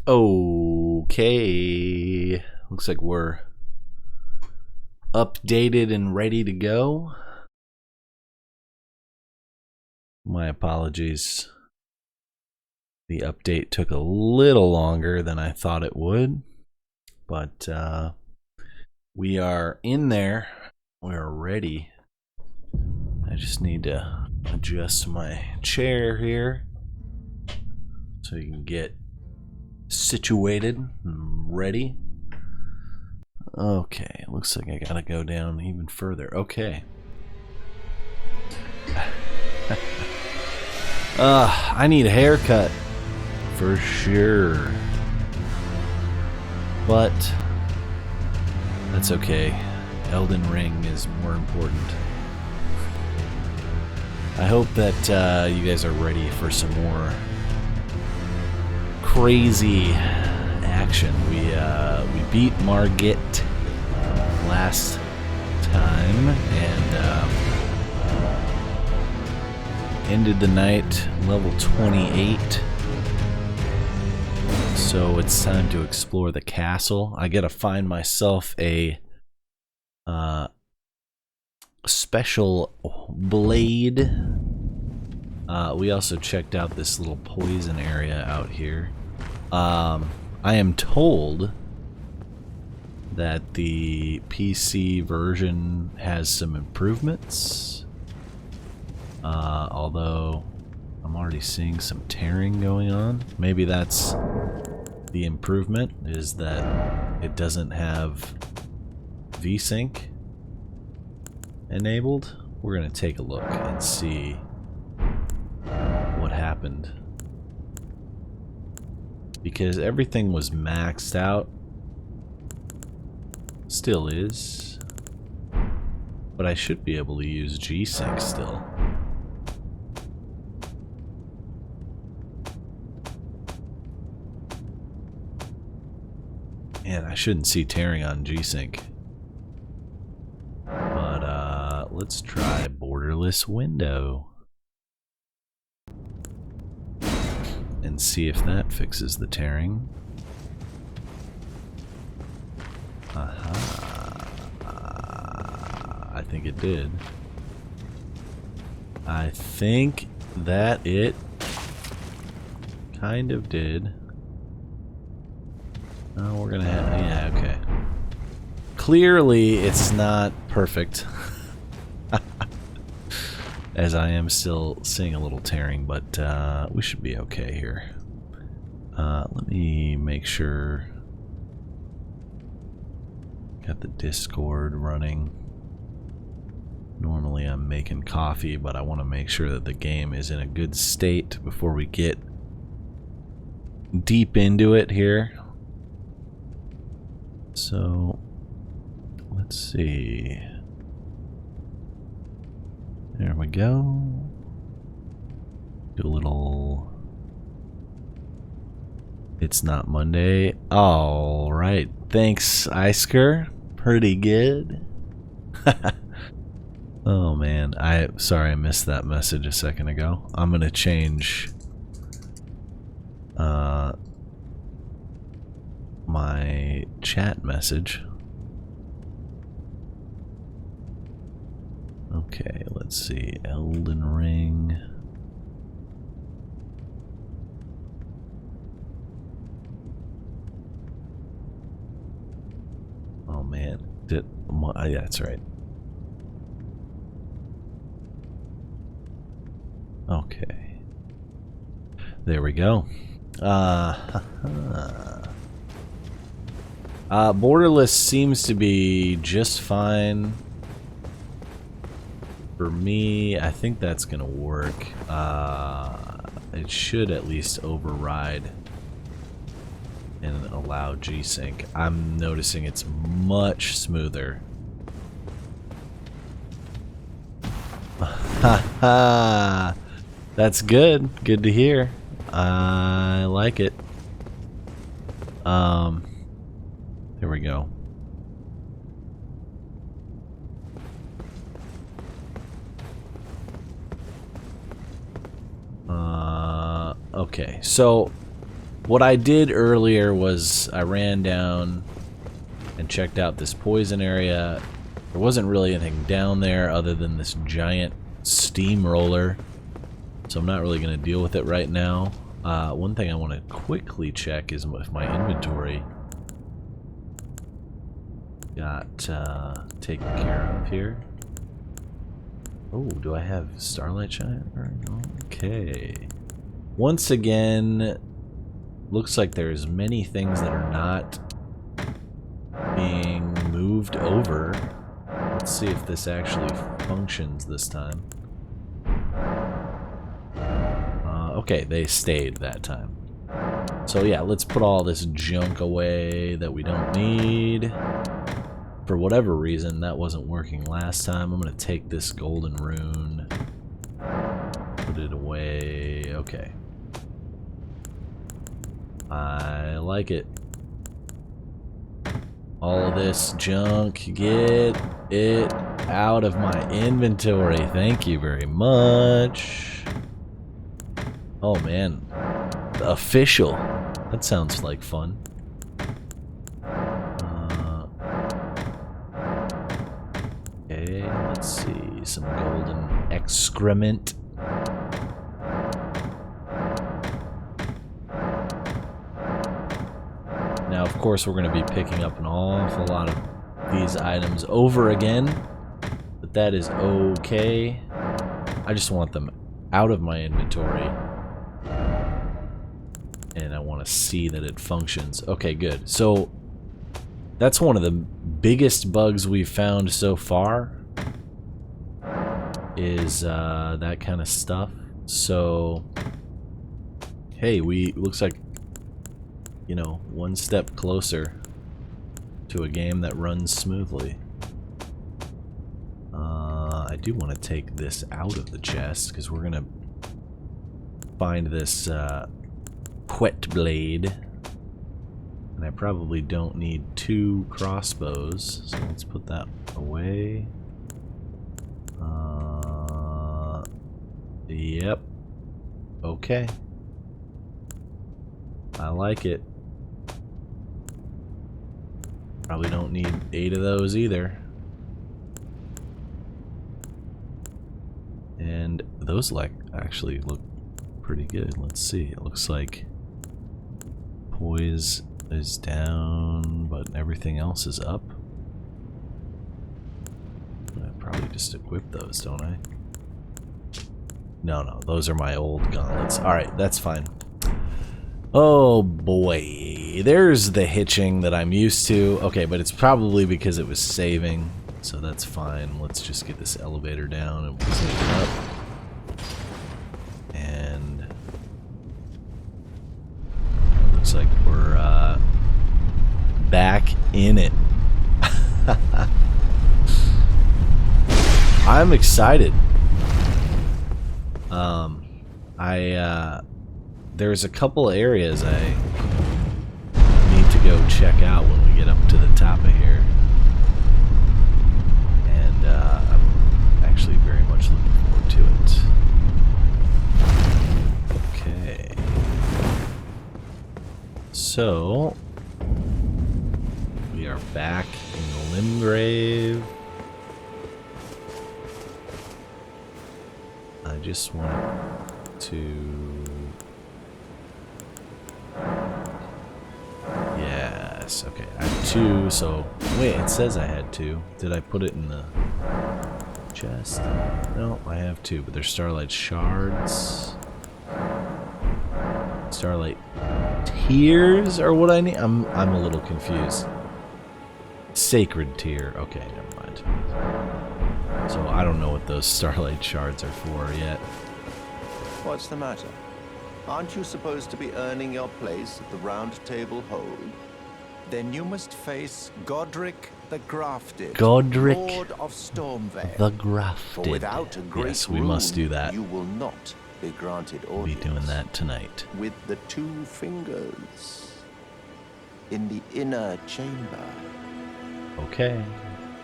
Okay. Looks like we're updated and ready to go. My apologies. The update took a little longer than I thought it would, but we are in there. We are ready. I just need to adjust my chair here so you can get situated and ready. Okay, looks like I gotta go down even further. Okay. I need a haircut for sure, but that's okay. Elden Ring is more important. I hope that you guys are ready for some more crazy action. We beat Margit last time and ended the night level 28. So it's time to explore the castle. I gotta find myself a special blade. We also checked out this little poison area out here. I am told that the PC version has some improvements, although I'm already seeing some tearing going on. Maybe that's the improvement, is that it doesn't have VSync enabled. We're gonna take a look and see what happened, because everything was maxed out, still is, but I should be able to use G-Sync still. And I shouldn't see tearing on G-Sync. But let's try borderless window and see if that fixes the tearing. Aha. I think it did. I think that it kind of did. Oh, we're gonna have, yeah, okay. Clearly, it's not perfect. As I am still seeing a little tearing, but we should be okay here. Let me make sure. Got the Discord running. Normally I'm making coffee, but I want to make sure that the game is in a good state before we get deep into it here. So, let's see. There we go. Do a little... It's not Monday. All right. Thanks, Isker. Pretty good. Oh man, sorry I missed that message a second ago. I'm gonna change my chat message. Okay, let's see. Elden Ring. Oh man, yeah, that's right. Okay. There we go. Borderless seems to be just fine for me. I think that's gonna work. It should at least override and allow G-Sync. I'm noticing it's much smoother. Haha. That's good. Good to hear. I like it. There we go. Okay, so what I did earlier was I ran down and checked out this poison area. There wasn't really anything down there other than this giant steamroller, so I'm not really going to deal with it right now. One thing I want to quickly check is if my inventory got taken care of here. Oh, do I have Starlight Shine? Okay. Once again, looks like there's many things that are not being moved over. Let's see if this actually functions this time. Okay, they stayed that time. So yeah, let's put all this junk away that we don't need. For whatever reason, that wasn't working last time. I'm going to take this golden rune, put it away. Okay. I like it. All of this junk, get it out of my inventory. Thank you very much. Oh man, the official. That sounds like fun. Okay, let's see, some golden excrement. Now, of course, we're going to be picking up an awful lot of these items over again, but that is okay. I just want them out of my inventory, and I want to see that it functions. Okay, good. So that's one of the biggest bugs we've found so far, is that kind of stuff. So, hey, looks like, you know, one step closer to a game that runs smoothly. I do want to take this out of the chest because we're gonna find this whet blade, and I probably don't need 2 crossbows, so let's put that away. Yep. Okay. I like it. Probably don't need 8 of those either. And those actually look pretty good. Let's see. It looks like poise is down, but everything else is up. I probably just equip those, don't I? No, those are my old gauntlets. Alright, that's fine. Oh boy, there's the hitching that I'm used to. Okay, but it's probably because it was saving, so that's fine. Let's just get this elevator down and we'll take it up. And looks like we're back in it. I'm excited. There's a couple areas I need to go check out when we get up to the top of here, and I'm actually very much looking forward to it. Okay, so we are back in the Limgrave. I just want to... Yes, okay. I have 2, so... Wait, it says I had 2. Did I put it in the chest? No, I have 2, but they're Starlight Shards. Starlight Tears are what I need? I'm a little confused. Sacred Tear. Okay, never mind. So I don't know what those Starlight Shards are for yet. What's the matter? Aren't you supposed to be earning your place at the Round Table Hold? Then you must face Godric the Grafted, Godric Lord of Stormvale. the Grafted. For without a great yes, we must do that. You will not be granted We'll audience. be doing that tonight. With the 2 fingers in the inner chamber. Okay.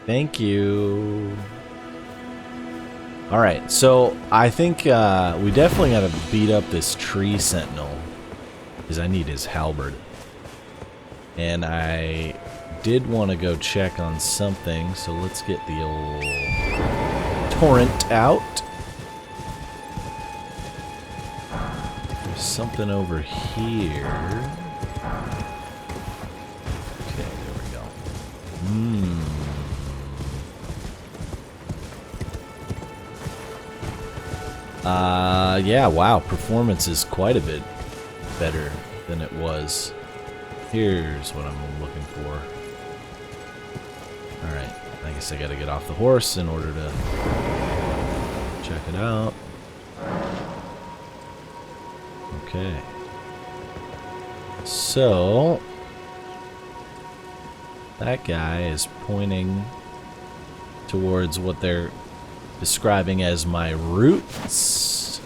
Thank you. Alright, so I think we definitely got to beat up this tree sentinel. is I need his halberd. And I did want to go check on something, so let's get the old torrent out. There's something over here. Okay, there we go. Yeah, wow, performance is quite a bit better than it was. Here's what I'm looking for. Alright, I guess I gotta get off the horse in order to check it out. Okay. So, that guy is pointing towards what they're describing as my roots.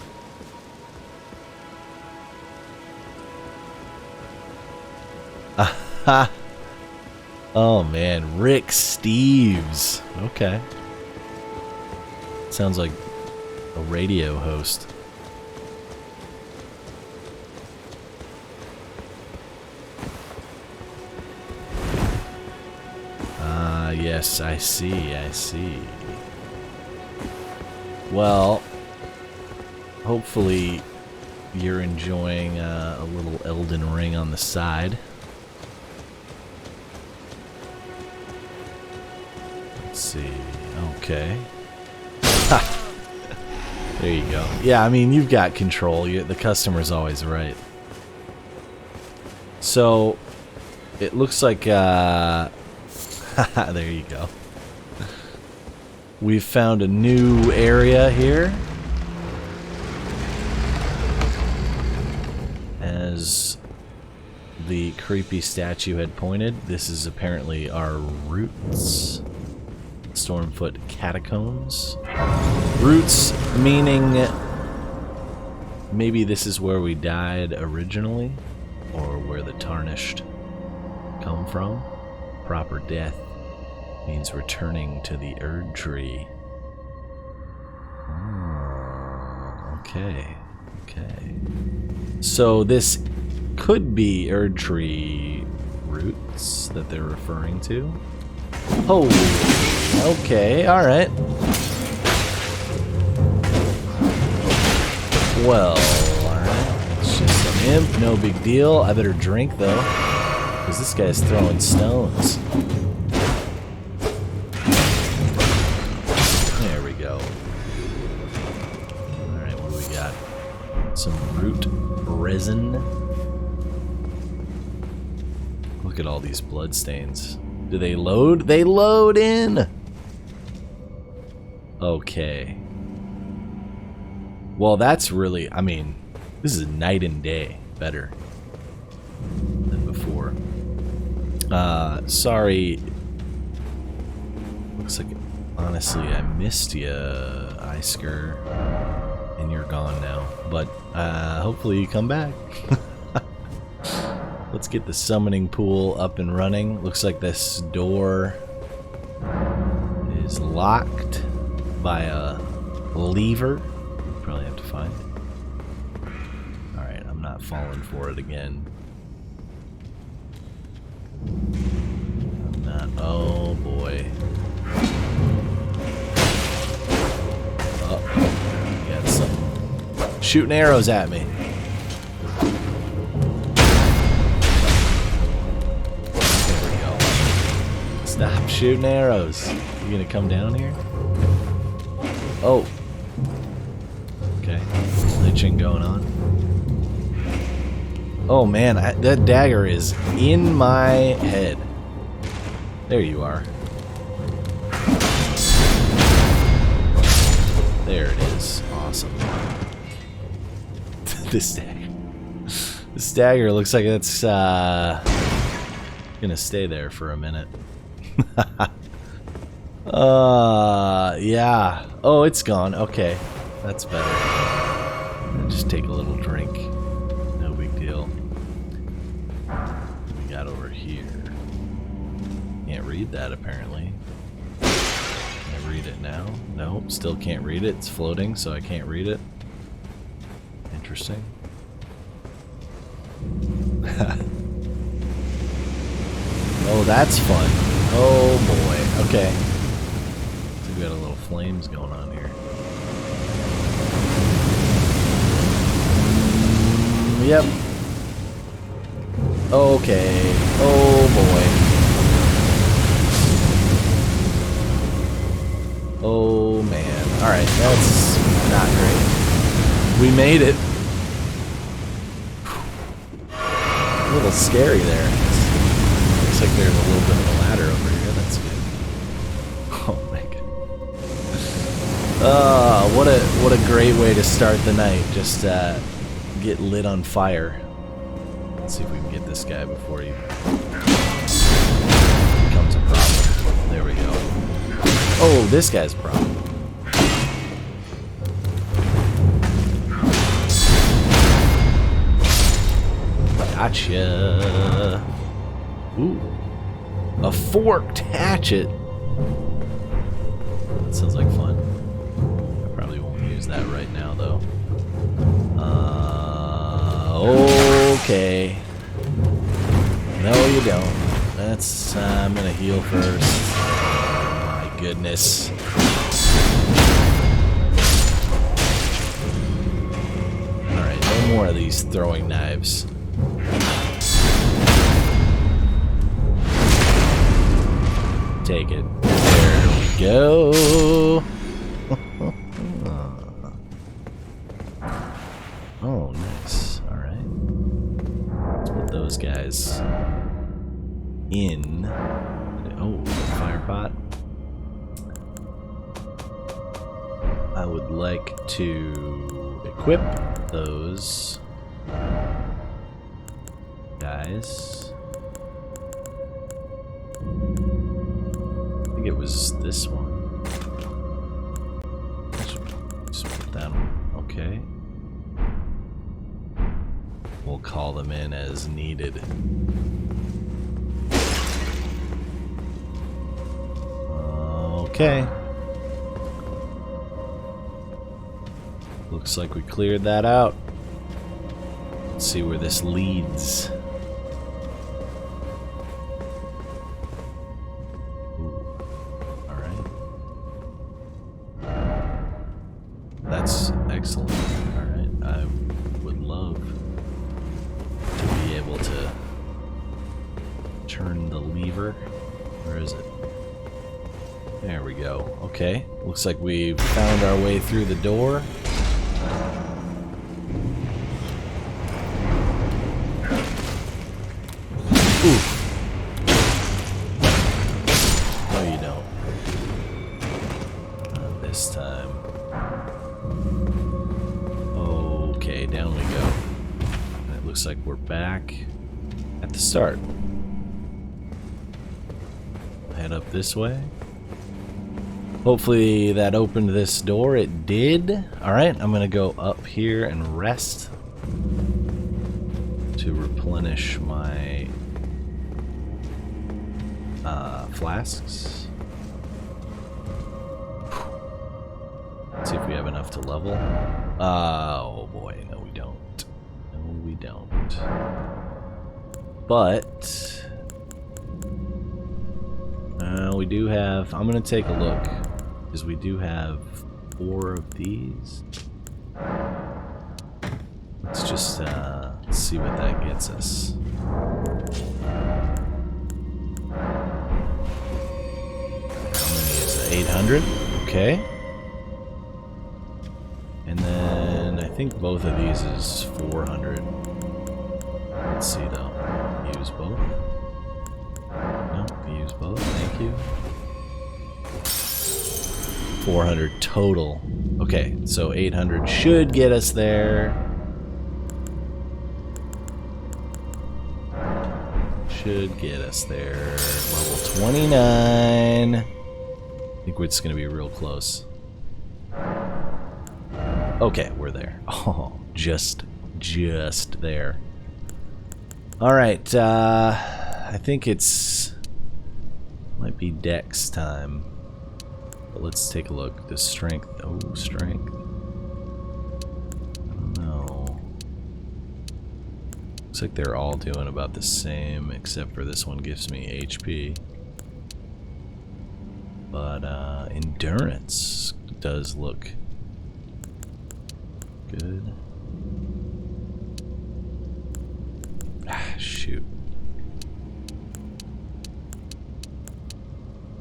Aha! Oh man, Rick Steves. Okay. Sounds like a radio host. Yes, I see, I see. Well, hopefully you're enjoying a little Elden Ring on the side. Let's see. Okay. Ha! There you go. Yeah, I mean, you've got control. The customer's always right. So, it looks like... there you go. We've found a new area here. As the creepy statue had pointed, this is apparently our roots. Stormfoot Catacombs. Roots meaning maybe this is where we died originally, or where the tarnished come from. Proper death means returning to the Erd Tree. Oh, okay. Okay. So this could be Erd Tree roots that they're referring to. Oh, okay, alright. Well, alright. It's just an imp, no big deal. I better drink though, because this guy's throwing stones. There we go. Alright, what do we got? Some root resin. Look at all these blood stains. Do they load? They load in! Okay. Well, that's really, I mean, this is night and day better than before. Sorry. Looks like, honestly, I missed you, Isker. And you're gone now. But, hopefully you come back. Let's get the summoning pool up and running. Looks like this door is locked by a lever. Probably have to find it. Alright, I'm not falling for it again. I'm not. Oh boy. Oh, got something shooting arrows at me. Stop shooting arrows. You gonna come down here? Oh. Okay. Glitching going on. Oh man, that dagger is in my head. There you are. There it is. Awesome. This dagger. This dagger looks like it's gonna stay there for a minute. Yeah. Oh, it's gone. Okay. That's better. I'll just take a little drink. No big deal. What we got over here? Can't read that apparently. Can I read it now? Nope, still can't read it. It's floating, so I can't read it. Interesting. Oh, that's fun. Oh boy. Okay. So we got a little flames going on here. Yep. Okay. Oh boy. Oh man. Alright, that's not great. We made it. A little scary there. Looks like there's a little bit of a ladder over here. That's good. Oh my god. What a great way to start the night. Just get lit on fire. Let's see if we can get this guy before he becomes a problem. There we go. Oh, this guy's a problem. Gotcha. Ooh. A forked hatchet. That sounds like fun. I probably won't use that right now, though. Okay. No, you don't. That's, I'm gonna heal first. Oh, my goodness. Alright, no more of these throwing knives. Take it. There we go. Oh, nice. Alright. Let's put those guys in. Oh, fire pot. I would like to equip those guys. I think it was this one. Just put that one. Okay. We'll call them in as needed. Okay. Looks like we cleared that out. Let's see where this leads. That's excellent. Alright, I would love to be able to turn the lever. Where is it? There we go. Okay, looks like we've found our way through the door. Ooh. No, you don't. Not this time. Okay, down we go. And it looks like we're back at the start. Head up this way. Hopefully that opened this door. It did. Alright, I'm gonna go up here and rest to replenish my flasks. Let's see if we have enough to level. Oh boy, no we don't. No we don't. But we do have, I'm gonna take a look, because we do have 4 of these. Let's just see what that gets us. How many is it? 800? Okay. And then I think both of these is 400. Let's see though. Use both. No, use both. Thank you. 400 total. Okay, so 800 should get us there. Should get us there. Level 29. I think it's going to be real close. Okay, we're there. Oh, just there. Alright, I think it's... might be Dex time. But let's take a look. The strength... oh, strength. I don't know. Looks like they're all doing about the same, except for this one gives me HP. But endurance does look good. Ah, shoot.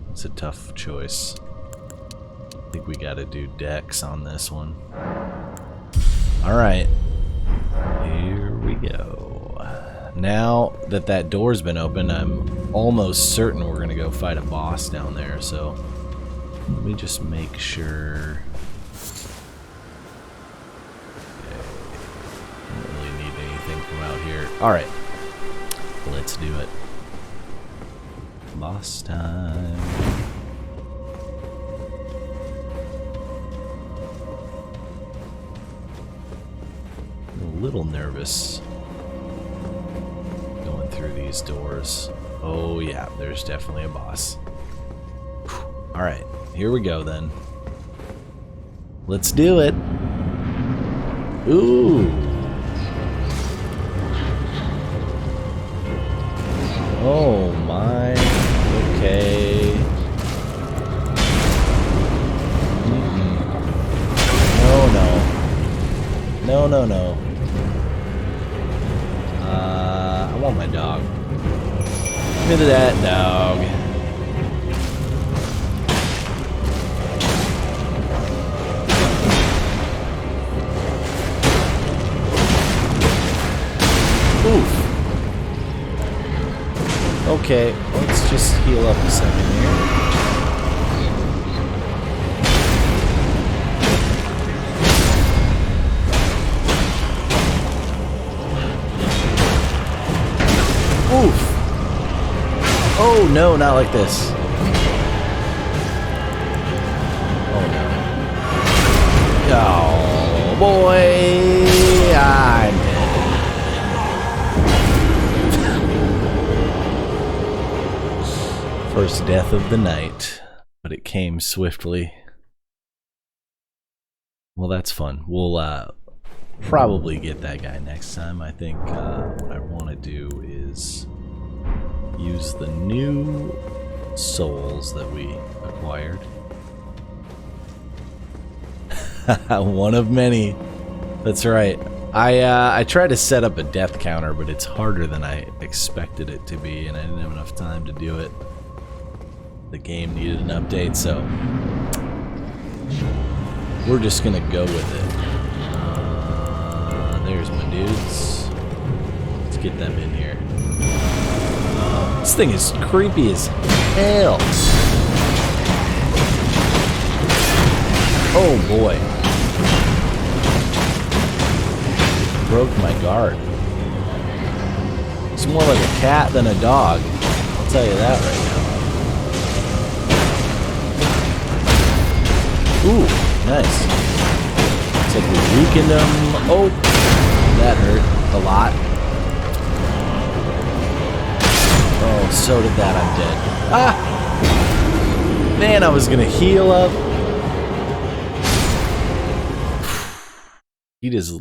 It's a tough choice. I think we gotta do dex on this one. Alright. Here we go. Now that that door's been opened, I'm almost certain we're gonna go fight a boss down there, so let me just make sure. Okay. Don't really need anything from out here. Alright. Let's do it. Boss time. I'm a little nervous going through these doors. Oh yeah, there's definitely a boss. Alright, here we go then. Let's do it. Ooh. Oh my. Okay. No, no. No, no, no. I want my dog. Look at that dog. Oof. Okay, let's just heal up a second here. Oof. Oh no, not like this. Oh no. Oh boy, I'm dead. First death of the night, but it came swiftly. Well, that's fun. We'll probably get that guy next time. I think what I want to do is use the new souls that we acquired. One of many. That's right. I tried to set up a death counter, but it's harder than I expected it to be, and I didn't have enough time to do it. The game needed an update, so we're just gonna go with it. There's my dudes. Let's get them in here. This thing is creepy as hell. Oh boy. Broke my guard. It's more like a cat than a dog. I'll tell you that right now. Ooh, nice. Looks like we weakened him. Oh, that hurt a lot. Oh, so did that. I'm dead. Ah! Man, I was gonna heal up. He does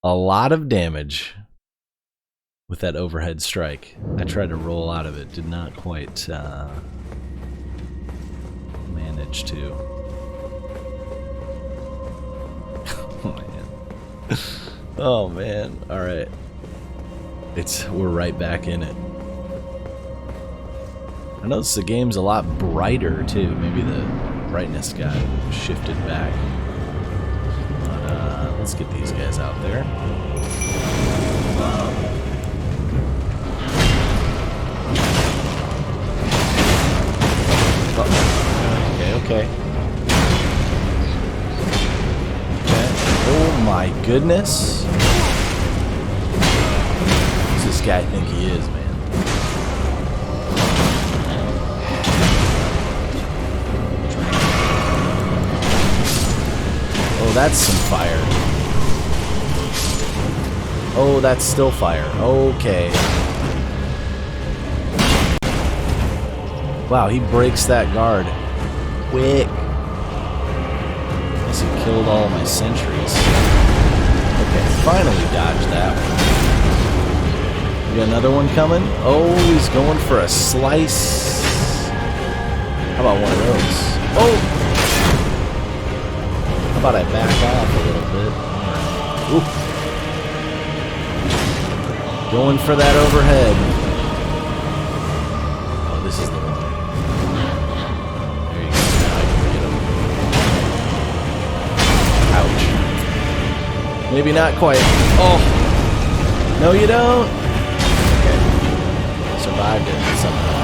a lot of damage with that overhead strike. I tried to roll out of it. Did not quite manage to. Oh man. Oh man. Alright. We're right back in it. I noticed the game's a lot brighter too. Maybe the brightness got shifted back. But let's get these guys out there. Oh. Okay, okay. Oh my goodness. Who's this guy think he is, man? Oh, that's some fire. Oh, that's still fire. Okay. Wow, he breaks that guard quick. He killed all my sentries. Okay, finally dodged that one. got another one coming. Oh, he's going for a slice. How about one of those? Oh! How about I back off a little bit? Ooh. Going for that overhead. Oh, this is the one. There you go. Now I can get him. Ouch. Maybe not quite. Oh! No, you don't. Okay. Survived it somehow.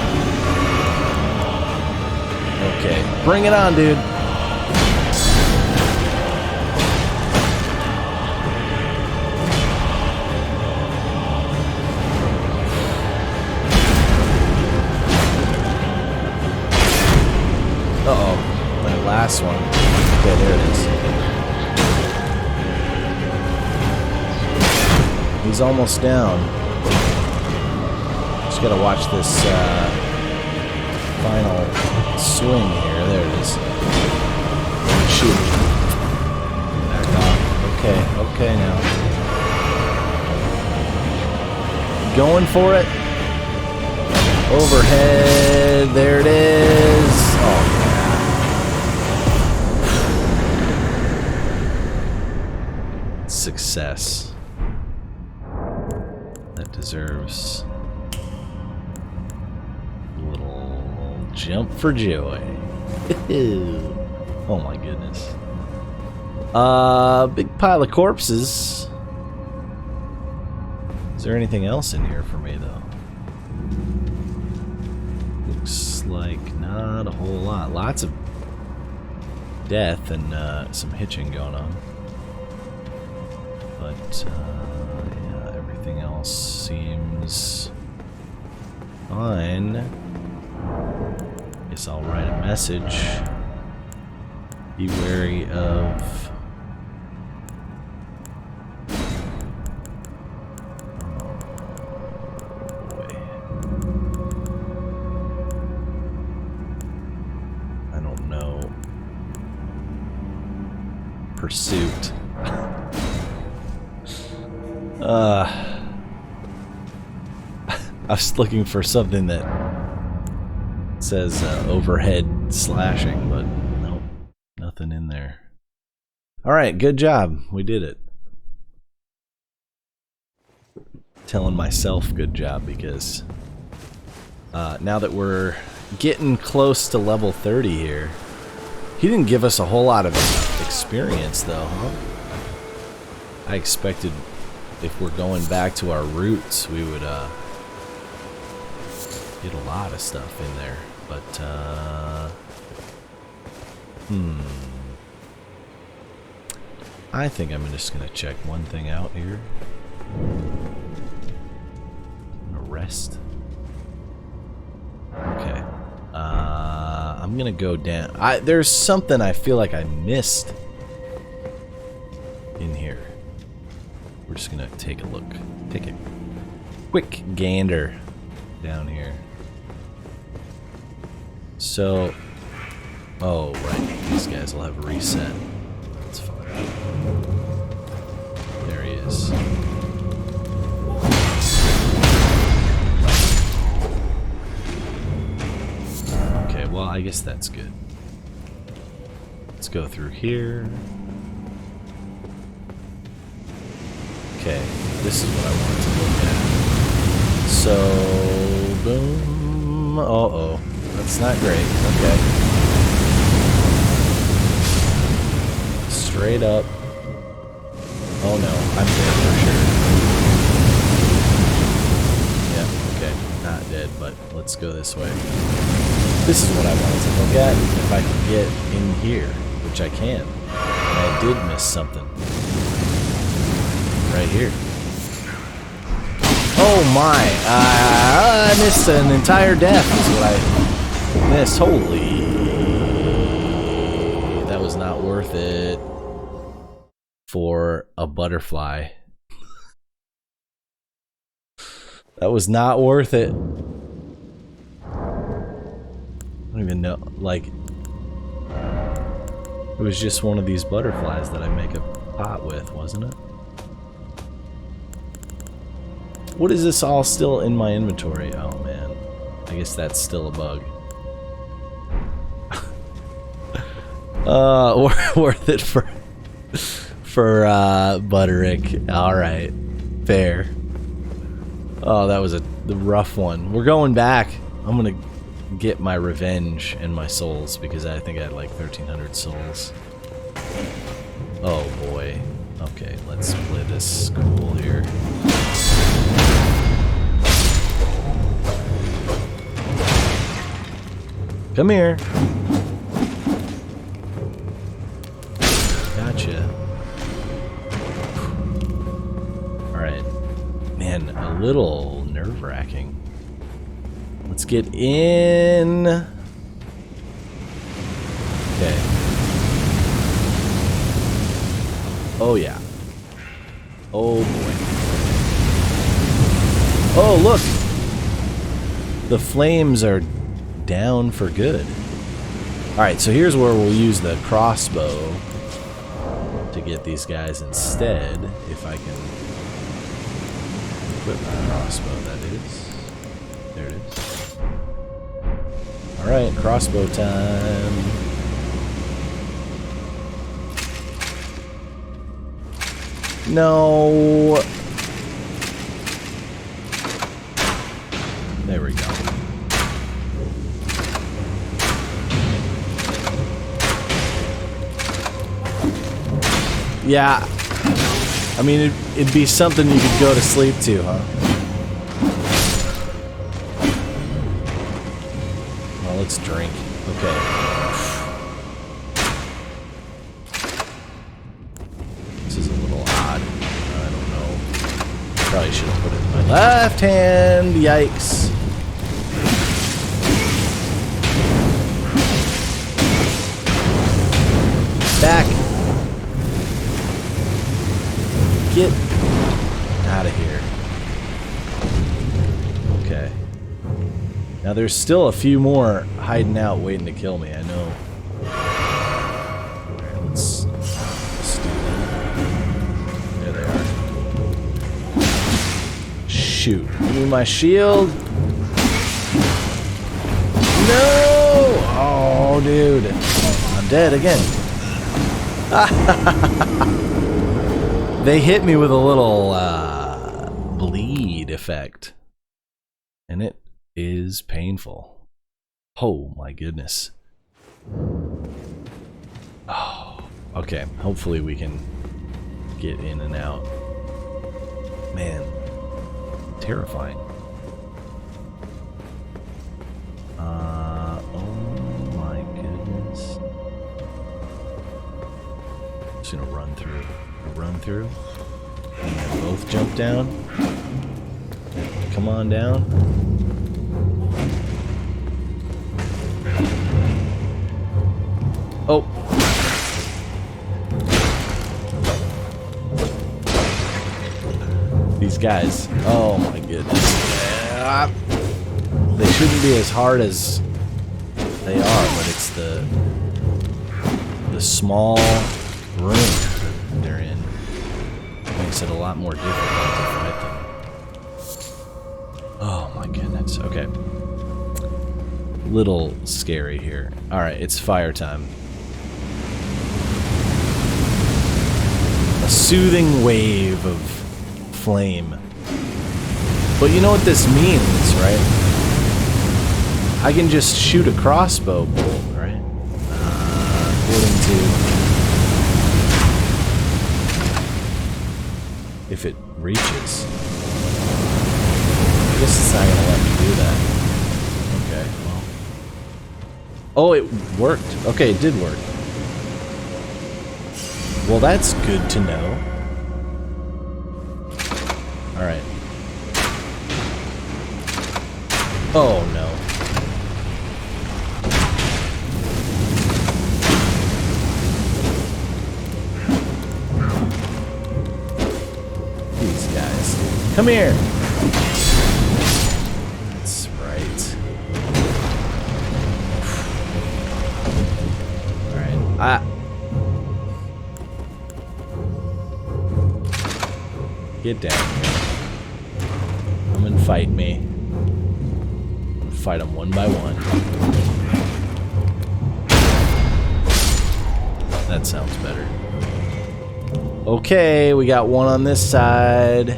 Okay. Bring it on, dude. Uh-oh. My last one. Okay, there it is. He's almost down. Just gotta watch this final swing here. There it is. Shoot. Back off. Okay, okay now. Going for it. Overhead. There it is. Oh, man. Success. That deserves a little jump for joy. Oh my goodness. Big pile of corpses. Is there anything else in here for me though? Looks like not a whole lot. Lots of death and some hitching going on. But yeah, everything else seems fine. Guess I'll write a message. Be wary of... Oh, boy. I don't know. Pursuit. I was looking for something that says overhead slashing, but nope, nothing in there. Alright, good job. We did it. Telling myself good job because now that we're getting close to level 30 here, he didn't give us a whole lot of experience though, huh? I expected if we're going back to our roots, we would get a lot of stuff in there, but I think I'm just gonna check one thing out here. I'm gonna rest. Okay. I'm gonna go down. There's something I feel like I missed in here. We're just gonna take a look. Take a quick gander down here. So, oh right, these guys will have a reset. That's fine. There he is. Okay, well I guess that's good. Let's go through here. Okay, this is what I wanted to look at. So, boom. Uh-oh. That's not great. Okay. Straight up. Oh no, I'm dead for sure. Yeah, okay. Not dead, but let's go this way. This is what I wanted to look at. If I can get in here, which I can. And I did miss something. Right here. Oh my! I missed an entire death. Is what I missed. Holy! That was not worth it for a butterfly. That was not worth it. I don't even know. Like, it was just one of these butterflies that I make a pot with, wasn't it? What is this all still in my inventory? Oh man. I guess that's still a bug. Worth it for Butterick. Alright. Fair. Oh, that was the rough one. We're going back. I'm gonna get my revenge and my souls because I think I had like 1,300 souls. Oh boy. Okay, let's play this cool here. Come here. Gotcha. Alright. Man, a little nerve-wracking. Let's get in. Okay. Oh yeah. Oh boy. Oh look! The flames are down for good. Alright, so here's where we'll use the crossbow to get these guys instead, if I can equip my crossbow, that is. There it is. Alright, crossbow time. No. There we go. Yeah. I mean, it'd be something you could go to sleep to, huh? Well, let's drink. Okay. This is a little odd. I don't know. Probably should have put it in my left hand. Yikes. Back. Get out of here. Okay. Now there's still a few more hiding out waiting to kill me, I know. Alright, let's do that. There they are. Shoot. Give me my shield. No! Oh, dude. I'm dead again. They hit me with a little bleed effect. And it is painful. Oh my goodness. Oh, okay. Hopefully we can get in and out. Man, terrifying. Oh my goodness. Just gonna run through. Run through. And then both jump down. Come on down. Oh. These guys. Oh my goodness. They shouldn't be as hard as they are, but it's the small room they're in. Makes it a lot more difficult to fight them. Oh my goodness. Okay. Little scary here. Alright, it's fire time. A soothing wave of flame. But you know what this means, right? I can just shoot a crossbow bolt, right? According to... if it reaches. I guess it's not gonna let me do that. Okay, well. Oh, it worked. Okay, it did work. Well, that's good to know. Alright. Oh, no. These guys. Come here! That's right. Alright. Get down here. fight me. Fight them one by one. That sounds better. Okay, we got one on this side.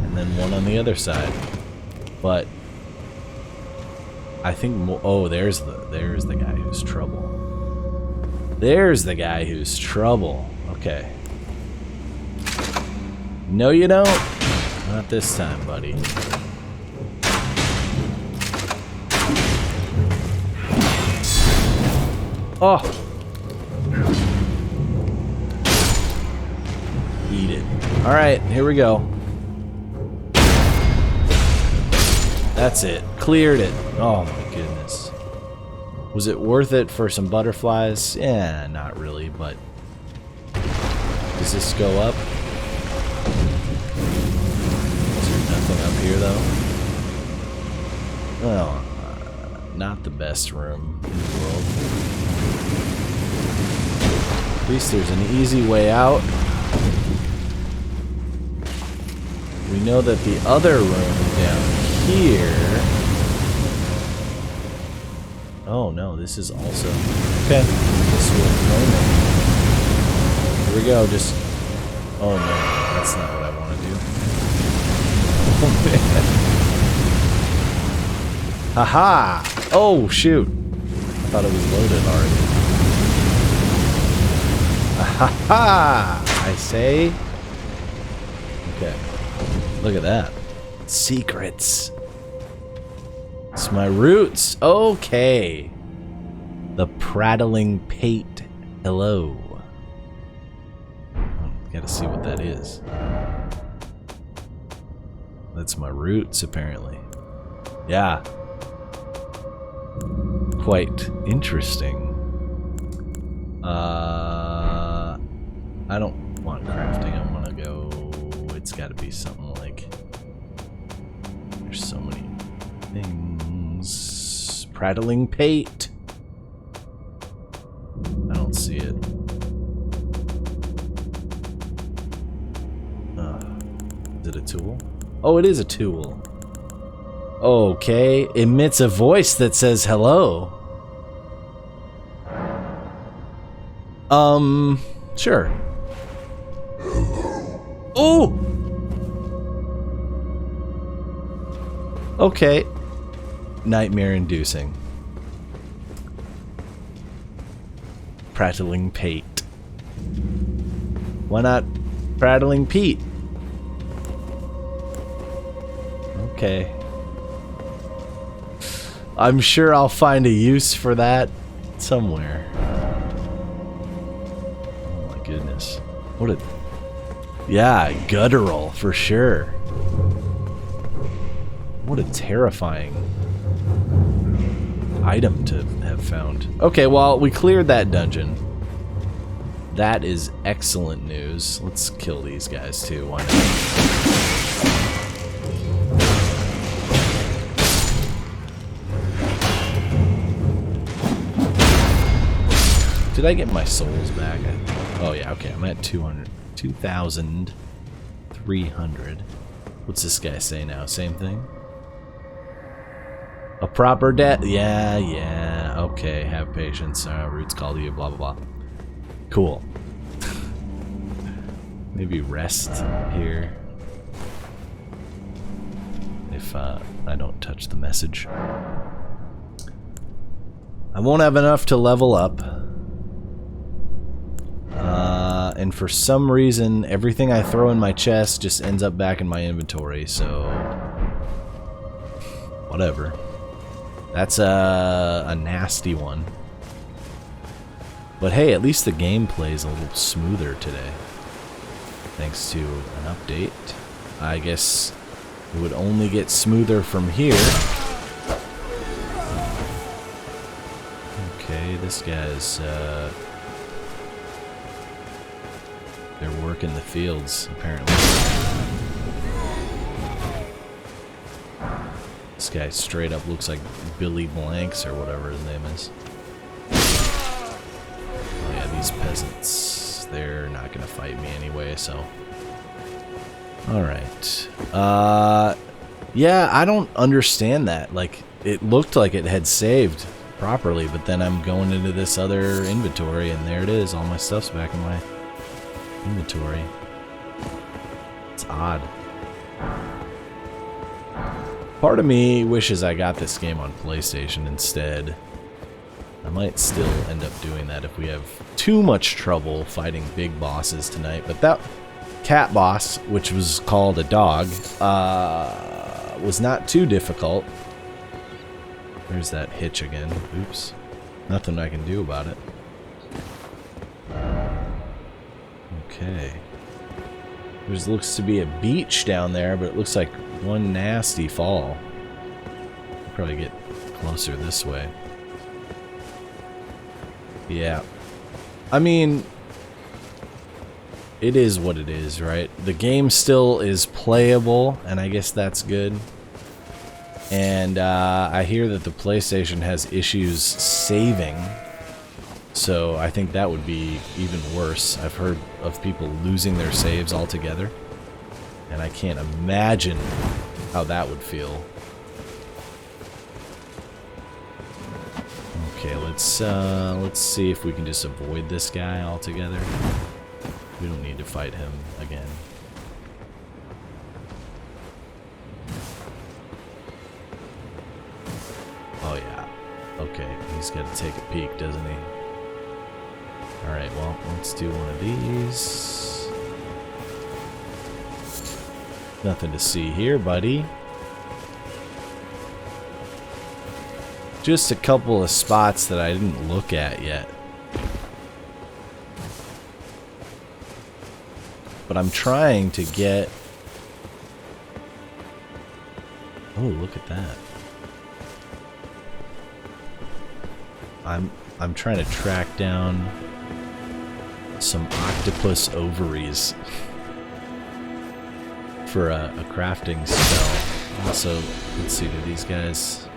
And then one on the other side. But I think oh, there's the guy who's trouble. There's the guy who's trouble. Okay. No, you don't. Not this time, buddy. Oh. Eat it. All right, here we go. That's it. Cleared it. Oh my goodness. Was it worth it for some butterflies? Yeah, not really, but... Does this go up? Is there nothing up here, though? Well, not the best room in the world. At least there's an easy way out. We know that the other room down here... Oh no, this is also... Okay. This will normal. Here we go, just... Oh no, that's not what I want to do. Oh man. Haha! Oh shoot! I thought it was loaded already. Haha! I say... Okay. Look at that. Secrets. It's my roots. Okay. The prattling pate. Hello. Gotta see what that is. That's my roots, apparently. Yeah. Quite interesting. I don't want crafting. I want to go... It's gotta be something like... There's so many things. Prattling pate. I don't see it. Is it a tool? Oh, it is a tool. Okay. Emits a voice that says hello. Sure. Oh! Okay. Nightmare inducing. Prattling pate. Why not prattling Pete? Okay. I'm sure I'll find a use for that somewhere. Oh my goodness. What a... Yeah, guttural for sure. What a terrifying item to have found. Okay, well, we cleared that dungeon. That is excellent news. Let's kill these guys too. Why not? Did I get my souls back? Oh yeah, okay, I'm at 2,300. What's this guy say now? Same thing? A proper death? Yeah, okay, have patience. Roots call to you, blah, blah, blah. Cool. Maybe rest here. If I don't touch the message. I won't have enough to level up. And for some reason, everything I throw in my chest just ends up back in my inventory, so... Whatever. That's a nasty one. But hey, at least the gameplay is a little smoother today. Thanks to an update. I guess it would only get smoother from here. Okay, this guy's... They're working the fields, apparently. This guy straight up looks like Billy Blanks or whatever his name is. Oh yeah, these peasants, they're not gonna fight me anyway, so. Alright. Yeah, I don't understand that. Like, it looked like it had saved properly, but then I'm going into this other inventory, and there it is. All my stuff's back in my inventory. It's odd. Part of me wishes I got this game on PlayStation instead. I might still end up doing that if we have too much trouble fighting big bosses tonight. But that cat boss, which was called a dog, was not too difficult. There's that hitch again. Oops. Nothing I can do about it. Okay. There looks to be a beach down there, but it looks like one nasty fall. I'll probably get closer this way. Yeah. I mean, it is what it is, right? The game still is playable, and I guess that's good. And I hear that the PlayStation has issues saving, so I think that would be even worse. I've heard of people losing their saves altogether, and I can't imagine how that would feel. Okay, let's see if we can just avoid this guy altogether. We don't need to fight him again. Oh yeah. Okay, he's got to take a peek, doesn't he? Alright, well, let's do one of these. Nothing to see here, buddy. Just a couple of spots that I didn't look at yet. But I'm trying to get... Oh, look at that. I'm trying to track down some octopus ovaries for a crafting spell. Also, let's see, do these guys...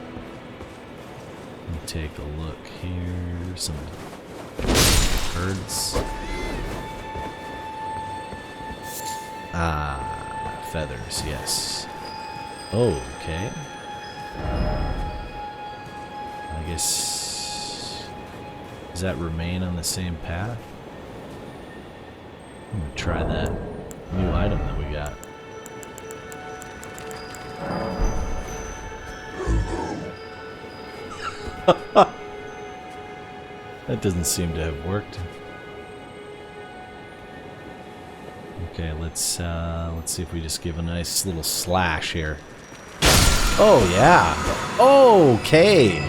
Let me take a look here. Some birds. Ah, feathers, yes. Oh, okay. I guess... Does that remain on the same path? I'm gonna try that new item that we got. That doesn't seem to have worked. Okay, let's see if we just give a nice little slash here. Oh yeah. Okay.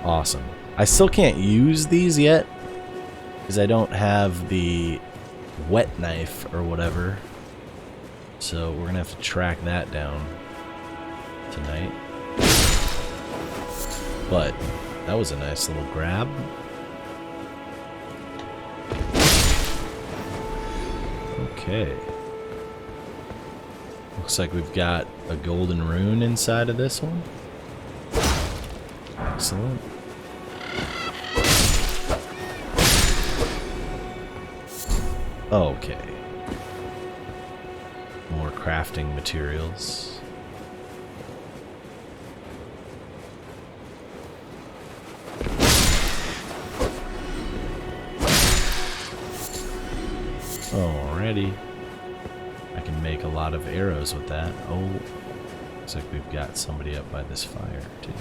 Awesome. I still can't use these yet because I don't have the wet knife or whatever. So we're gonna have to track that down tonight. But that was a nice little grab. Okay. Looks like we've got a golden rune inside of this one. Excellent. Okay. More crafting materials. Alrighty. I can make a lot of arrows with that. Oh, looks like we've got somebody up by this fire, too.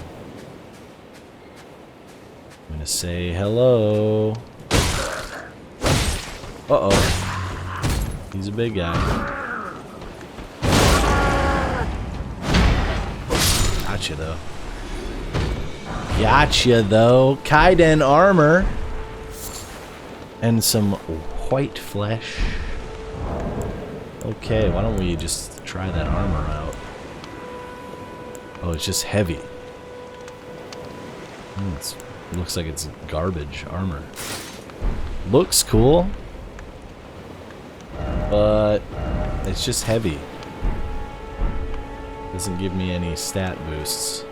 I'm gonna say hello. Uh-oh. He's a big guy. Gotcha, though. Gotcha, though. Kaiden armor. And some white flesh. Okay, why don't we just try that armor out? Oh, it's just heavy. It looks like it's garbage armor. Looks cool, but it's just heavy. Doesn't give me any stat boosts.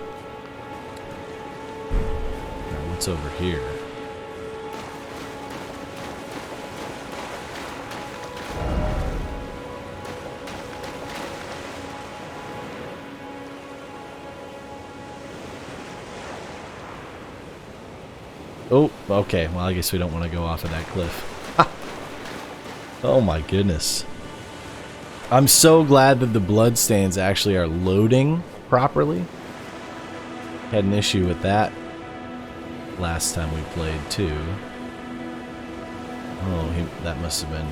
Now, what's over here? Oh, okay. Well, I guess we don't want to go off of that cliff. Oh my goodness. I'm so glad that the bloodstains actually are loading properly. Had an issue with that last time we played too. Oh, that must have been...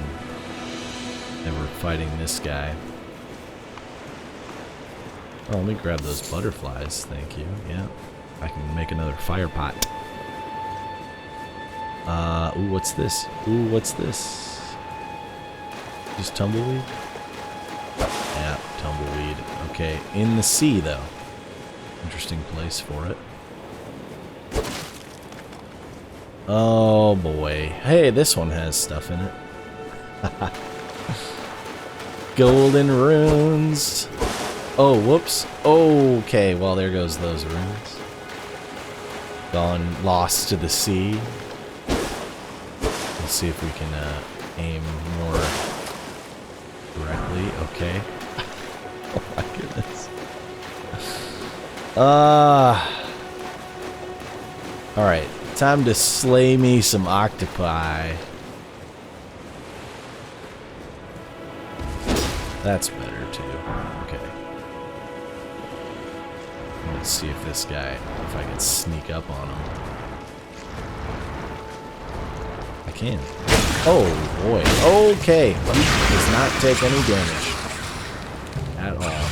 They were fighting this guy. Oh, let me grab those butterflies. Thank you. Yeah. I can make another fire pot. Ooh, what's this? Ooh, what's this? Just tumbleweed? Yeah, tumbleweed. Okay, in the sea, though. Interesting place for it. Oh, boy. Hey, this one has stuff in it. Golden runes. Oh, whoops. Okay, well, there goes those runes. Gone, lost to the sea. Let's see if we can aim more directly. Okay. Oh my goodness. Alright. Time to slay me some octopi. That's better too. Okay. Let's see if this guy, if I can sneak up on him. I can. Oh boy. Okay. He does not take any damage at all.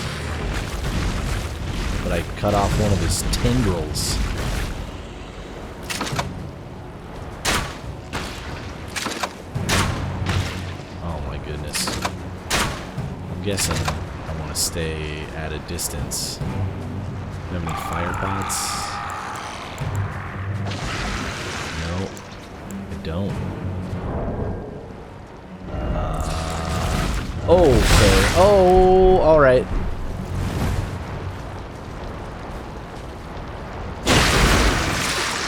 But I cut off one of his tendrils. Oh my goodness. I'm guessing I want to stay at a distance. Do you have any fire pots? No, I don't. Okay. Oh, alright.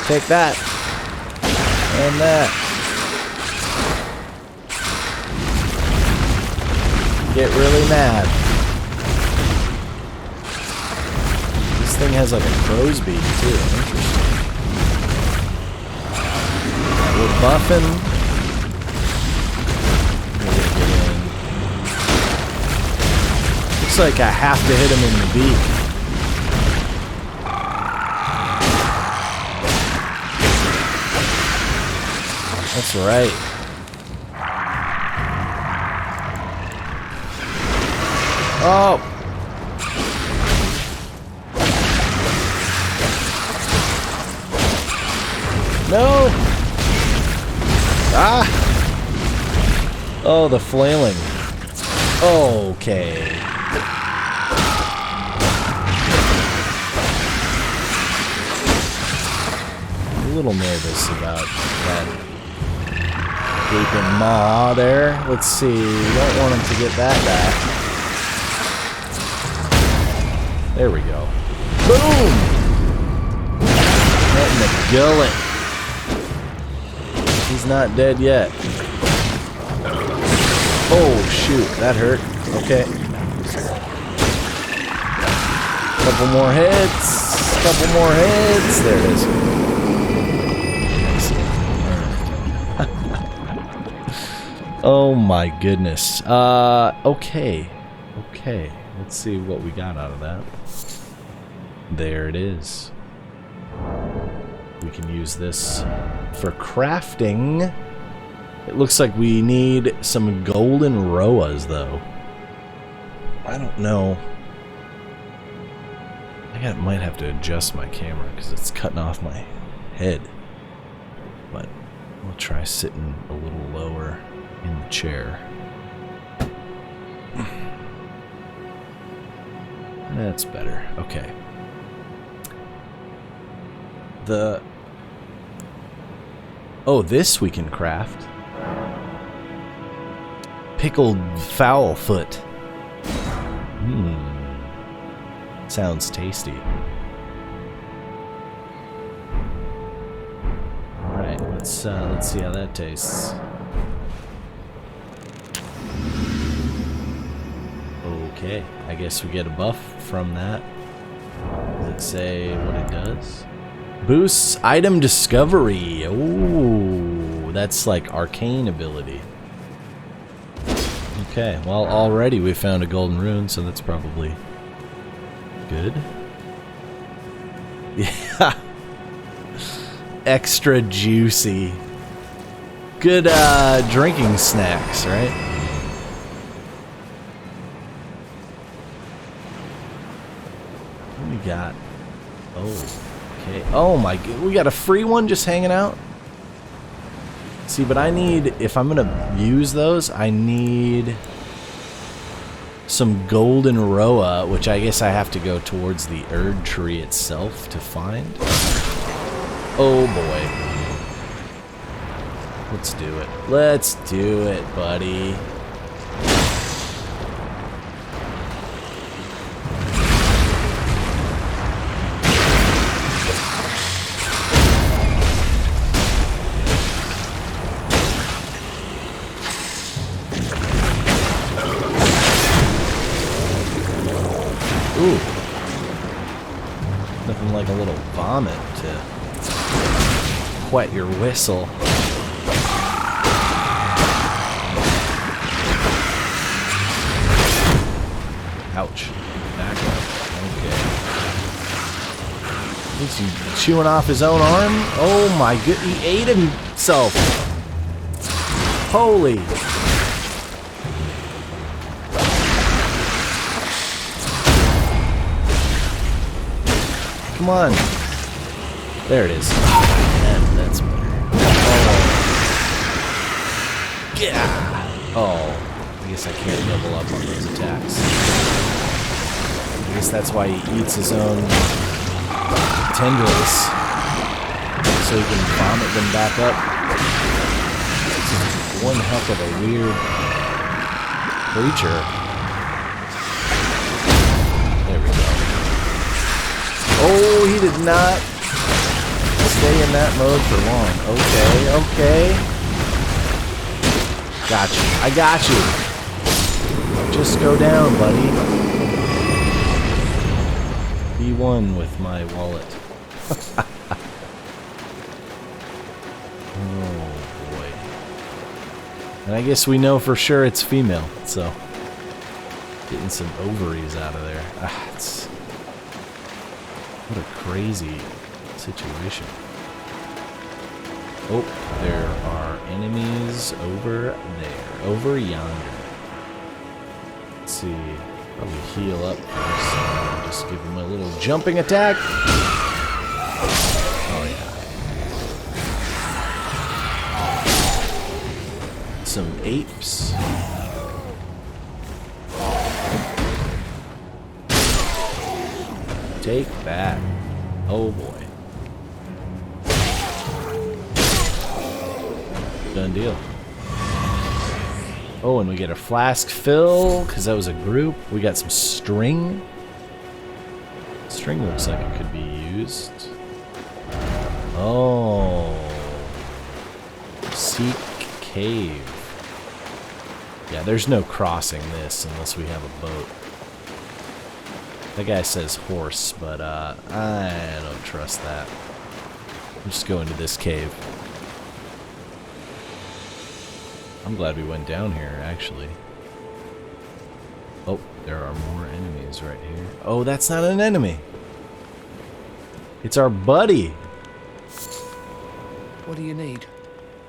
Take that. And that. Get really mad. This thing has like a crow's beak too. Interesting. We're buffing. Looks like I have to hit him in the beak. That's right. Oh! No! Ah! Oh, the flailing. Okay. I'm a little nervous about that gaping maw there. Let's see. Don't want him to get that back. There we go. Boom! Right in the gullet. He's not dead yet. Oh, shoot. That hurt. Okay. Couple more hits. Couple more hits. There it is. Oh my goodness. Okay. Okay. Let's see what we got out of that. There it is. We can use this for crafting. It looks like we need some golden roas, though. I don't know. I might have to adjust my camera because it's cutting off my head. But we'll try sitting a little lower in the chair. That's better. Okay. Oh, this we can craft. Pickled fowl foot. Sounds tasty. Alright, let's see how that tastes. Okay, I guess we get a buff from that. Does it say what it does? Boosts item discovery. Oh, that's like arcane ability. Okay, well already we found a golden rune, so that's probably good. Yeah. Extra juicy. Good drinking snacks, right? What do we got? Oh. Okay. Oh my god, we got a free one just hanging out? See, but I need, if I'm gonna use those, I need some golden roa, which I guess I have to go towards the Erd tree itself to find. Oh boy. Let's do it. Let's do it, buddy. Ooh. Nothing like a little vomit to wet your whistle. Ouch. Back up. Okay. Is he chewing off his own arm? Oh my god, he ate himself. Holy. Come on. There it is. That's better. Oh. Yeah. Oh. I guess I can't double up on those attacks. I guess that's why he eats his own tendrils. So he can vomit them back up. This is one heck of a weird creature. There we go. Oh, he did not stay in that mode for long. Okay, okay. Got you. I got you. Just go down, buddy. Be one with my wallet. Oh, boy. And I guess we know for sure it's female, so... Getting some ovaries out of there. Ah, it's... What a crazy situation. Oh, there are enemies over there. Over yonder. Let's see. Probably heal up first. Just give him a little jumping attack. Oh, yeah. Some apes. Take that. Oh boy. Done deal. Oh, and we get a flask fill, because that was a group. We got some string. String looks like it could be used. Oh. Seek cave. Yeah, there's no crossing this unless we have a boat. That guy says horse, but I don't trust that. Let's just go into this cave. I'm glad we went down here, actually. Oh, there are more enemies right here. Oh, that's not an enemy. It's our buddy. What do you need?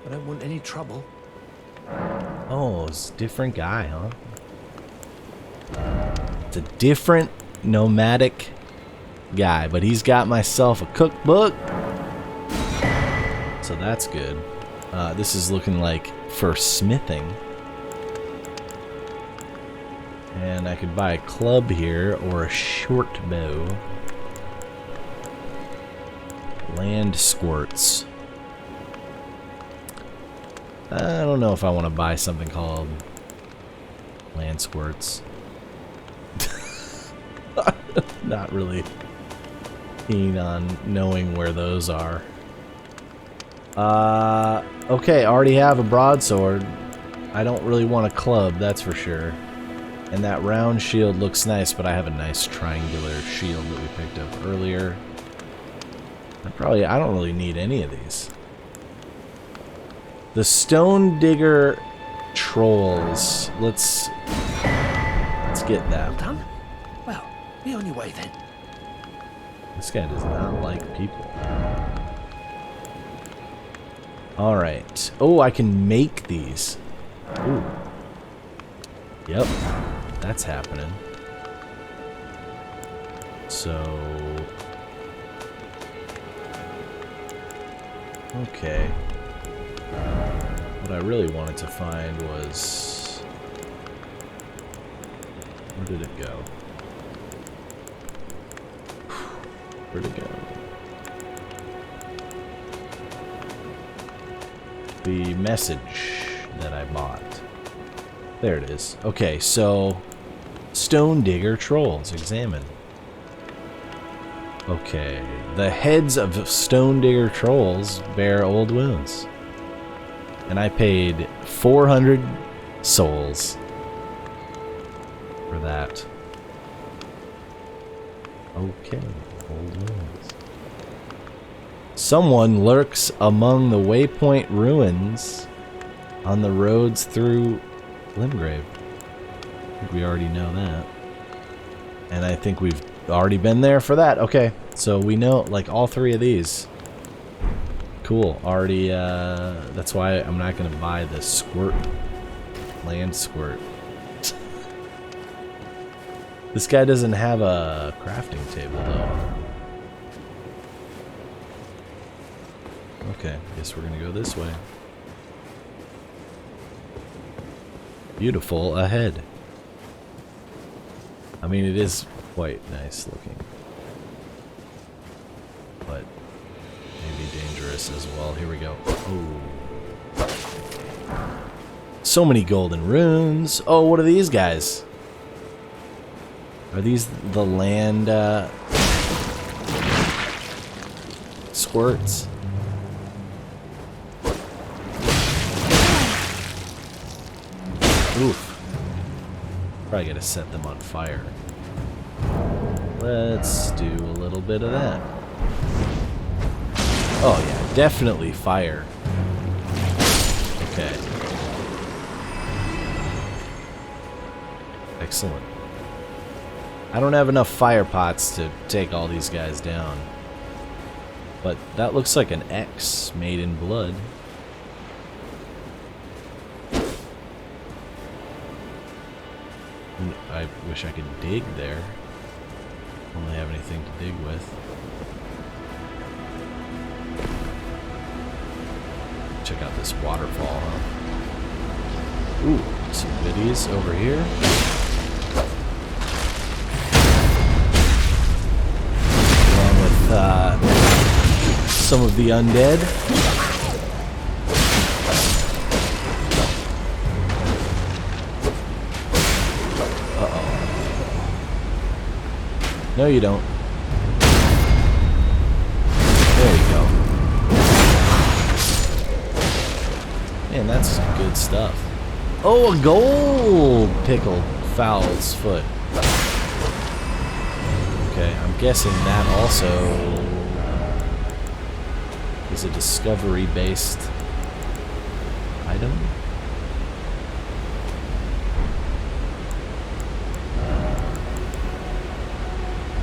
I don't want any trouble. Oh, it's a different guy, huh? It's a different nomadic guy, but he's got myself a cookbook. So that's good. This is looking like for smithing. And I could buy a club here or a short bow. Land squirts. I don't know if I want to buy something called land squirts. Not really keen on knowing where those are. Okay, already have a broadsword. I don't really want a club, that's for sure. And that round shield looks nice, but I have a nice triangular shield that we picked up earlier. I don't really need any of these. The Stone Digger Trolls. Let's get that. Well done. Well, be on your way then. This guy does not like people. Alright. Oh, I can make these. Ooh. Yep. That's happening. So... okay. What I really wanted to find was... where did it go? Where'd it go? The message that I bought. There it is. Okay, so... Stone Digger Trolls. Examine. Okay. The heads of Stone Digger Trolls bear old wounds. And I paid 400 souls for that. Okay. Old wounds. Someone lurks among the Waypoint ruins on the roads through Limgrave. I think we already know that. And I think we've already been there for that. Okay, so we know, like, all three of these. Cool, already, that's why I'm not going to buy the squirt, land squirt. This guy doesn't have a crafting table, though. Okay, guess we're going to go this way. Beautiful ahead. I mean, it is quite nice looking. But maybe dangerous as well. Here we go. Oh. So many golden runes. Oh, what are these guys? Are these the land squirts? Oof. Probably gotta set them on fire. Let's do a little bit of that. Oh yeah, definitely fire. Okay. Excellent. I don't have enough fire pots to take all these guys down. But that looks like an X made in blood. I wish I could dig there. Don't really have anything to dig with. Check out this waterfall, huh? Ooh, some goodies over here. Along with some of the undead. No, you don't. There you go. Man, that's good stuff. Oh, a gold pickled fowl's foot. Okay, I'm guessing that also is a discovery-based item.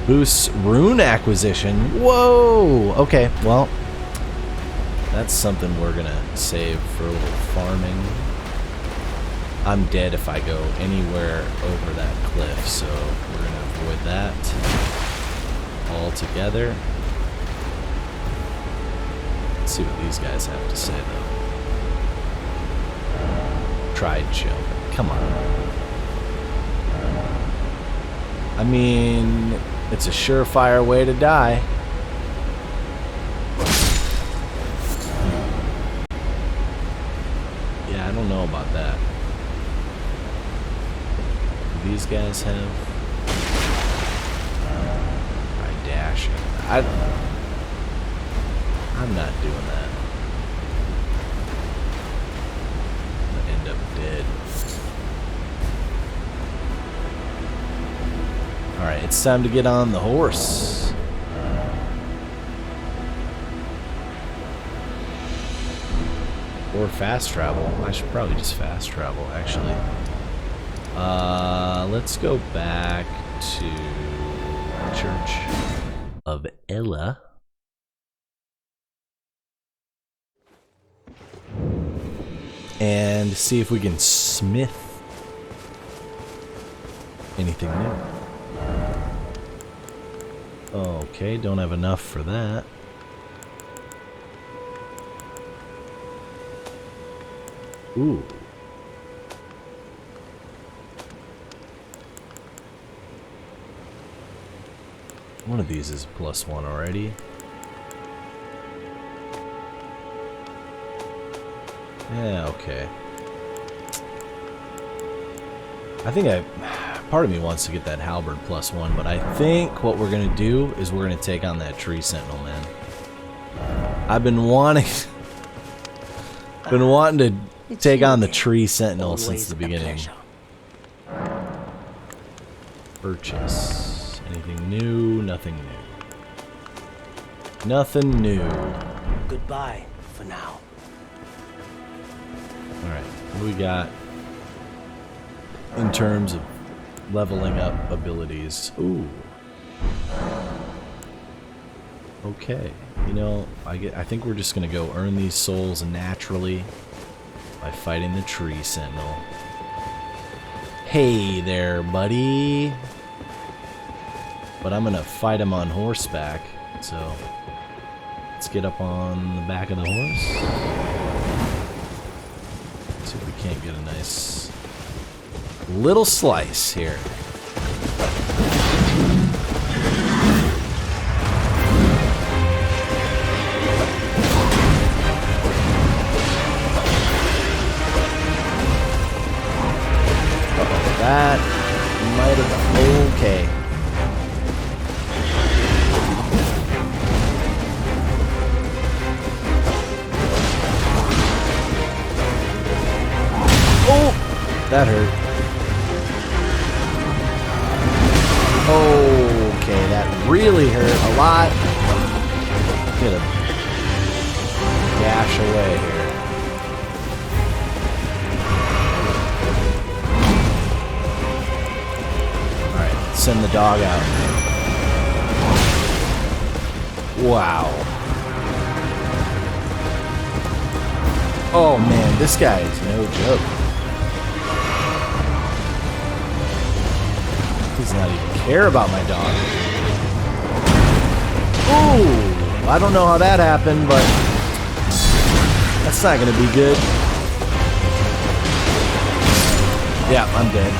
Boosts rune acquisition. Whoa! Okay, well, that's something we're gonna save for a little farming. I'm dead if I go anywhere over that cliff, so we're gonna avoid that altogether. Let's see what these guys have to say, though. Tried chill. Come on. I mean, it's a surefire way to die. Yeah, I don't know about that. Do these guys have... crashing. I'm not doing that. I'm gonna end up dead. Alright, it's time to get on the horse. Or fast travel. I should probably just fast travel, actually. Let's go back to Church of Ella. And see if we can smith anything new. Okay, don't have enough for that. Ooh. One of these is +1 already. Yeah, okay. I think part of me wants to get that halberd +1, but I think what we're gonna do is we're gonna take on that tree sentinel, man. I've been wanting to take on the tree sentinel since the beginning. Purchase. Anything new? Nothing new. Nothing new. Goodbye for now. Alright, what do we got in terms of leveling up abilities? Ooh. Okay. You know, I think we're just gonna go earn these souls naturally by fighting the tree sentinel. Hey there, buddy. But I'm gonna fight him on horseback, so let's get up on the back of the horse. See if we can't get a nice little slice here. That might have been okay. Oh, that hurt. Okay, that really hurt a lot. Get a dash away here. Send the dog out. Wow. Oh man, this guy is no joke. Does not even care about my dog. Ooh, I don't know how that happened, but that's not gonna be good. Yeah, I'm dead.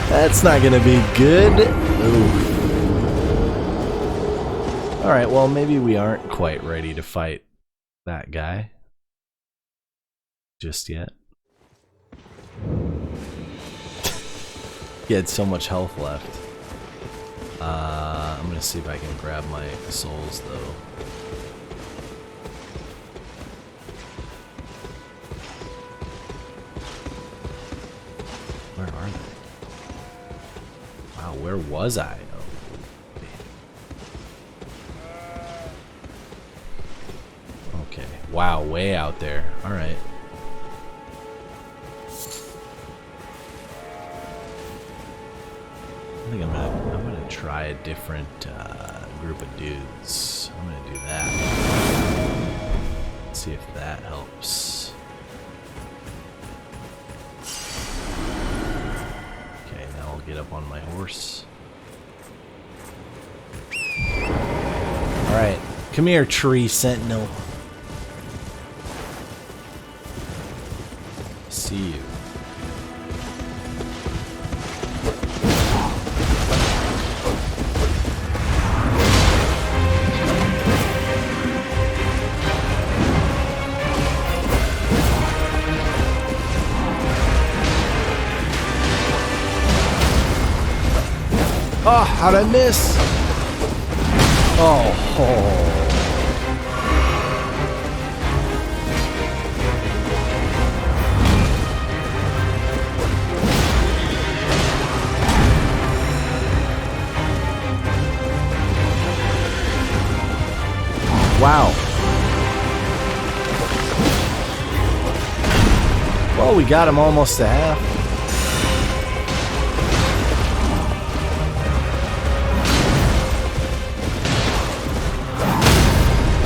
That's not gonna be good. Ooh. Alright, well, maybe we aren't quite ready to fight that guy just yet. He had so much health left. I'm gonna see if I can grab my souls, though. Where are they? Wow, where was I? Oh. Okay. Wow, way out there. All right. I think I'm gonna try a different group of dudes. I'm gonna do that. Let's see if that helps. Get up on my horse. Alright, come here, tree sentinel. See you. Oh, how'd I miss? Oh. Wow. Well, we got him almost to half.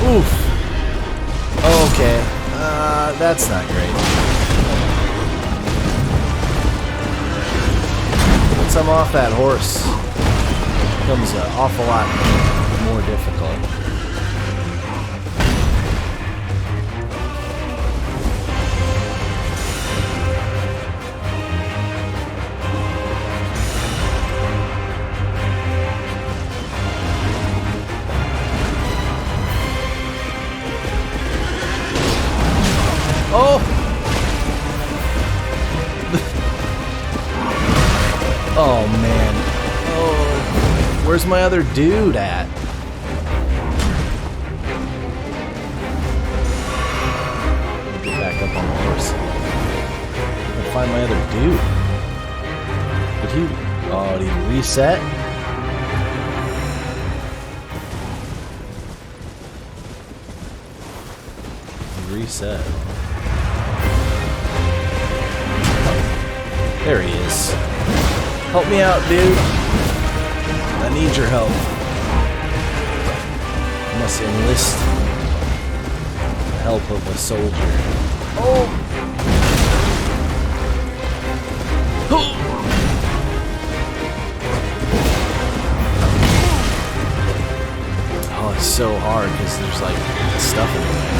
Oof. Okay. That's not great. Once I'm off that horse, it becomes an awful lot more difficult. Oh! Oh, man. Oh, where's my other dude at? Get back up on the horse. I'll find my other dude. Did he reset? He reset. There he is. Help me out, dude. I need your help. I must enlist the help of a soldier. Oh! Oh, it's so hard because there's like stuff in the way.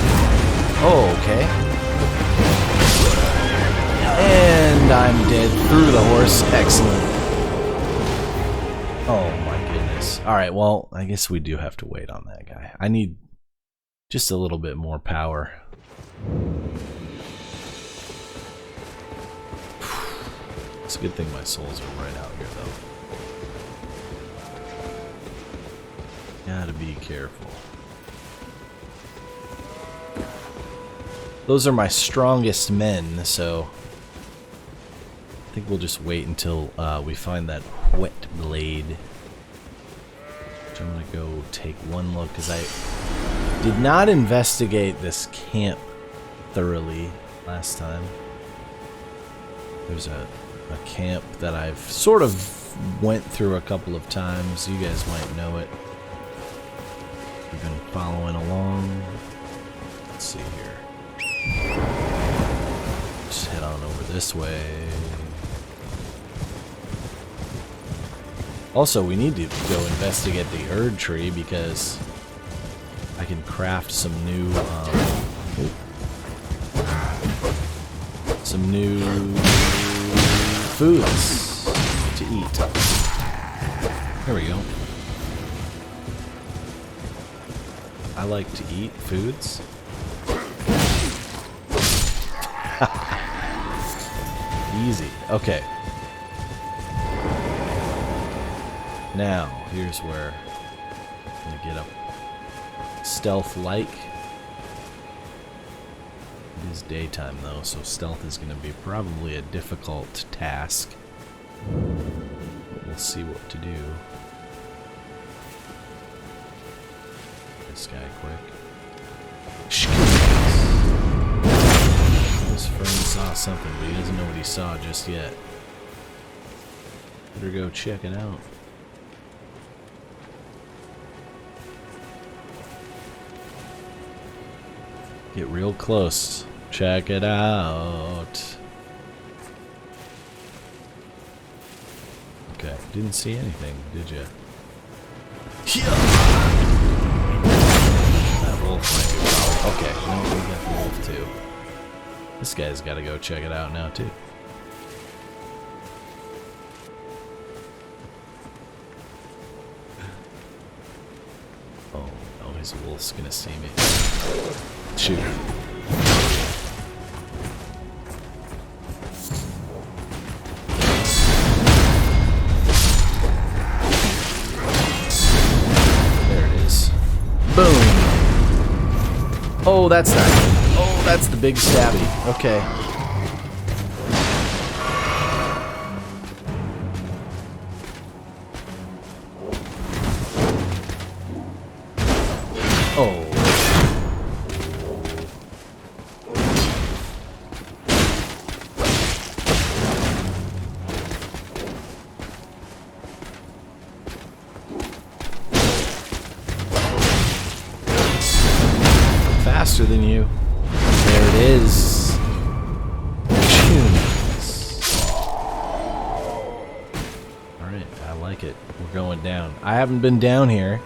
Oh, okay. And I'm dead through the horse. Excellent. Oh my goodness. Alright, well, I guess we do have to wait on that guy. I need just a little bit more power. It's a good thing my souls are right out here, though. Gotta be careful. Those are my strongest men, so I think we'll just wait until we find that wet blade. Which I'm gonna go take one look, because I did not investigate this camp thoroughly last time. There's a camp that I've sort of went through a couple of times. You guys might know it. We've been following along. Let's see here. Just head on over this way. Also, we need to go investigate the Erd tree because I can craft some new foods to eat. There we go. I like to eat foods. Easy. Okay. Now, here's where I'm gonna get up stealth-like. It is daytime though, so stealth is gonna be probably a difficult task. But we'll see what to do. This guy quick. This friend saw something, but he doesn't know what he saw just yet. Better go check it out. Get real close. Check it out. Okay, didn't see anything, did you? That wolf might be a problem. Okay, no, we got the wolf too. This guy's got to go check it out now too. Oh no, his wolf's gonna see me. Shoot. Oh, that's not good. Oh, that's the big stabby. Okay. Oh. Faster than you. There it is. Alright, I like it. We're going down. I haven't been down here.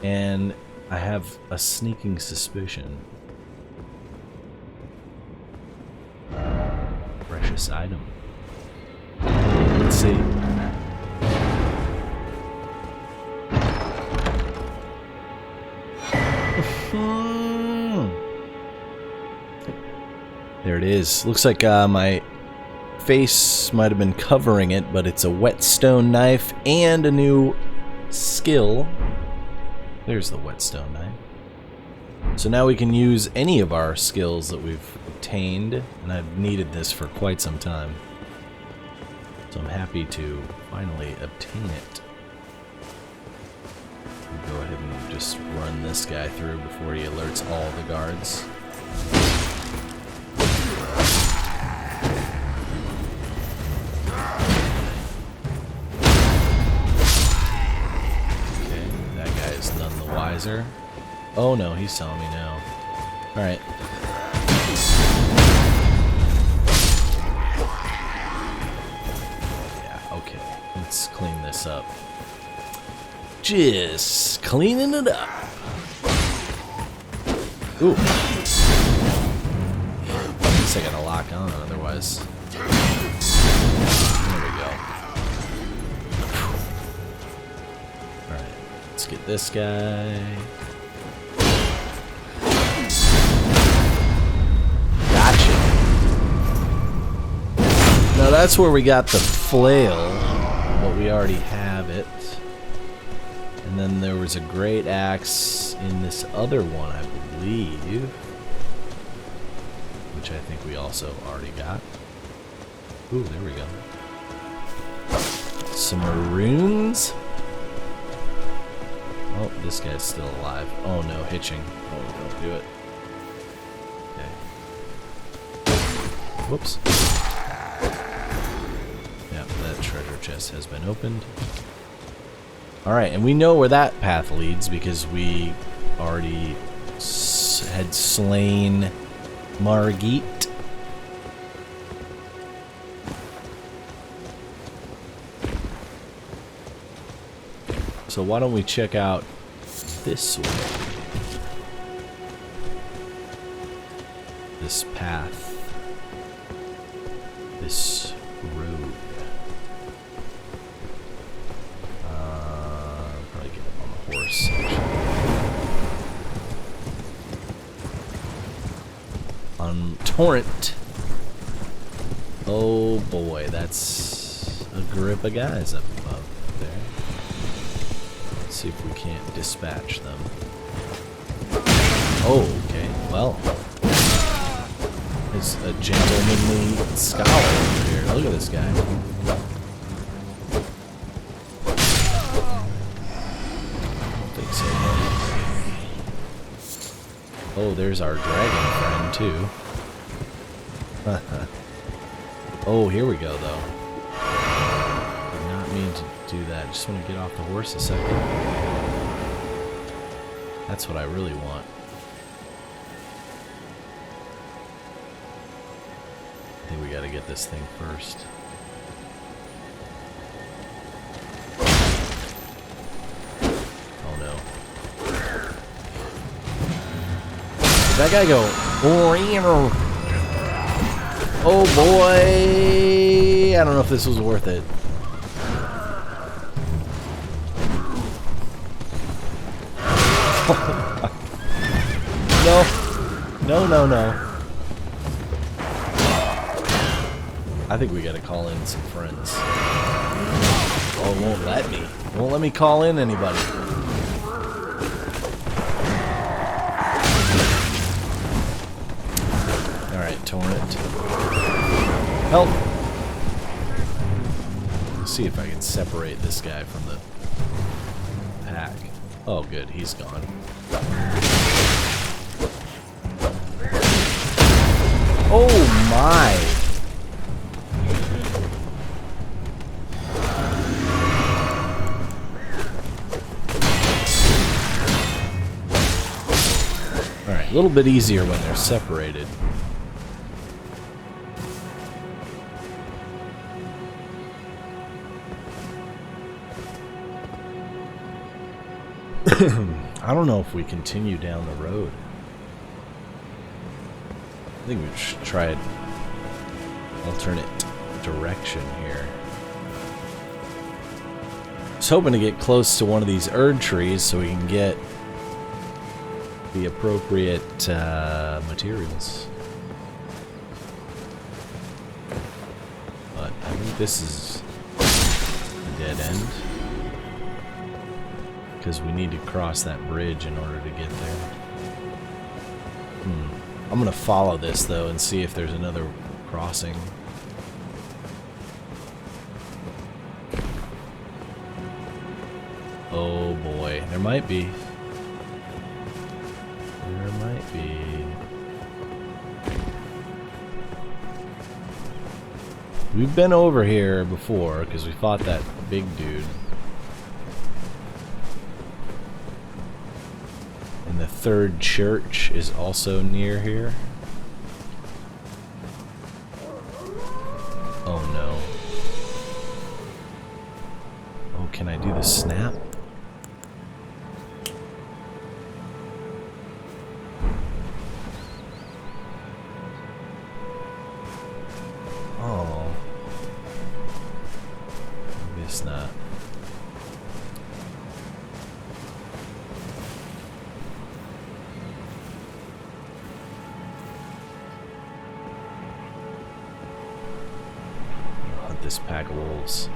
And I have a sneaking suspicion. Precious item. Let's see. There it is. Looks like my face might have been covering it, but it's a whetstone knife and a new skill. There's the whetstone knife. So now we can use any of our skills that we've obtained, and I've needed this for quite some time. So I'm happy to finally obtain it. Go ahead and just run this guy through before he alerts all the guards. Okay, that guy is none the wiser. Oh no, he saw me now. Alright. Yeah, okay. Let's clean this up. Just cleaning it up. Ooh. At least I gotta lock on, otherwise. There we go. Alright, let's get this guy. Gotcha. Now that's where we got the flail, but we already have it. And then there was a great axe in this other one, I believe. Which I think we also already got. Ooh, there we go. Some maroons. Oh, this guy's still alive. Oh no, hitching. Oh, don't do it. Okay. Whoops. Yep, that treasure chest has been opened. Alright, and we know where that path leads because we already had slain Margit. So why don't we check out this way? This path. This road. Probably get up on the horse, actually. On Torrent. Oh boy, that's a group of guys up above there. Let's see if we can't dispatch them. Oh, okay. Well, there's a gentlemanly scholar over here. Look at this guy. I don't think so. Oh, there's our dragon friend, too. Oh, here we go, though. Did not mean to do that. Just want to get off the horse a second. That's what I really want. I think we gotta get this thing first. Oh no. Did that guy go? Oh boy! I don't know if this was worth it. No. No, no, no. I think we gotta call in some friends. Oh, it won't let me. It won't let me call in anybody. Alright, Torrent. Help! Let's see if I can separate this guy from the pack. Oh, good, he's gone. Oh my! Alright, a little bit easier when they're separated. I don't know if we continue down the road. I think we should try an alternate direction here. I was hoping to get close to one of these Erd trees so we can get the appropriate materials. But I think this is a dead end. Because we need to cross that bridge in order to get there. I'm gonna follow this though and see if there's another crossing. Oh boy, there might be. There might be. We've been over here before because we fought that big dude. And the third church is also near here. Oh no. Oh, can I do the snap? Oh. I guess not. Hunt this pack of wolves.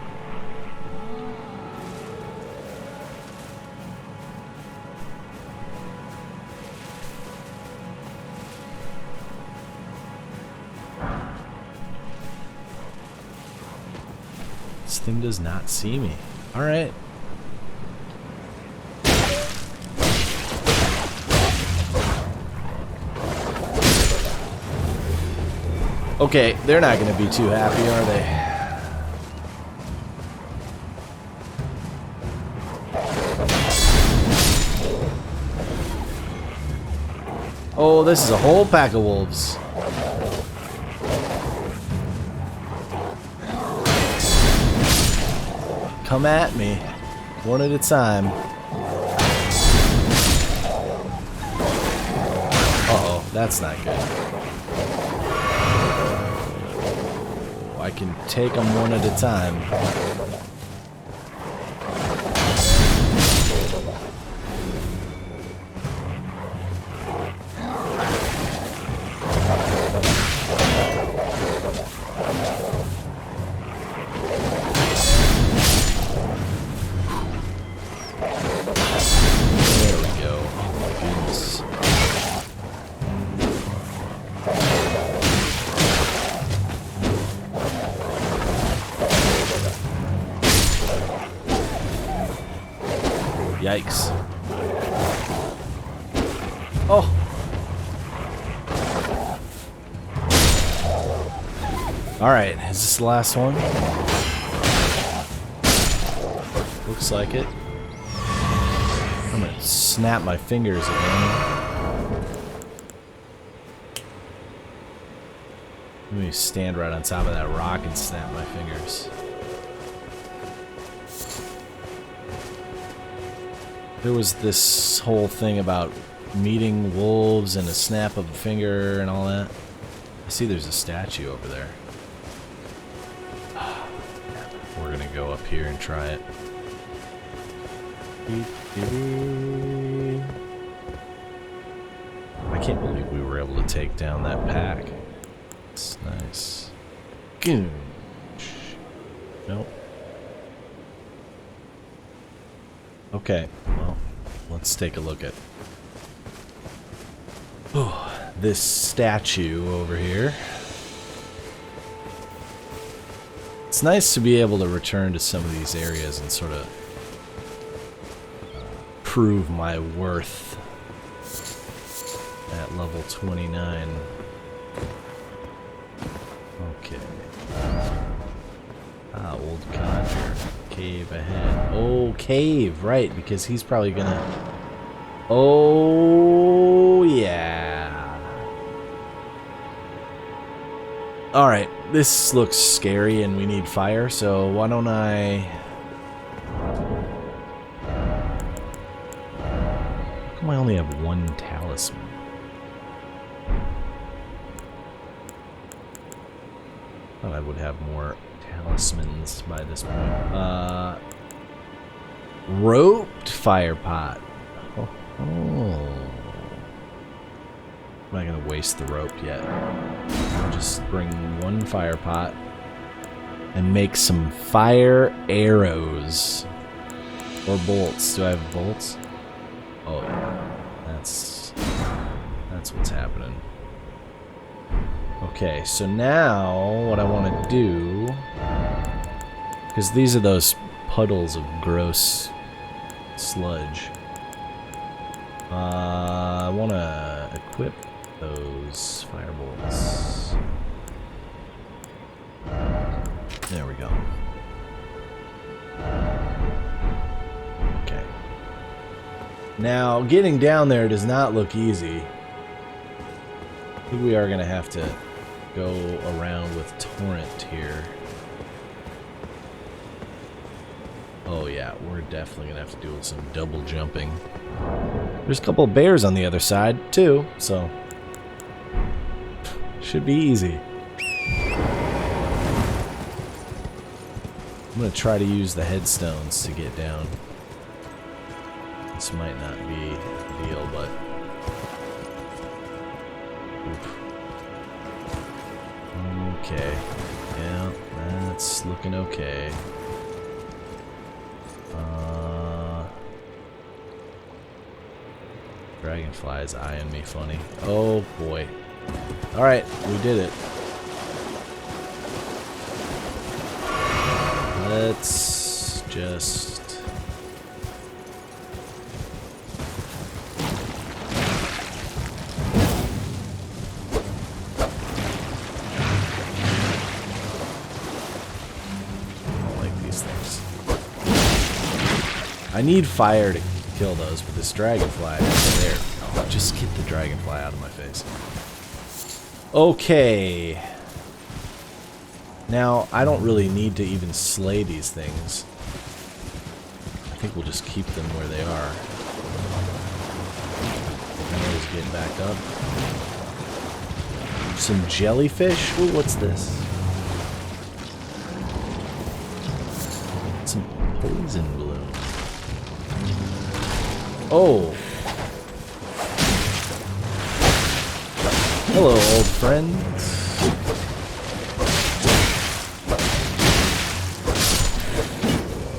This thing does not see me. Alright. Okay, they're not going to be too happy, are they? Oh, this is a whole pack of wolves. Come at me, one at a time. Uh-oh, that's not good. I can take them one at a time. There we go. Oh my goodness. Yikes. Oh. Alright, is this the last one? Looks like it. I'm gonna snap my fingers again. Let me stand right on top of that rock and snap my fingers. There was this whole thing about meeting wolves and a snap of a finger and all that. I see there's a statue over there. We're gonna go up here and try it. I can't believe we were able to take down that pack. It's nice. Nope. Okay, well, let's take a look at this statue over here. It's nice to be able to return to some of these areas and sort of prove my worth at level 29. Okay. Old codger. Cave ahead. Oh, cave, right, because he's probably gonna... Oh, yeah. Alright, this looks scary and we need fire, so why don't I... How come I only have one talisman? Thought I would have more talismans by this point. Roped fire pot. Oh. I'm not gonna waste the rope yet. I'll just bring one fire pot and make some fire arrows. Or bolts. Do I have bolts? Oh yeah. That's what's happening. Okay, so now what I want to do, because these are those puddles of gross sludge, I want to equip those firebolts. There we go. Okay. Now, getting down there does not look easy. I think we are going to have to go around with Torrent here. Oh yeah, we're definitely going to have to do some double jumping. There's a couple of bears on the other side, too, so... should be easy. I'm going to try to use the headstones to get down. This might not be a deal, but... Oof. Okay. Yeah, that's looking okay. Dragonfly's eyeing me funny. Oh boy. Alright, we did it. Let's just... I need fire to kill those, but this dragonfly is there. Oh, just get the dragonfly out of my face. Okay. Now, I don't really need to even slay these things. I think we'll just keep them where they are. And those get back up. Some jellyfish? Ooh, what's this? Some poison balloons. Oh. Hello, old friends.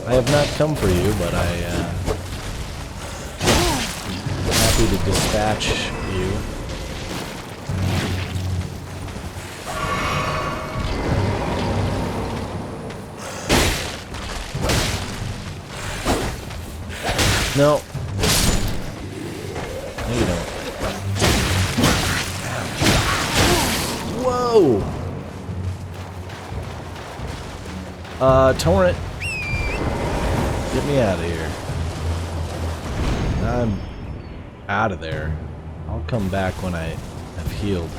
I have not come for you, but I'm happy to dispatch you. No. No, you don't. Whoa! Torrent. Get me out of here. I'm out of there. I'll come back when I have healed.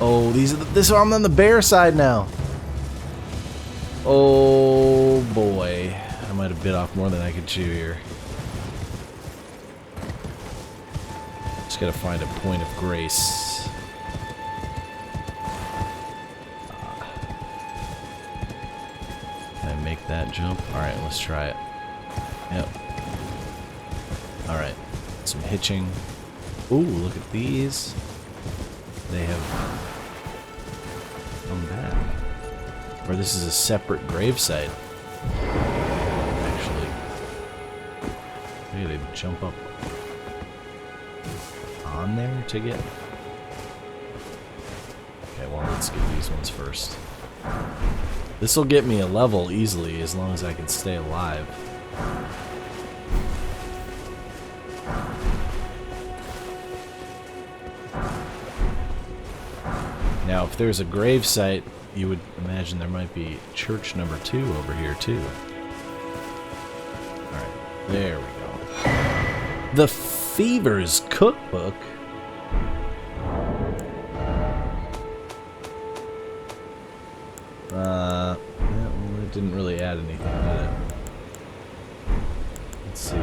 Oh, I'm on the bear side now. Oh boy. I might have bit off more than I could chew here. Just gotta find a point of grace. Can I make that jump? Alright, let's try it. Yep. Alright. Some hitching. Ooh, look at these. They have come back. Or this is a separate gravesite. Actually. Maybe they jump up on there to get? Okay, well, let's get these ones first. This will get me a level easily as long as I can stay alive. Now, if there's a grave site, you would imagine there might be church number 2 over here, too. Alright, there we go. The Fever's Cookbook? Well, it didn't really add anything, did it? Let's see.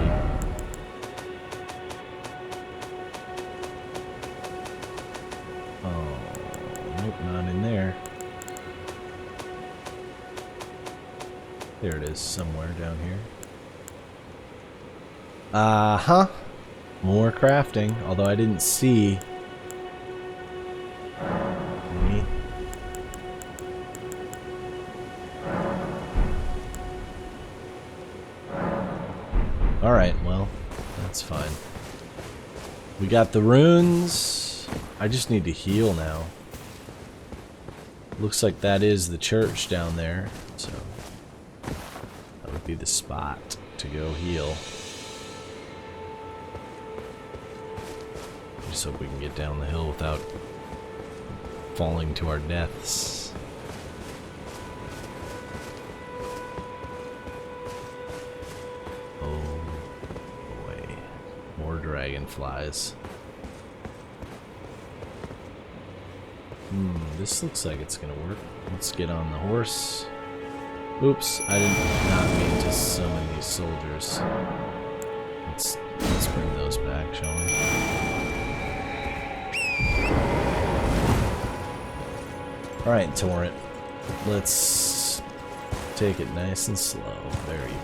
Oh, nope, not in there. There it is, somewhere down here. Uh-huh. More crafting, although I didn't see any. Alright, well, that's fine. We got the runes. I just need to heal now. Looks like that is the church down there, so that would be the spot to go heal. Just hope we can get down the hill without falling to our deaths. Oh boy. More dragonflies. This looks like it's gonna work. Let's get on the horse. Oops, I did not mean to summon these soldiers. Let's bring those back, shall we? Alright, Torrent. Let's take it nice and slow. There you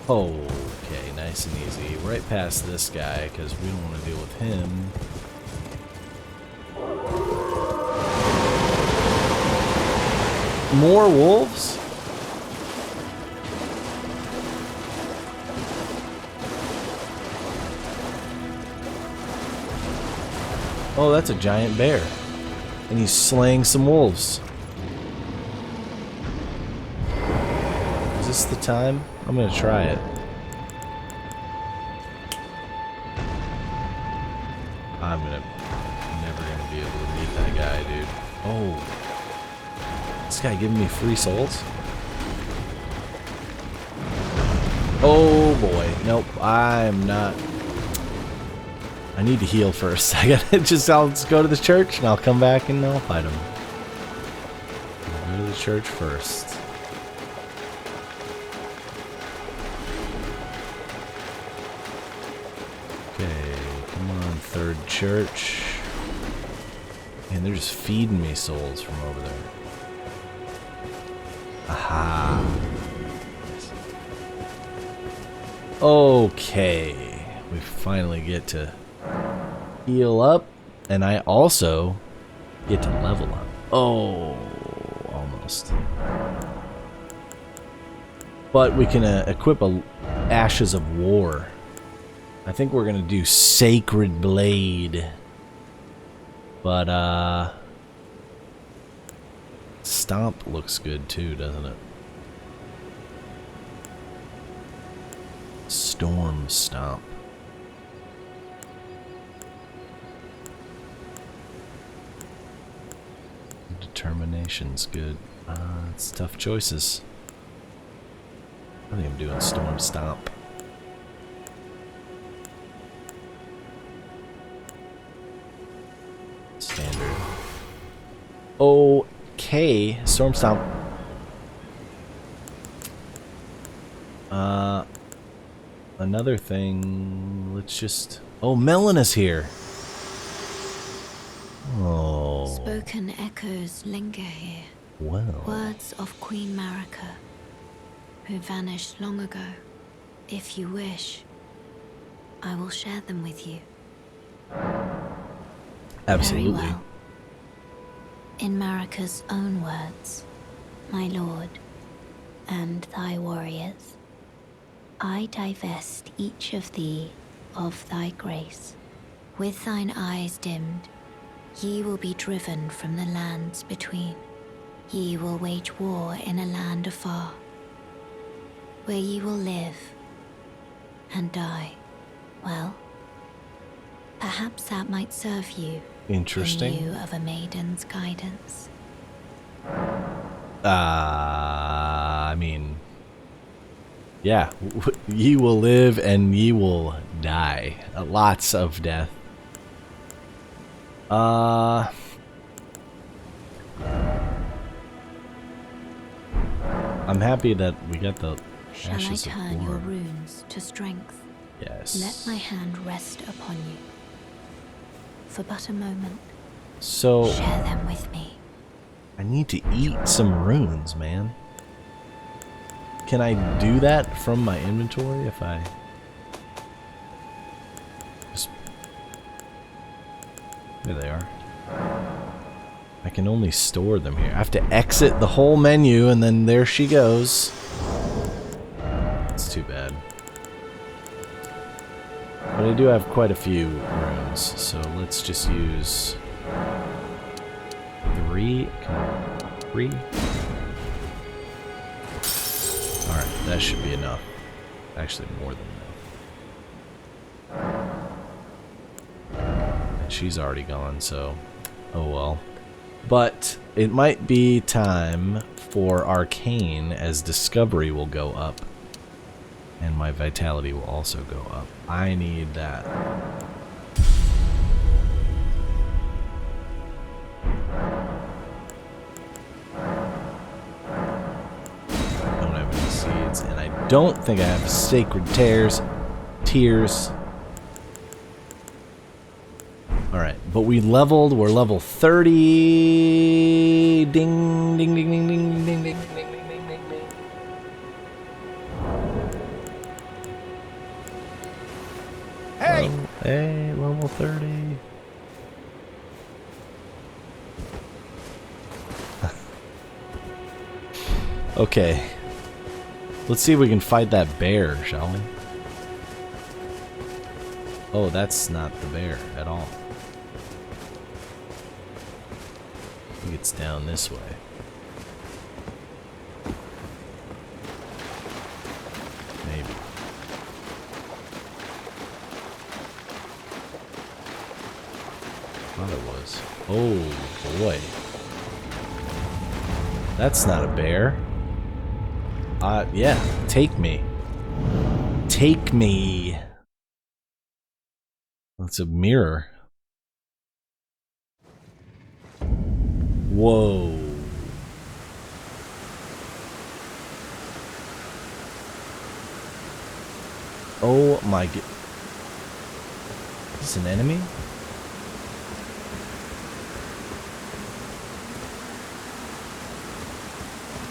go. Okay, nice and easy. Right past this guy, because we don't want to deal with him. More wolves? Oh, that's a giant bear. And he's slaying some wolves. Is this the time? I'm gonna try it. I'm never gonna be able to meet that guy, dude. Oh. This guy giving me free souls? Oh boy. Nope, I'm not. I need to heal first. I gotta let's go to the church and I'll come back and I'll fight him. I'll go to the church first. Okay, come on, third church. Man, they're just feeding me souls from over there. Aha. Okay. We finally get to heal up, and I also get to level up. Oh, almost. But we can equip a Ashes of War. I think we're gonna do Sacred Blade. But Stomp looks good too, doesn't it? Storm Stomp. Determination's good. It's tough choices. I think I'm doing Storm Stomp. Standard. Okay, Storm Stomp. Another thing, let's just... Oh, Melina's here! Oh. Spoken echoes linger here. Well. Words of Queen Marika, who vanished long ago. If you wish, I will share them with you. Absolutely. Very well. In Marika's own words, my lord, and thy warriors, I divest each of thee of thy grace. With thine eyes dimmed, ye will be driven from the lands between. Ye will wage war in a land afar, where ye will live and die. Well, perhaps that might serve you Interesting. in lieu of a maiden's guidance. I mean, yeah, ye will live and ye will die. Lots of death. I'm happy that we got the Shall I ashes of turn your war. runes to strength? Yes. Let my hand rest upon you. For but a moment, So share them with me. I need to eat some runes, man. Can I do that from my inventory if I just... There they are. I can only store them here. I have to exit the whole menu and then there she goes. That's too bad. But I do have quite a few runes, so let's just use 3. Come on. 3. Alright, that should be enough. Actually, more than that. And she's already gone, so oh well. But it might be time for Arcane, as Discovery will go up. And my Vitality will also go up. I need that. I don't have any seeds, and I don't think I have Sacred Tears. Alright, but we leveled, we're level 30. Ding, ding, ding, ding, ding, ding, ding, ding, ding, ding, ding, ding, ding. Hey! Hey, level 30. Okay. Let's see if we can fight that bear, shall we? Oh, that's not the bear at all. I think it's down this way. Maybe. Thought it was. Oh boy. That's not a bear. Yeah, take me. Take me. That's a mirror. Whoa. Oh my god. Is this an enemy?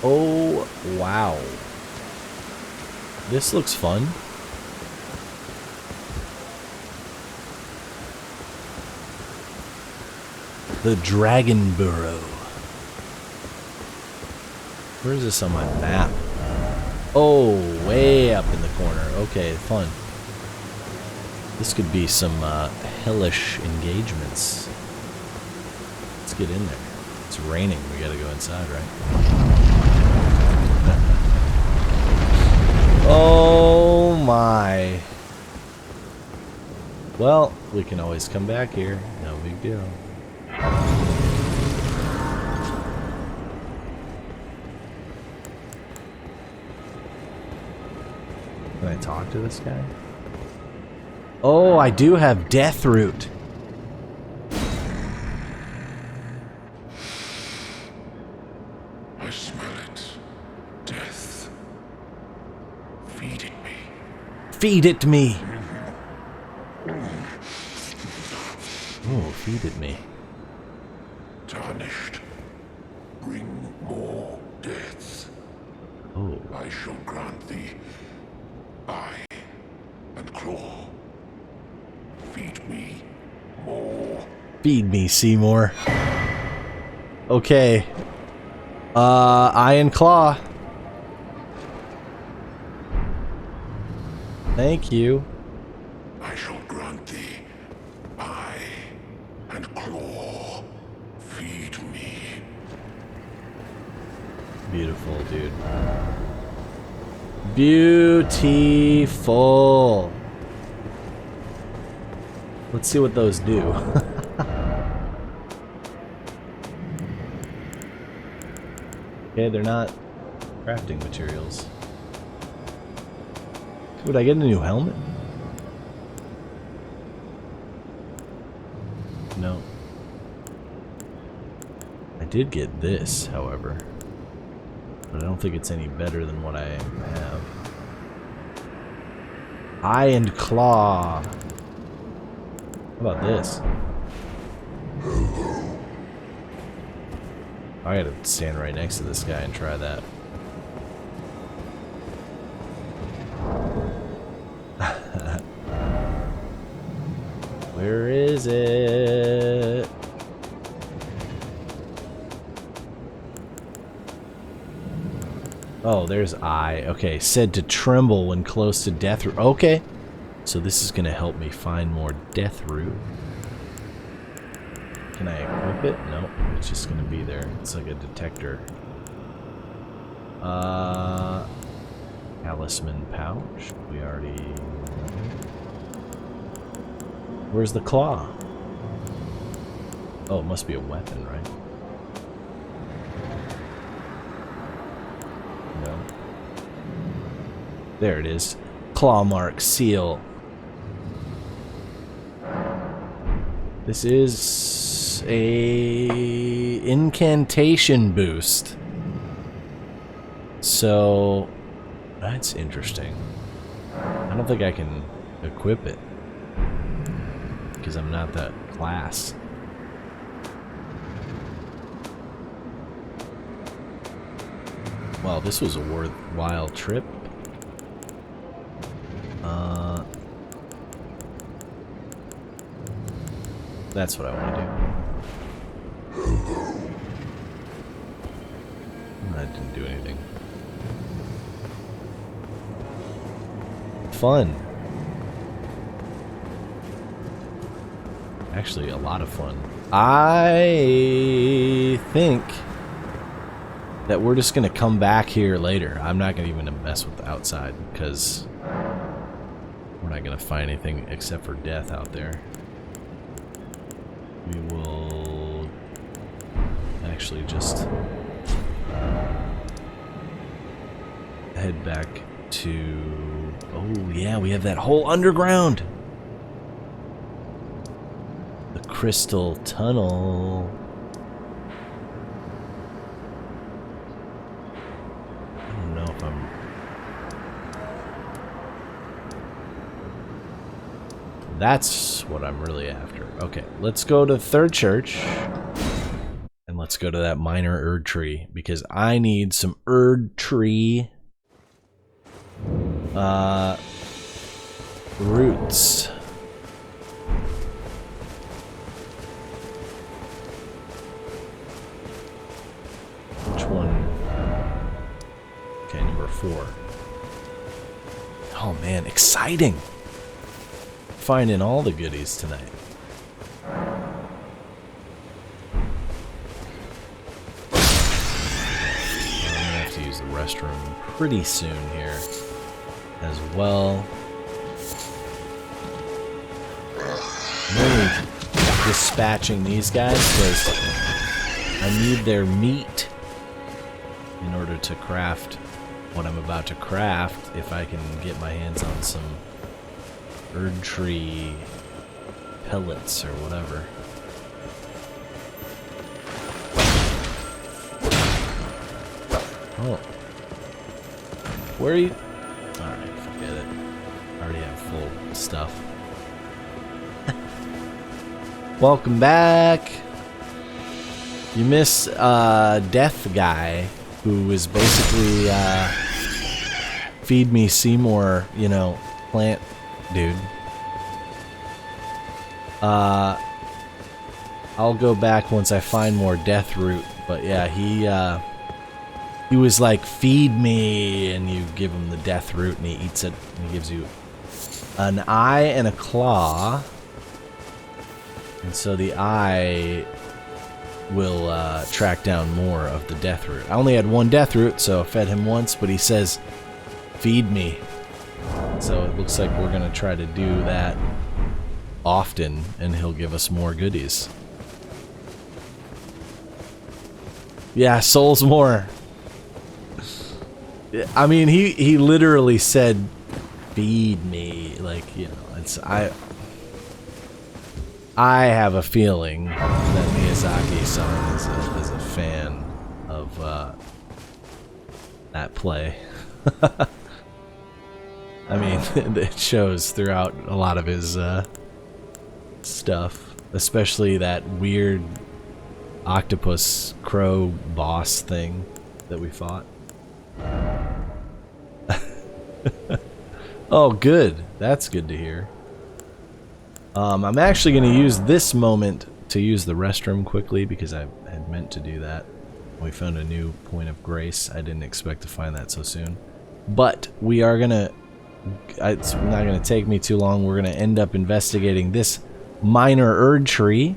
Oh, wow. This looks fun. The Dragon Burrow. Where is this on my map? Oh, way up in the corner. Okay, fun. This could be some hellish engagements. Let's get in there. It's raining. We gotta go inside, right? Oh my. Well, we can always come back here. No big deal. Can I talk to this guy? Oh, I do have Death Root. I smell it. Death. Feed it me. Feed it me. Oh, feed it me. Tarnished. Bring more deaths. Oh. I shall grant thee eye and claw. Feed me more. Feed me, Seymour. Okay. Eye and claw. Thank you. I shall grant thee eye Beautiful, dude. Beautiful. Let's see what those do. Okay, they're not crafting materials. Would I get a new helmet? No. I did get this, however. But I don't think it's any better than what I have. Eye and claw. How about this? I gotta stand right next to this guy and try that. Where is it? Oh, there's eye. Okay, said to tremble when close to death root. Okay. So this is gonna help me find more death root. Can I equip it? Nope, it's just gonna be there. It's like a detector. Talisman pouch. We already... Where's the claw? Oh, it must be a weapon, right? No. There it is. Claw mark seal. This is a incantation boost. So that's interesting. I don't think I can equip it because I'm not that class. Well, this was a worthwhile trip. That's what I want to do. That didn't do anything. Fun. Actually, a lot of fun. I think that we're just gonna come back here later. I'm not gonna even mess with the outside because we're not gonna find anything except for death out there. We will actually just head back to... Oh yeah, we have that whole underground! The crystal tunnel. I don't know if I'm... That's what I'm really after. Okay, let's go to Third Church. And let's go to that minor Erd tree. Because I need some Erd tree... roots. Which one? Okay, number 4. Oh man, exciting! Finding all the goodies tonight. I'm gonna have to use the restroom pretty soon here as well. I'm really dispatching these guys because I need their meat in order to craft what I'm about to craft. If I can get my hands on some Erd tree pellets or whatever. Oh. Where are you? Alright, forget it. I already have full stuff. Welcome back. You miss Death Guy, who was basically feed me Seymour, you know, plant dude. I'll go back once I find more death root, but yeah, he was like, feed me, and you give him the death root and he eats it and he gives you an eye and a claw. And so the eye will track down more of the death root. I only had one death root, so I fed him once, but he says, feed me. So it looks like we're going to try to do that often, and he'll give us more goodies. Yeah, souls more. I mean, he literally said, feed me. Like, you know, it's I have a feeling that Miyazaki-san is a fan of that play. I mean, it shows throughout a lot of his stuff, especially that weird octopus crow boss thing that we fought. Oh, good. That's good to hear. I'm actually going to use this moment to use the restroom quickly because I had meant to do that. We found a new point of grace. I didn't expect to find that so soon. But we are going to... It's not going to take me too long. We're going to end up investigating this minor Erd tree.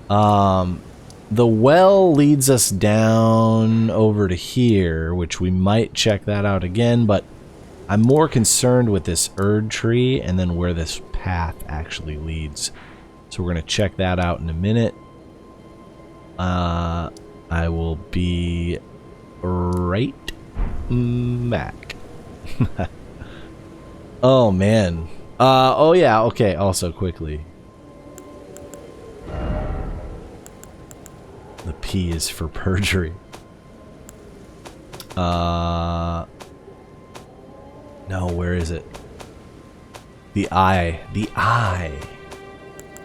The well leads us down over to here, which we might check that out again, but I'm more concerned with this Erd tree and then where this path actually leads. So we're going to check that out in a minute. I will be right back. Oh, man. Oh, yeah, okay, also quickly. The P is for perjury. No, where is it? The I. The I.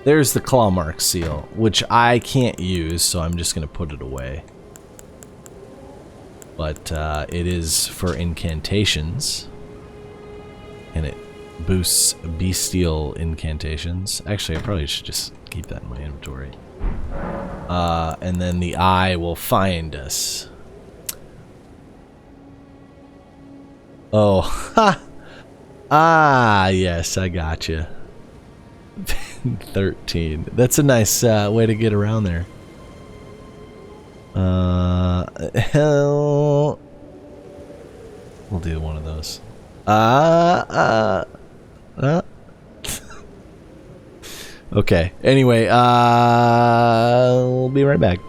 There's the claw mark seal, which I can't use, so I'm just going to put it away. But it is for incantations. And it boosts bestial incantations. Actually, I probably should just keep that in my inventory. And then the eye will find us. Oh, ha! Ah, yes, I gotcha. 13. That's a nice way to get around there. Hell. We'll do one of those. Okay. Anyway, we'll be right back.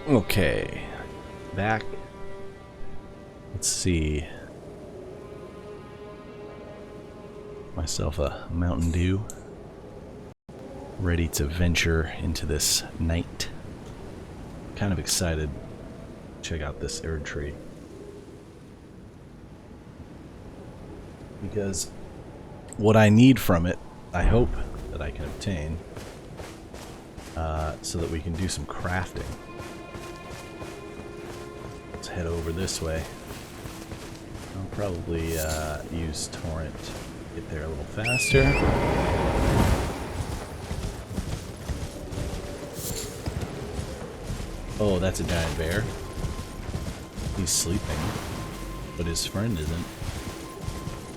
Okay. Back. Let's see. Myself a Mountain Dew. Ready to venture into this night. Kind of excited. Check out this Erd tree. Because what I need from it, I hope that I can obtain, so that we can do some crafting. Let's head over this way. I'll probably use Torrent to get there a little faster. Oh, that's a giant bear. He's sleeping, but his friend isn't.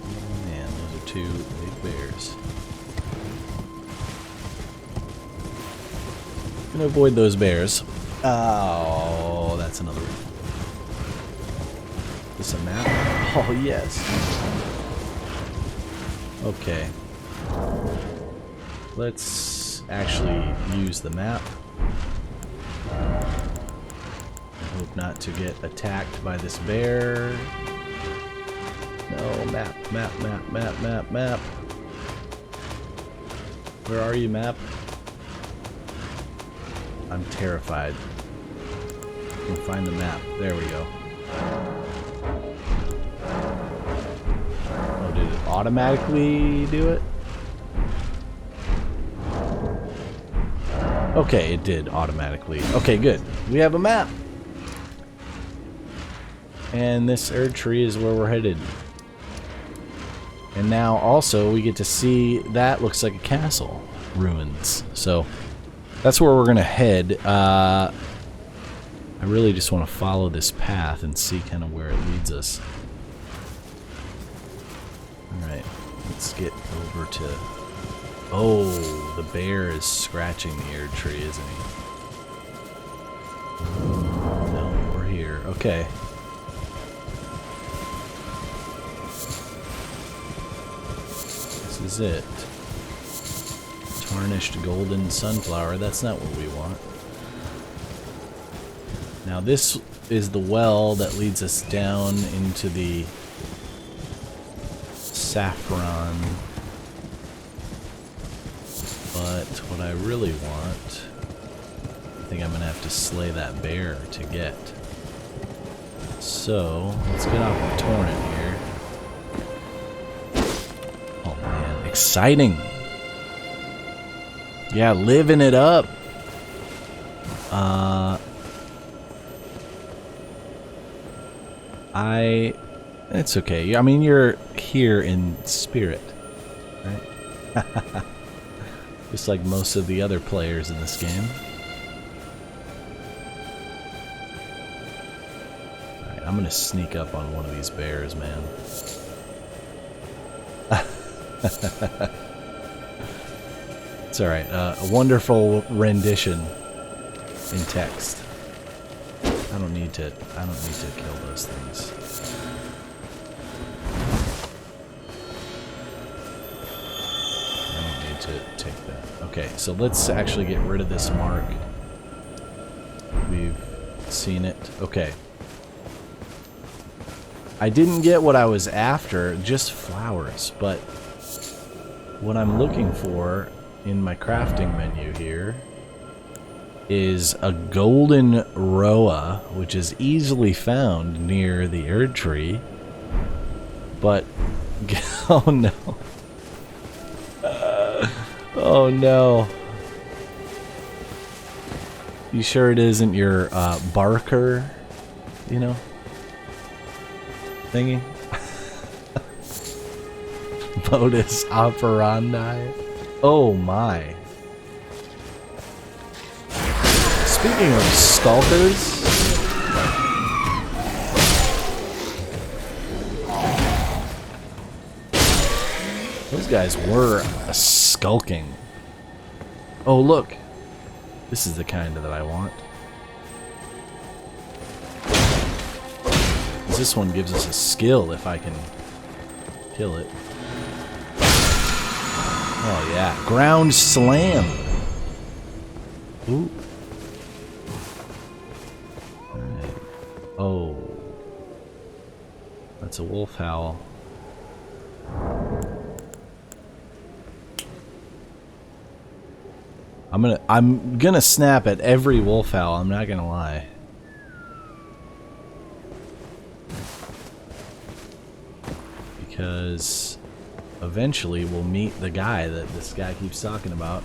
Oh man, those are two big bears. Gonna avoid those bears. Oh, that's another one. Is this a map? Oh, yes. Okay. Let's actually use the map. I hope not to get attacked by this bear. No, map. Where are you, map? I'm terrified. I can find the map. There we go. Oh, did it automatically do it? Okay, it did automatically. Okay, good. We have a map. And this Erd tree is where we're headed. And now also we get to see that looks like a castle ruins. So that's where we're gonna head. I really just want to follow this path and see kind of where it leads us. Alright, let's get over to... Oh, the bear is scratching the Erd tree, isn't he? No, we're here. Okay. This is it. Tarnished golden sunflower. That's not what we want. Now this is the well that leads us down into the saffron. But what I really want, I think I'm gonna have to slay that bear to get. So let's get off the torrent here. Oh man, exciting! Yeah, living it up. It's okay. I mean, you're here in spirit, right? Just like most of the other players in this game. Alright, I'm gonna sneak up on one of these bears, man. It's alright. A wonderful rendition in text. I don't need to kill those things. I don't need to take that. Okay, so let's actually get rid of this mark. We've seen it. Okay. I didn't get what I was after, just flowers, but what I'm looking for in my crafting menu here is a golden roa, which is easily found near the Erd tree. But oh no. Oh no. You sure it isn't your barker, you know, thingy? Modus operandi. Oh my. Speaking of skulkers, those guys were skulking. Oh look, this is the kind that I want. This one gives us a skill if I can kill it. Oh yeah, ground slam. Ooh. Oh. That's a wolf howl. I'm gonna snap at every wolf howl, I'm not gonna lie. Because eventually we'll meet the guy that this guy keeps talking about.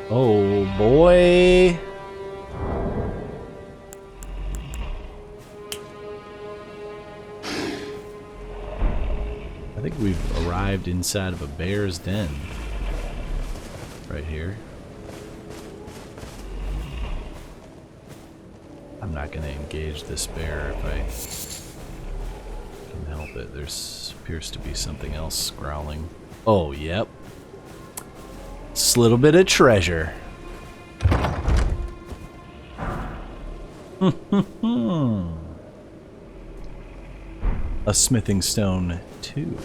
Oh boy. I think we've arrived inside of a bear's den. Right here. I'm not going to engage this bear if I can help it. There's appears to be something else growling. Oh, yep. It's a little bit of treasure. A smithing stone, too.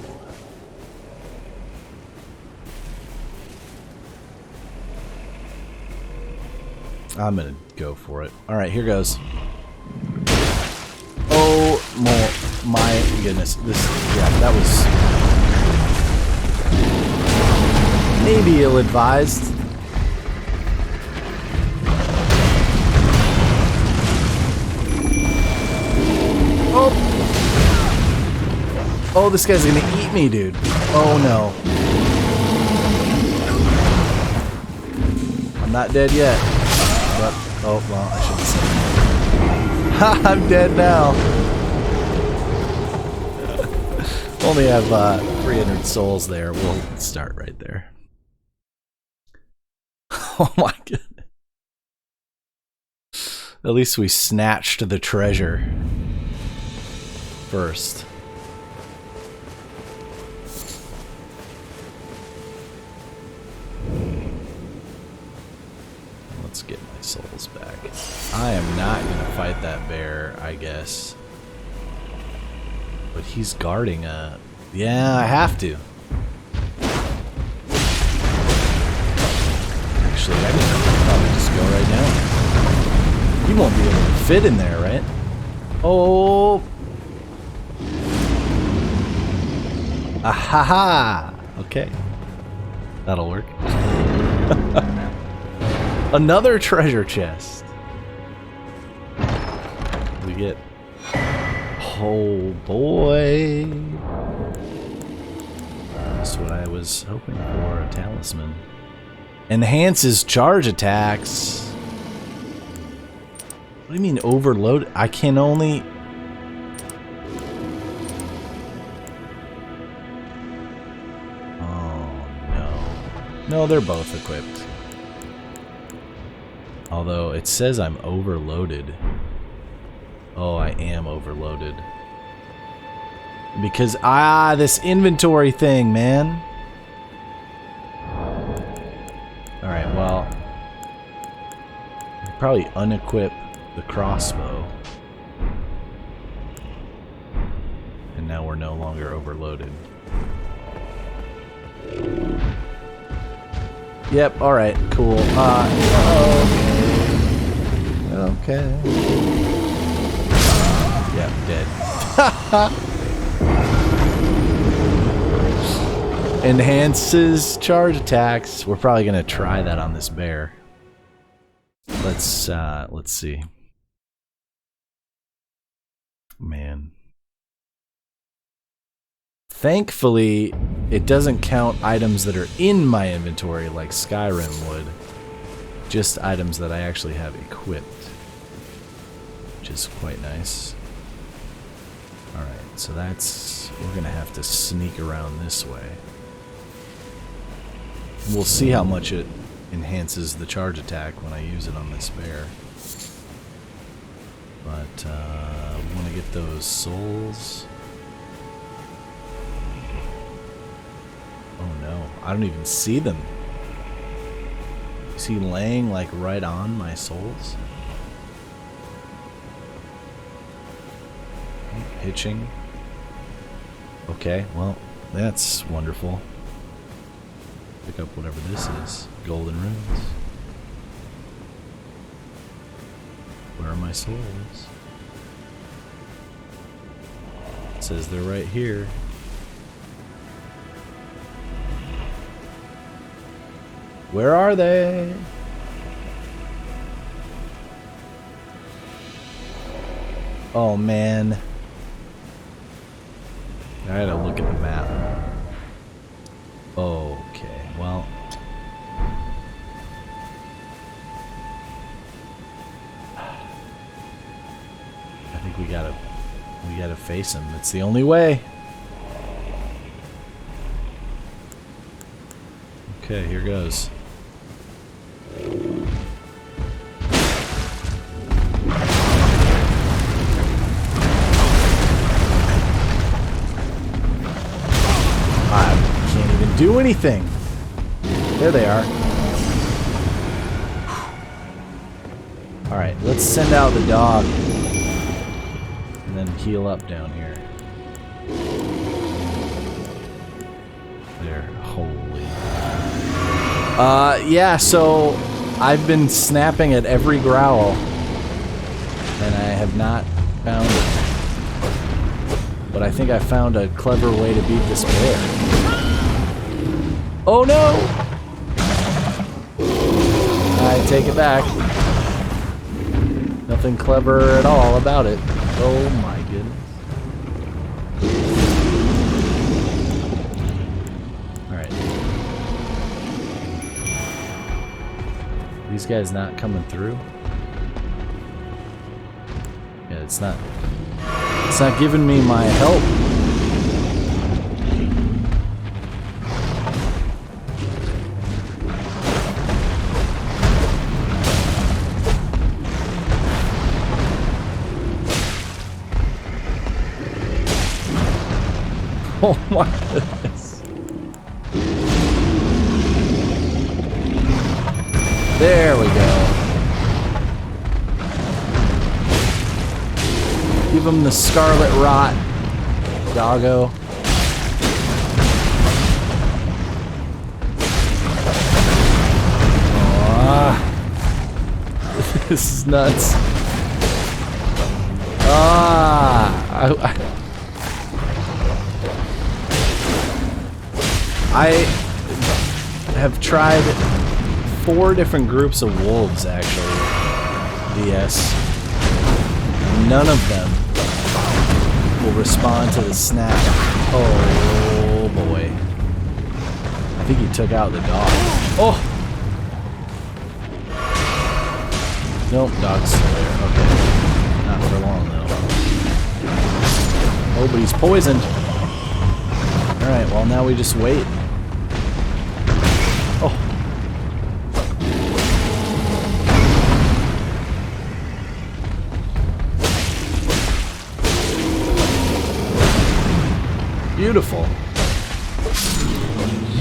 I'm gonna go for it. Alright, here goes. Oh, my goodness. Yeah, that was maybe ill-advised. Oh! Oh, this guy's gonna eat me, dude. Oh, no. I'm not dead yet. But, oh, well, I shouldn't say that. I'm dead now. Only have 300 souls there. We'll start right there. Oh my goodness. At least we snatched the treasure first. Let's get my souls back. I am not gonna fight that bear, I guess. But he's guarding a... Yeah, I have to. Actually, I can probably just go right now. He won't be able to fit in there, right? Oh! Ahaha! Okay. That'll work. Another treasure chest. We get... Oh boy. That's what I was hoping for, a talisman. Enhances charge attacks. What do you mean overload? I can only... Oh no. No, they're both equipped. Although it says I'm overloaded. Oh, I am overloaded. Because, this inventory thing, man. Alright, well. I'll probably unequip the crossbow. And now we're no longer overloaded. Yep, alright, cool. Okay. Yeah, dead. Enhances charge attacks. We're probably gonna try that on this bear. Let's see. Man. Thankfully, it doesn't count items that are in my inventory like Skyrim would. Just items that I actually have equipped. Which is quite nice. Alright, so we're gonna have to sneak around this way. We'll see how much it enhances the charge attack when I use it on this bear. But, I want to get those souls. Oh no, I don't even see them. Is he laying like right on my souls? Hitching. Okay, well, that's wonderful. up whatever this is. Golden runes. Where are my souls? It says they're right here. Where are they? Oh man. I gotta look at the map. Okay, well. I think we gotta face him. It's the only way. Okay, here goes. I can't even do anything. There they are. Alright, let's send out the dog. And then heal up down here. There. Holy. Yeah, so I've been snapping at every growl. And I have not found it. But I think I found a clever way to beat this bear. Oh no! I take it back. Nothing clever at all about it. Oh my goodness. Alright. These guys not coming through? Yeah, it's not giving me my help. Oh my goodness. There we go. Give him the scarlet rot, doggo. Oh, this is nuts. I have tried 4 different groups of wolves, actually. VS. None of them will respond to the snap. Oh boy. I think he took out the dog. Oh! Nope, dog's still there. Okay. Not for long, though. Oh, but he's poisoned. Alright, well, now we just wait. Oh. Beautiful.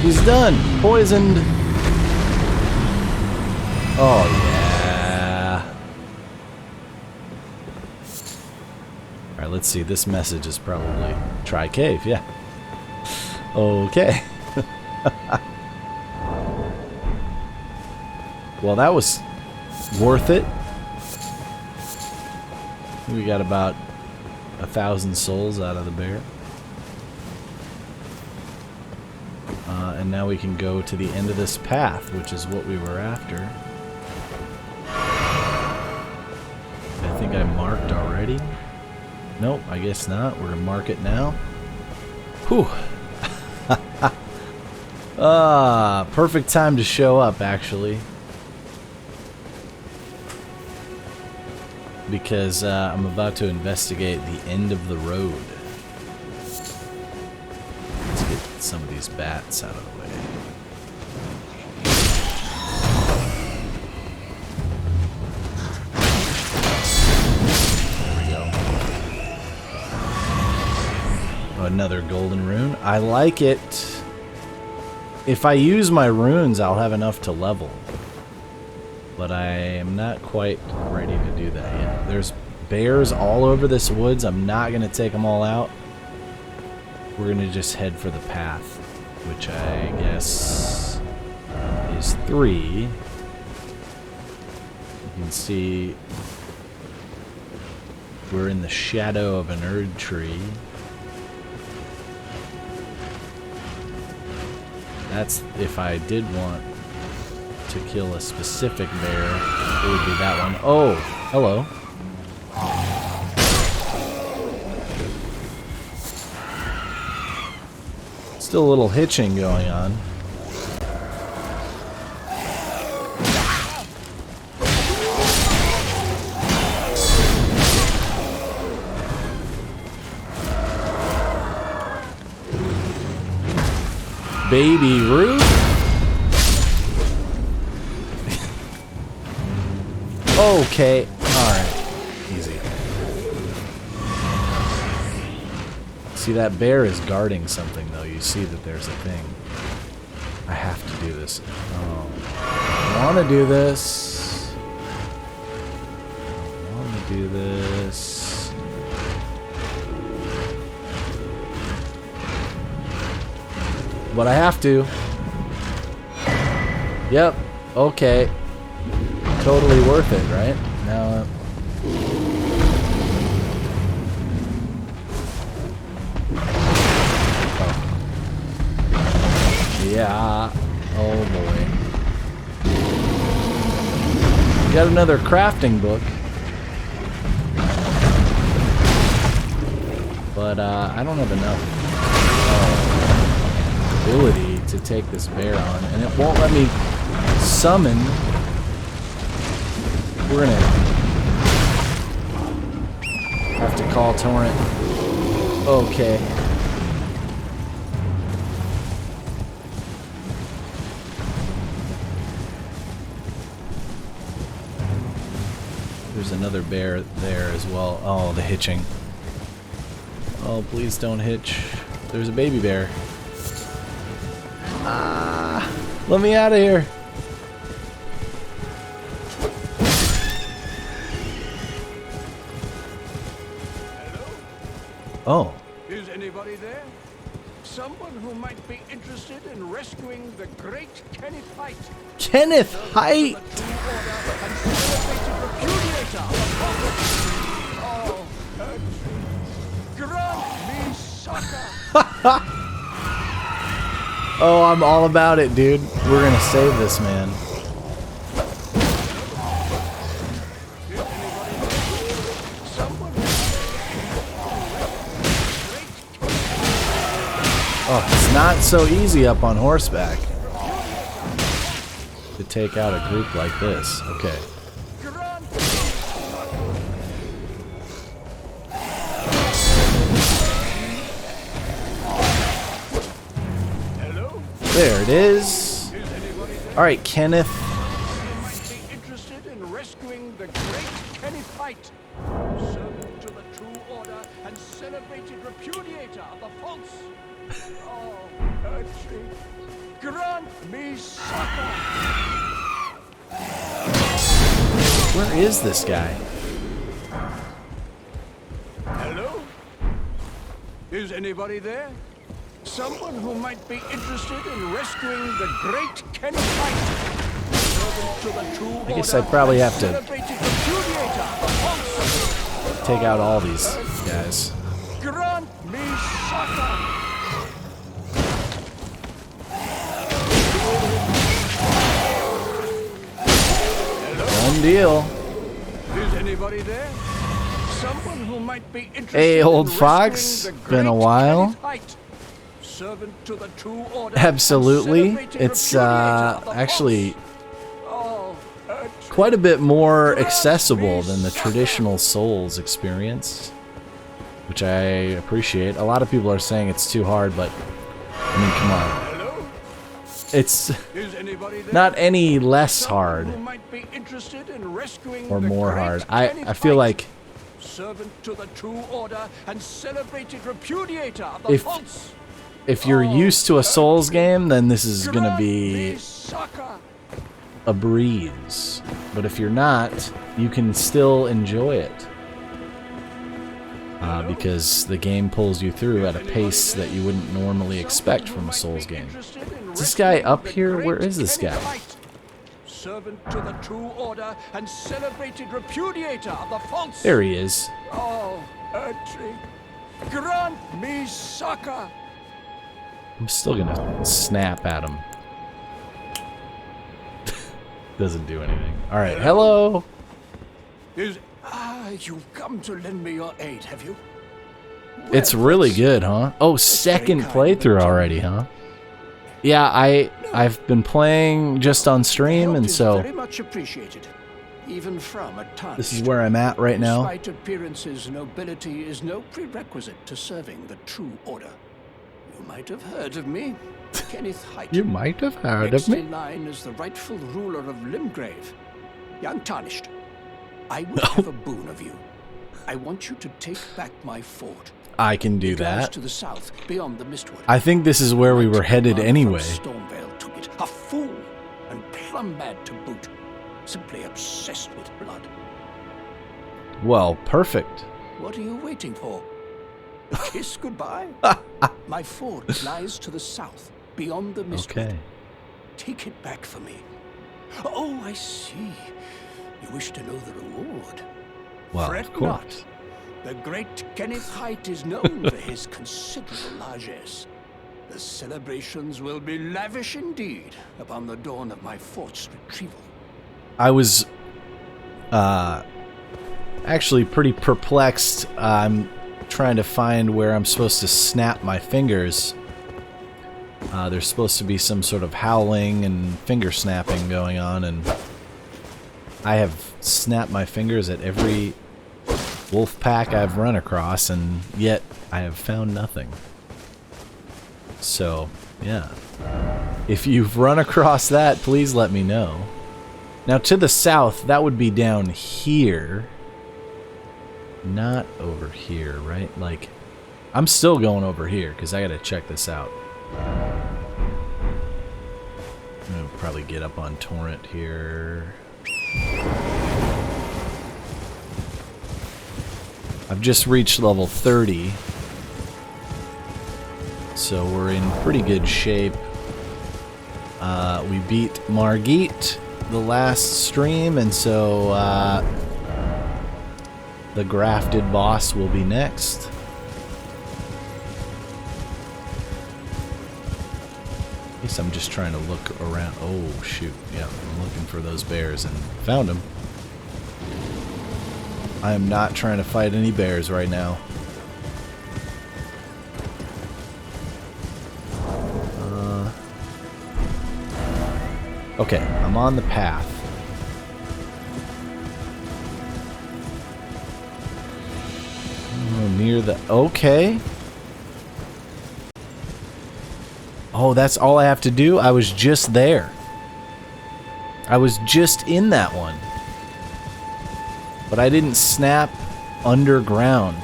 He's done. Poisoned. Oh, yeah. Alright, let's see. This message is probably try cave. Yeah. Okay. Well, that was worth it. We got about 1,000 souls out of the bear. And now we can go to the end of this path, which is what we were after. I think I marked already. Nope, I guess not. We're gonna mark it now. Whew. Perfect time to show up, actually. Because I'm about to investigate the end of the road. Let's get some of these bats out of the way. There we go. Oh, another golden rune. I like it. If I use my runes, I'll have enough to level. But I am not quite ready to do that yet. There's bears all over this woods. I'm not going to take them all out. We're going to just head for the path, which I guess is 3. You can see we're in the shadow of an Erd tree. That's if I did want to kill a specific bear, it would be that one. Oh, hello. Still a little hitching going on. Baby Ruth? Okay, alright. Easy. See, that bear is guarding something, though. You see that there's a thing. I have to do this. Oh. I want to do this. I want to do this. But I have to. Yep. Okay. Totally worth it, right? Now. Yeah. Oh boy. Got another crafting book. But I don't have enough ability to take this bear on, and it won't let me summon. We're gonna have to call Torrent. Okay. There's another bear there as well. Oh, the hitching. Oh, please don't hitch. There's a baby bear. Ah, let me out of here. Oh. Is anybody there? Someone who might be interested in rescuing the great Kenneth Height. Kenneth Height! Oh, grant me succor. Oh, I'm all about it, dude. We're gonna save this man. Oh, it's not so easy up on horseback to take out a group like this. Okay. There it is. All right, Kenneth. Might be interested in rescuing the great Kenneth Height, servant to the true order and celebrated repudiator of the false. Oh, Urchin, grant me succor. Where is this guy? Hello? Is anybody there? Someone who might be interested in rescuing the great Kenneth Height, servant to the true order. I guess I probably have to celebrated repudiator of the false. take out all these guys. Grant me succor. Done deal. Is anybody there? Someone who might be interested Hey, old in fox. rescuing the Been a great while. Kenneth Height, servant to the true order Absolutely. and celebrated It's repudiator of the actually false. Oh, quite a bit more accessible than the traditional Souls experience, which I appreciate. A lot of people are saying it's too hard, but I mean, come on. hello? It's Is anybody there? not any less hard Who might be interested in rescuing or the more great hard. Kenneth I feel Height, like servant to the true order and celebrated repudiator of the If- false. if you're used to a Souls game, then this is gonna Grant be me succor. a breeze. But if you're not, you can still enjoy it. Because the game pulls you through at a pace that you wouldn't normally expect from a Souls game. Is this guy up here? Where is this guy? servant to the true order and celebrated repudiator of the false. There he is. Oh, Erdtree, grant me succor. I'm still gonna snap at him. Doesn't do anything. Alright, hello! You've come to lend me your aid, have you? It's really good, huh? Oh, second playthrough already, huh? Yeah, I've been playing just on stream, and so very much appreciated, even from a tarnished. this is where I'm at right now. Despite appearances, nobility is no prerequisite to serving the true order. You might have heard of me, Kenneth Height. You might have heard Next of me. in line is the rightful ruler of Limgrave, young Tarnished. I would have a boon of you. I want you to take back my fort. I can do It lies that. to the south, beyond the Mistwood. I think this is where we were headed Man anyway. from Stormvale took it. A fool, and plumb mad to boot. Simply obsessed with blood. Well, perfect. What are you waiting for? A kiss goodbye? My fort lies to the south, beyond the Mistwood. Okay. Take it back for me. Oh, I see. You wish to know the reward. Well, Fret of course. not. The great Kenneth Height is known for his considerable largesse. The celebrations will be lavish indeed upon the dawn of my fort's retrieval. I was actually pretty perplexed. I'm trying to find where I'm supposed to snap my fingers. There's supposed to be some sort of howling and finger snapping going on, and I have snapped my fingers at every wolf pack I've run across, and yet I have found nothing. So, yeah. If you've run across that, please let me know. Now, to the south, that would be down here. Not over here, right? Like, I'm still going over here, because I gotta check this out. I'm gonna probably get up on Torrent here. I've just reached level 30. So we're in pretty good shape. We beat Margit the last stream, and so the grafted boss will be next. I guess I'm just trying to look around. Oh, shoot. Yeah, I'm looking for those bears and found them. I am not trying to fight any bears right now. Okay, I'm on the path. Oh, near the... Okay. Oh, that's all I have to do? I was just there. I was just in that one. But I didn't snap underground.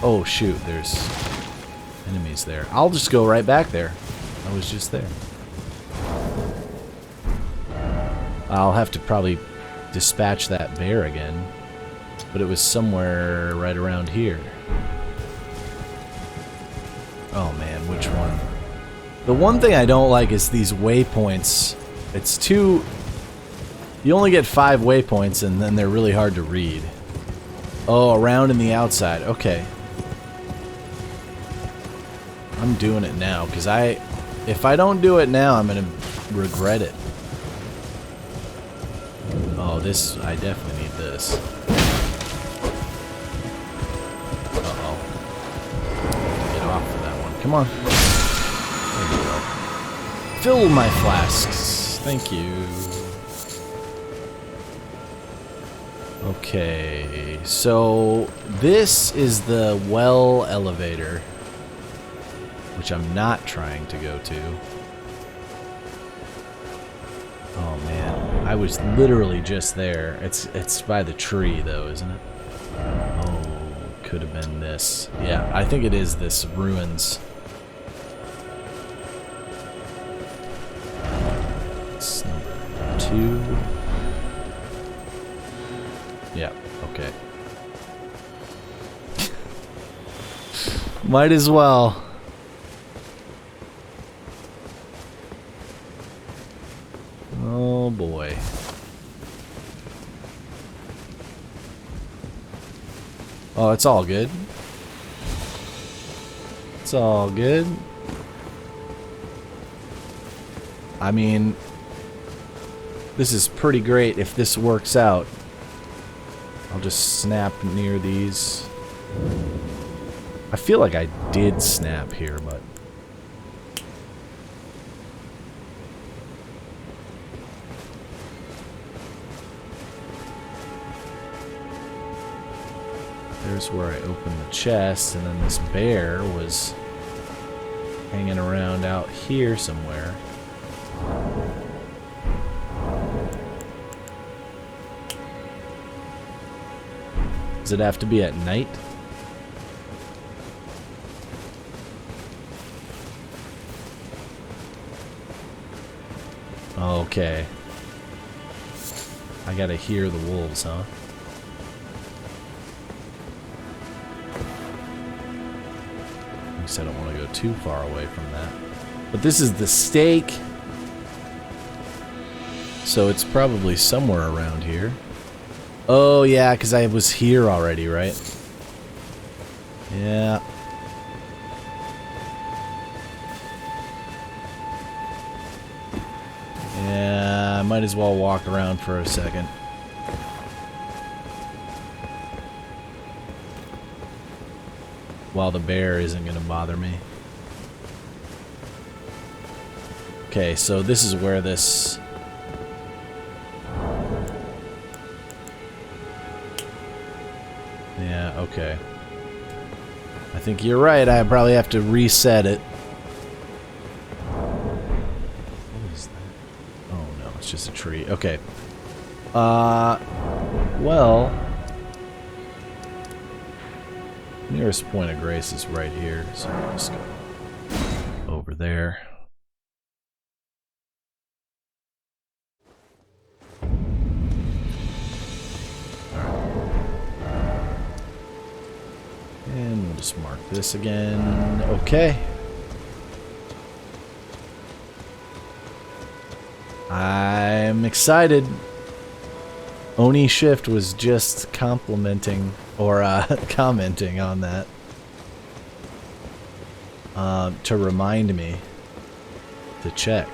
Oh, shoot, there's enemies there. I'll just go right back there. I was just there. I'll have to probably dispatch that bear again. But it was somewhere right around here. Oh man, which one? The one thing I don't like is these waypoints. It's too... You only get 5 waypoints and then they're really hard to read. Oh, around in the outside. Okay. I'm doing it now, because if I don't do it now, I'm going to regret it. Oh, this... I definitely need this. Uh-oh. Get off of that one. Come on. There you go. Fill my flasks. Thank you. Okay, so this is the well elevator, which I'm not trying to go to. Oh man, I was literally just there. It's by the tree though, isn't it? Oh, could have been this. Yeah, I think it is this ruins. It's number 2. Yeah, okay. Might as well. Oh boy. Oh, it's all good. It's all good. I mean, this is pretty great if this works out. I'll just snap near these. I feel like I did snap here, but... There's where I opened the chest, and then this bear was hanging around out here somewhere. Does it have to be at night? Okay. I gotta hear the wolves, huh? I guess I don't want to go too far away from that. But this is the stake. So it's probably somewhere around here. Oh yeah, because I was here already, right? Yeah. Yeah, I might as well walk around for a second. While the bear isn't going to bother me. Okay, so this is where this... Yeah, okay. I think you're right, I probably have to reset it. What is that? Oh no, it's just a tree. Okay. Well... Nearest point of grace is right here, so I'll just go over there. And we'll just mark this again. Okay. I'm excited. Oni Shift was just complimenting or commenting on that to remind me to check.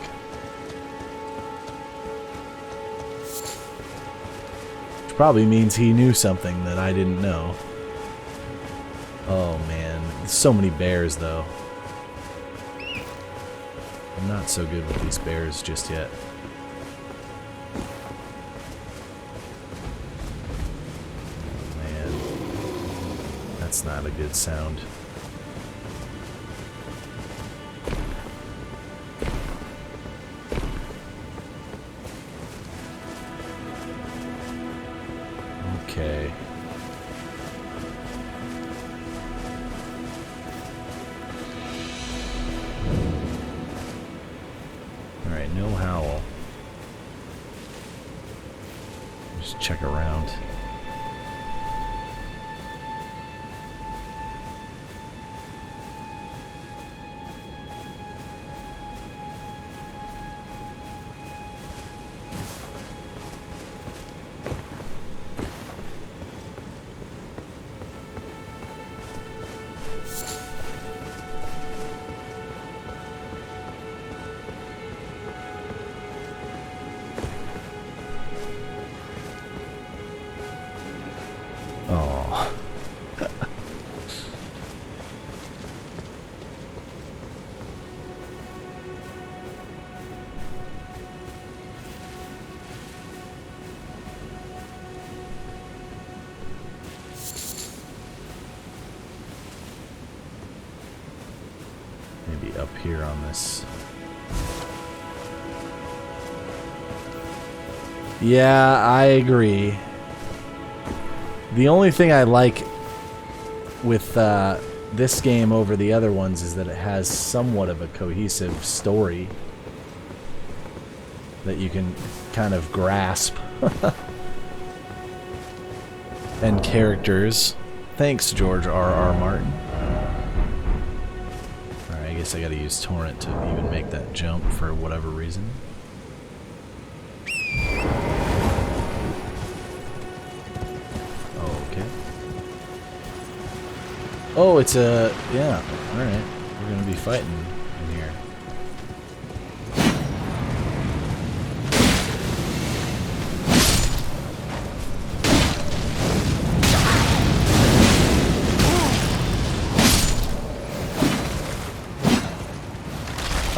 Which probably means he knew something that I didn't know. Oh man, so many bears though. I'm not so good with these bears just yet. That's not a good sound. Okay. Alright, no howl. Just check around. Oh. Maybe up here on this. Yeah, I agree. The only thing I like with this game over the other ones is that it has somewhat of a cohesive story that you can kind of grasp. And characters. Thanks, George R.R. Martin. Alright, I guess I gotta use Torrent to even make that jump for whatever reason. Okay. Oh, it's a... yeah, alright. We're gonna be fighting in here.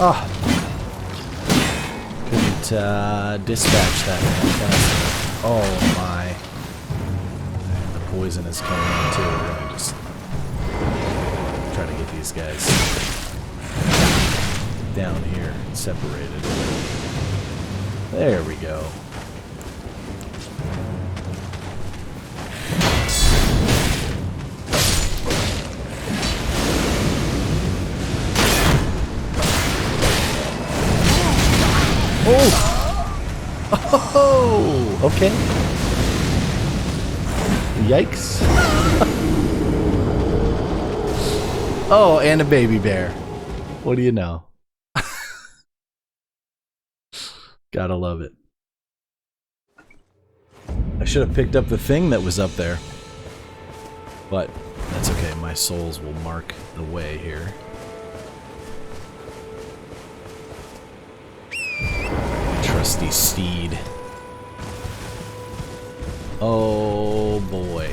Oh! Couldn't dispatch that man fast enough. Oh my. And the poison is coming in too. We're gonna just try to get these guys down here separated. There we go. Oh! Okay. Yikes. Oh, and a baby bear. What do you know? Gotta love it. I should have picked up the thing that was up there. But that's okay. My souls will mark the way here. Trusty steed. Oh boy.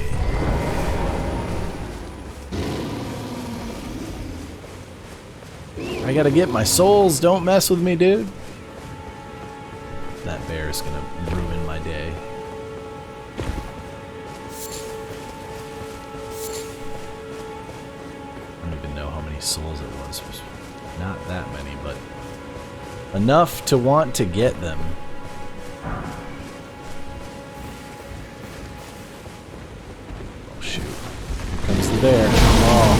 I gotta get my souls. Don't mess with me, dude. That bear is gonna ruin my day. I don't even know how many souls it was. It was not that many, but enough to want to get them. Oh shoot. Here comes the bear. Oh.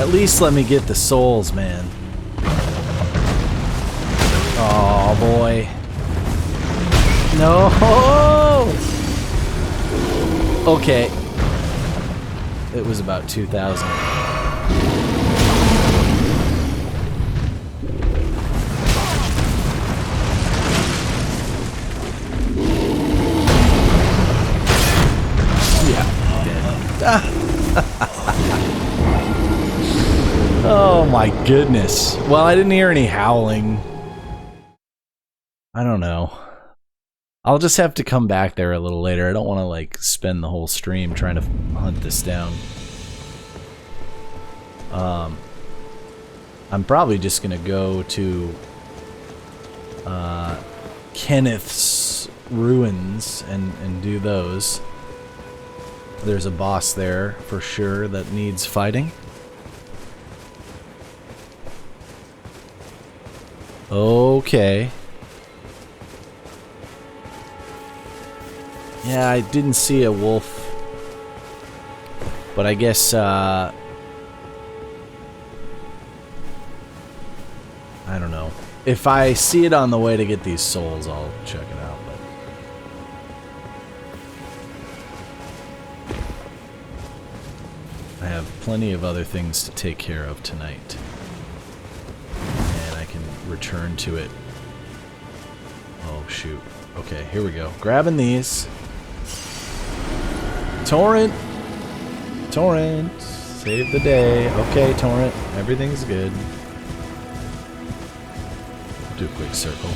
At least let me get the souls, man. Oh boy. No! Okay. It was about 2,000. Oh my goodness. Well, I didn't hear any howling. I don't know. I'll just have to come back there a little later. I don't want to like spend the whole stream trying to hunt this down. I'm probably just gonna go to Kenneth's ruins and do those. There's a boss there for sure that needs fighting. Okay. Yeah, I didn't see a wolf. But I guess, I don't know. If I see it on the way to get these souls, I'll check it out. But I have plenty of other things to take care of tonight. And I can return to it. Oh, shoot. Okay, here we go. Grabbing these. Torrent! Torrent! Save the day. Okay, Torrent. Everything's good. Do a quick circle.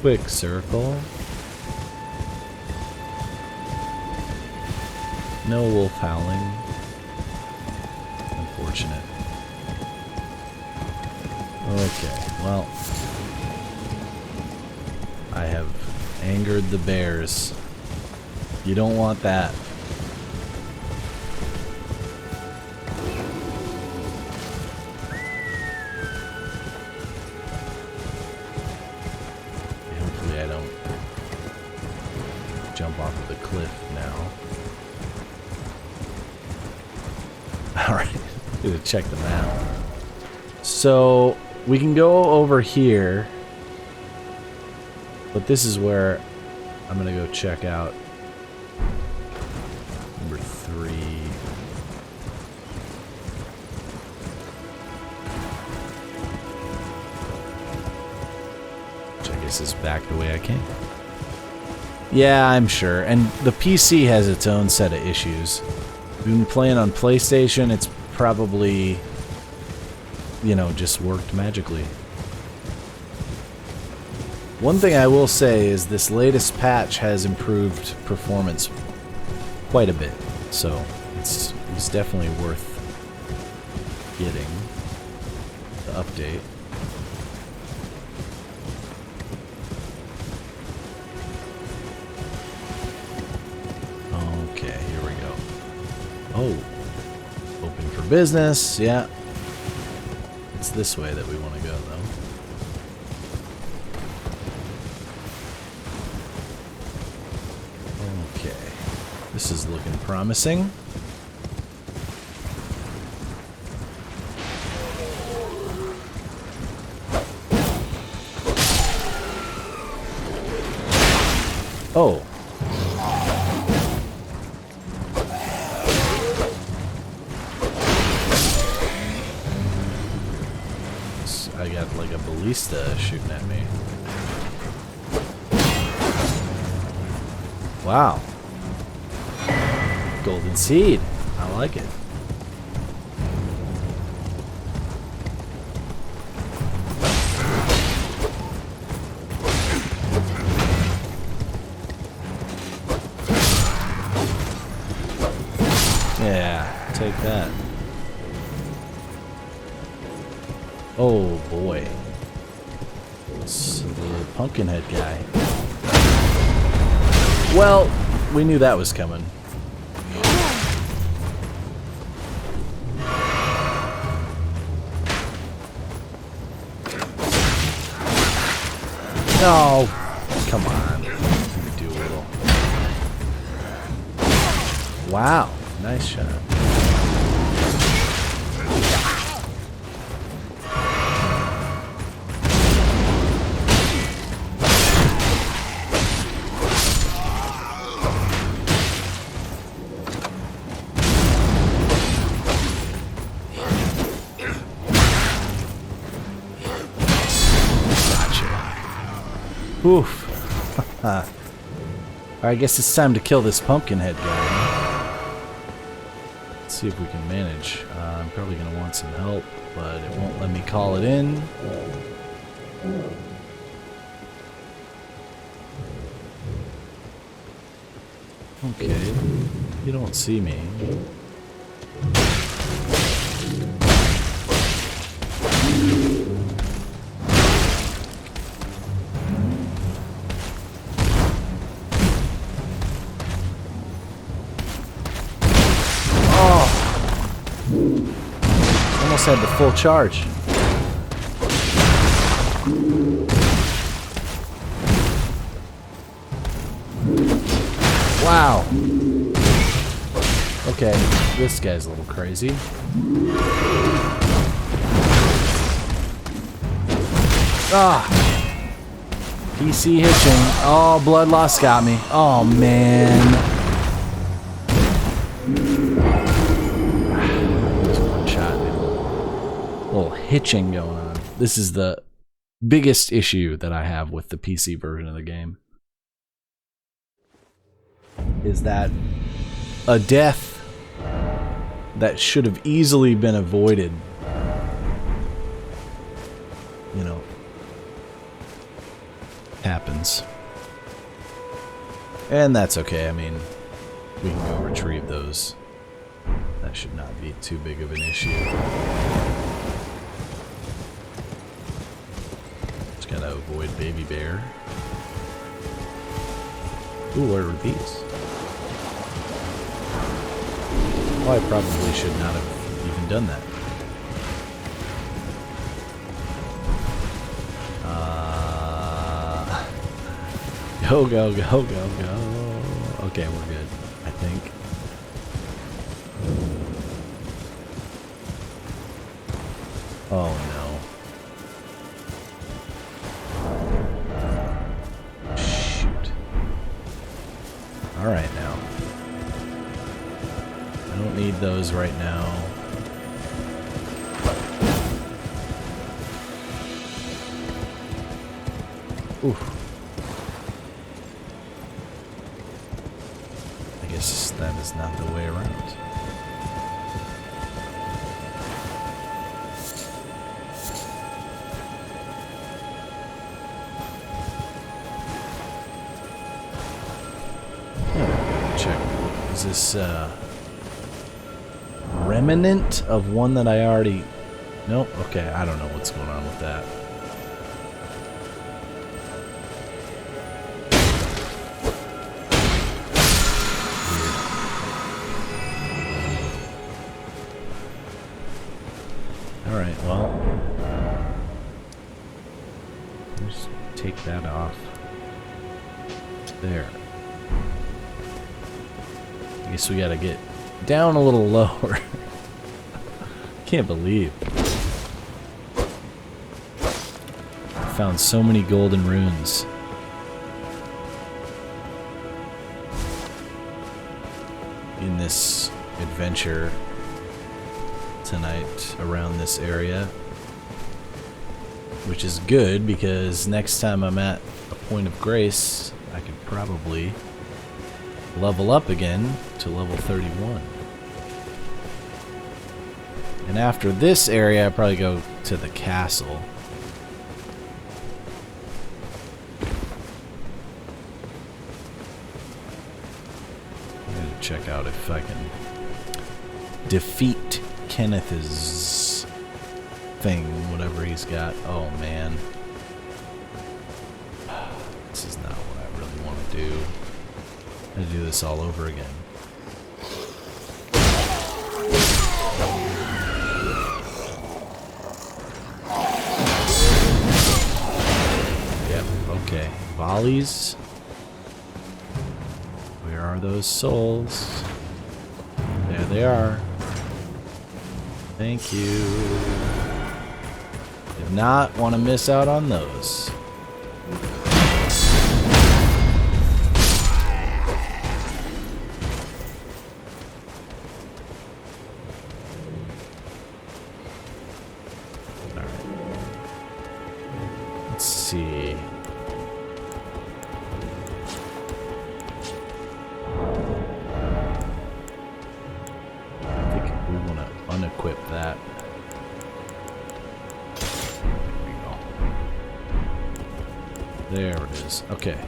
Quick circle. No wolf howling. Unfortunate. Okay, well, I have angered the bears. You don't want that. Hopefully I don't jump off of the cliff now. Alright, gonna check the map. So we can go over here, but this is where I'm gonna go check out number 3. places back the way I came. Yeah, I'm sure. And the PC has its own set of issues. If you've been playing on PlayStation, it's probably, you know, just worked magically. One thing I will say is this latest patch has improved performance quite a bit. So it's definitely worth getting the update. Okay, here we go. Oh, open for business. Yeah, it's this way that we want to go, though. Okay, this is looking promising. Oh. I got like a ballista shooting at me. Wow. Golden seed. I like it. Yeah, take that. Oh boy. It's the Pumpkinhead guy. Well, we knew that was coming. No, come on. Do a little. Wow, nice shot. Oof. Alright, I guess it's time to kill this Pumpkinhead guy. Let's see if we can manage. I'm probably going to want some help, but it won't let me call it in. Okay. You don't see me. Almost had the full charge. Wow. Okay, this guy's a little crazy. Ah. PC hitching. Oh, blood loss got me. Oh, man. Hitching going on. This is the biggest issue that I have with the PC version of the game. Is that a death that should have easily been avoided, you know, happens. And that's okay. I mean, we can go retrieve those. That should not be too big of an issue. Gotta avoid baby bear. Ooh, what are these? Oh, I probably should not have even done that. Go, go, go, go, go. Okay, we're good, I think. Oh, no. Alright now. I don't need those right now. Oof. I guess that is not the way around. Check. Is this remnant of one that I already... Nope. Okay, I don't know what's going on with that. Weird. Alright, well... Just take that off. There. I guess we gotta get down a little lower. Can't believe. I found so many golden runes. In this adventure tonight around this area. Which is good because next time I'm at a point of grace, I could probably level up again to level 31. And after this area, I probably go to the castle. I'm gonna check out if I can defeat Kenneth's thing, whatever he's got. Oh man. This is not what I really want to do. I'm gonna do this all over again. Yep, okay. Volleys. Where are those souls? There they are. Thank you. Did not want to miss out on those. Let's see. I think we want to unequip that. There it is. Okay.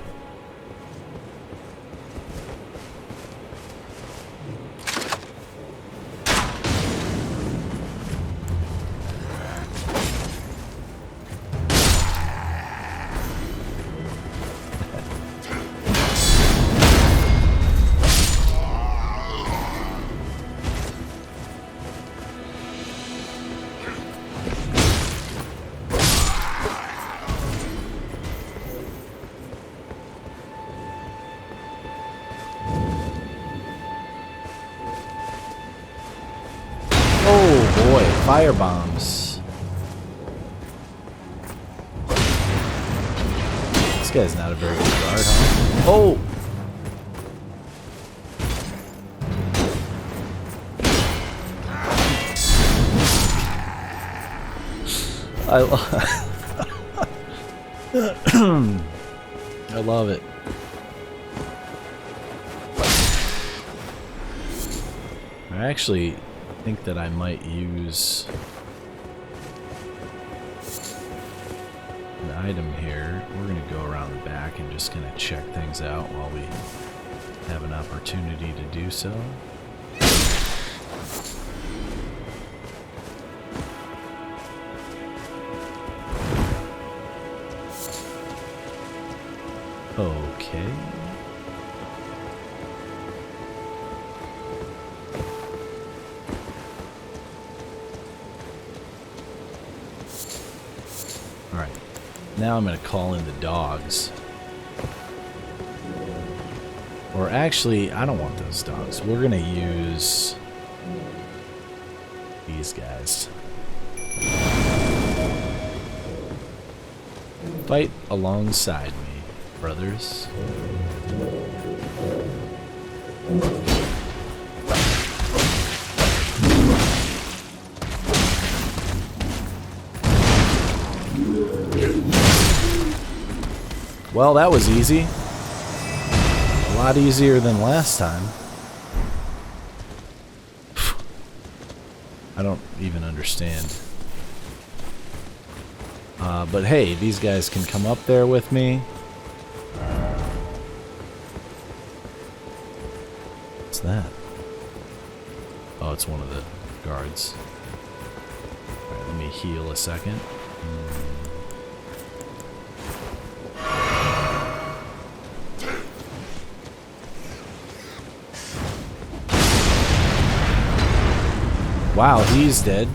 Fire bombs. This guy's not a very good guard, huh? Oh! I love it. I actually think that I might use an item here. We're gonna go around the back and just gonna check things out while we have an opportunity to do so. Okay. Alright, now I'm going to call in the dogs. Or actually, I don't want those dogs. We're going to use these guys. Fight alongside me, brothers. Well, that was easy. A lot easier than last time. I don't even understand. But hey, these guys can come up there with me. What's that? Oh, it's one of the guards. Alright, let me heal a second. Wow, he's dead.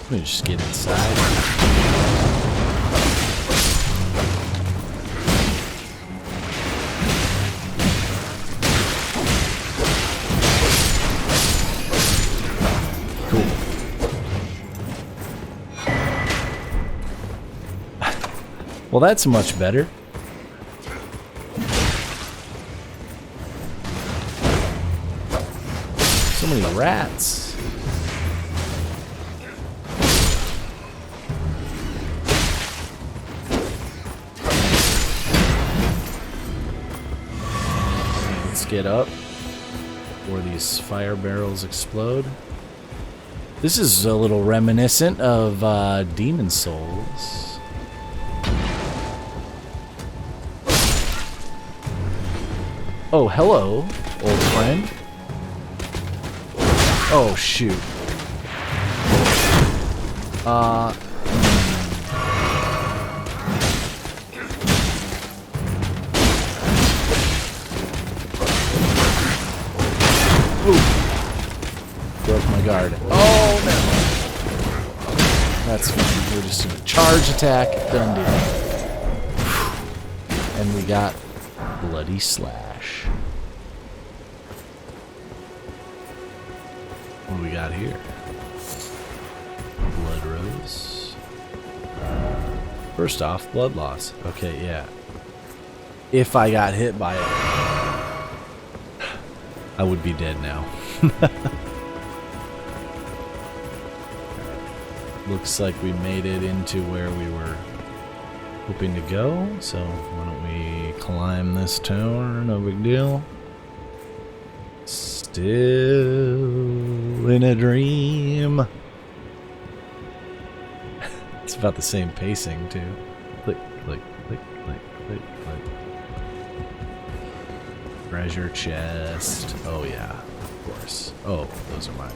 Let me just get inside. Cool. Well, that's much better. So many rats. Let's get up before these fire barrels explode. This is a little reminiscent of Demon Souls. Oh, hello, old friend. Oh, shoot. Ooh. Broke my guard. Oh, no. That's fine. We're just gonna charge attack. Done deal. And we got Bloody Slash. What do we got here? Blood Rose. First off, blood loss. Okay, yeah. If I got hit by it, I would be dead now. Looks like we made it into where we were hoping to go. So why don't we climb this tower? No big deal. Still in a dream. It's about the same pacing too. Click, click, click, click, click, click. Treasure chest. Oh yeah, of course. Oh, those are mine.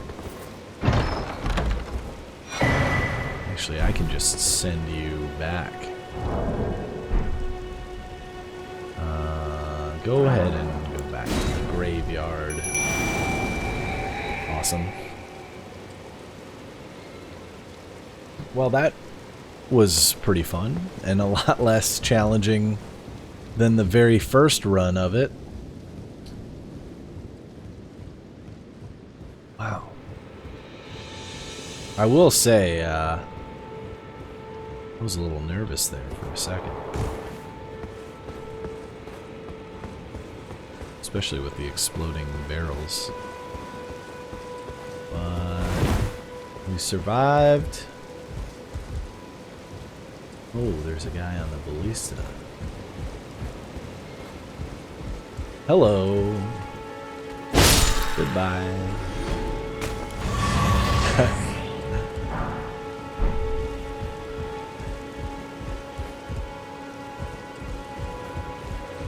Actually, I can just send you back. Go ahead and go back to the graveyard. Awesome. Well, that was pretty fun and a lot less challenging than the very first run of it. Wow. I will say, I was a little nervous there for a second. Especially with the exploding barrels. But we survived. Oh, there's a guy on the ballista. Hello. Goodbye.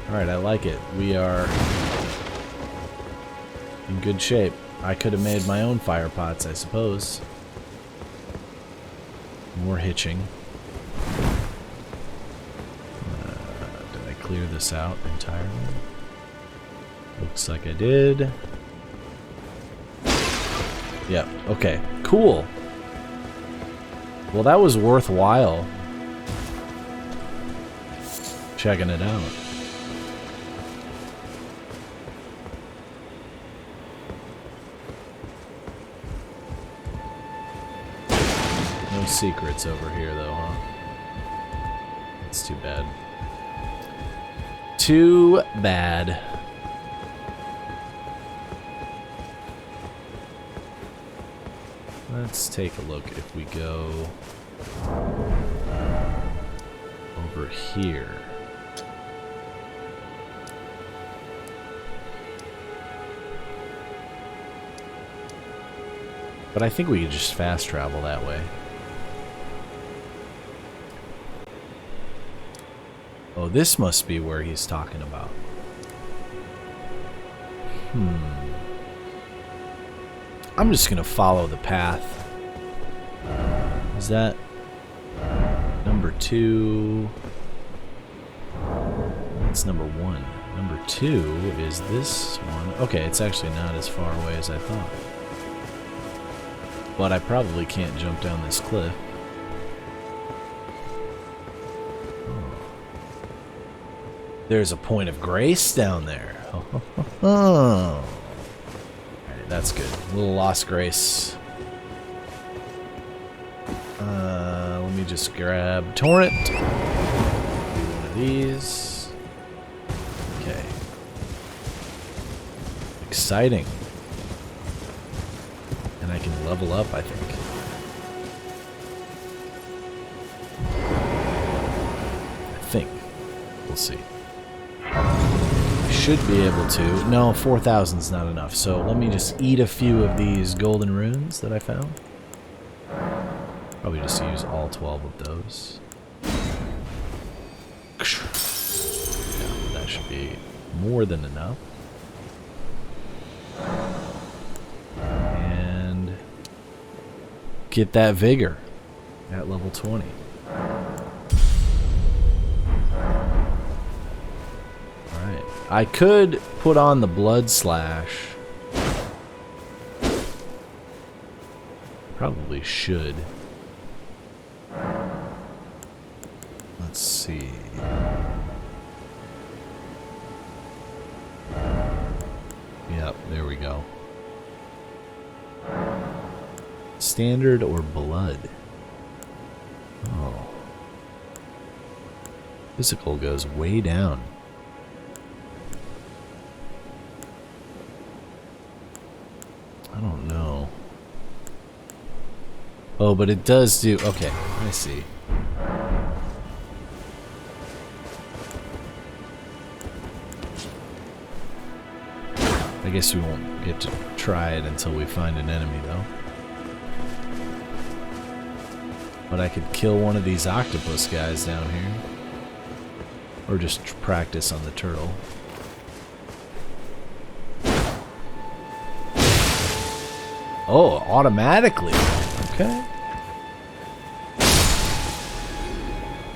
Alright, I like it. We are in good shape. I could have made my own fire pots, I suppose. More hitching. Did I clear this out entirely? Looks like I did. Yep, okay, cool. Well, that was worthwhile. Checking it out. No secrets over here, though, huh? That's too bad. Too bad. Let's take a look if we go over here. But I think we could just fast travel that way. Oh, this must be where he's talking about. I'm just gonna follow the path. Is that number 2? That's number 1. Number 2 is this one. Okay, it's actually not as far away as I thought. But I probably can't jump down this cliff. There's a point of grace down there. Oh. Alright, that's good. A little lost grace. Let me just grab Torrent. Do one of these. Okay. Exciting. And I can level up, I think. We'll see. Should be able to. No, 4,000 is not enough. So let me just eat a few of these golden runes that I found. Probably just use all 12 of those. Yeah, that should be more than enough. And get that vigor at level 20. I could put on the blood slash. Probably should. Let's see. Yep, there we go. Standard or blood? Oh. Physical goes way down. I don't know. Oh, but it does do... Okay, I see. I guess we won't get to try it until we find an enemy, though. But I could kill one of these octopus guys down here. Or just practice on the turtle. Oh, automatically. Okay.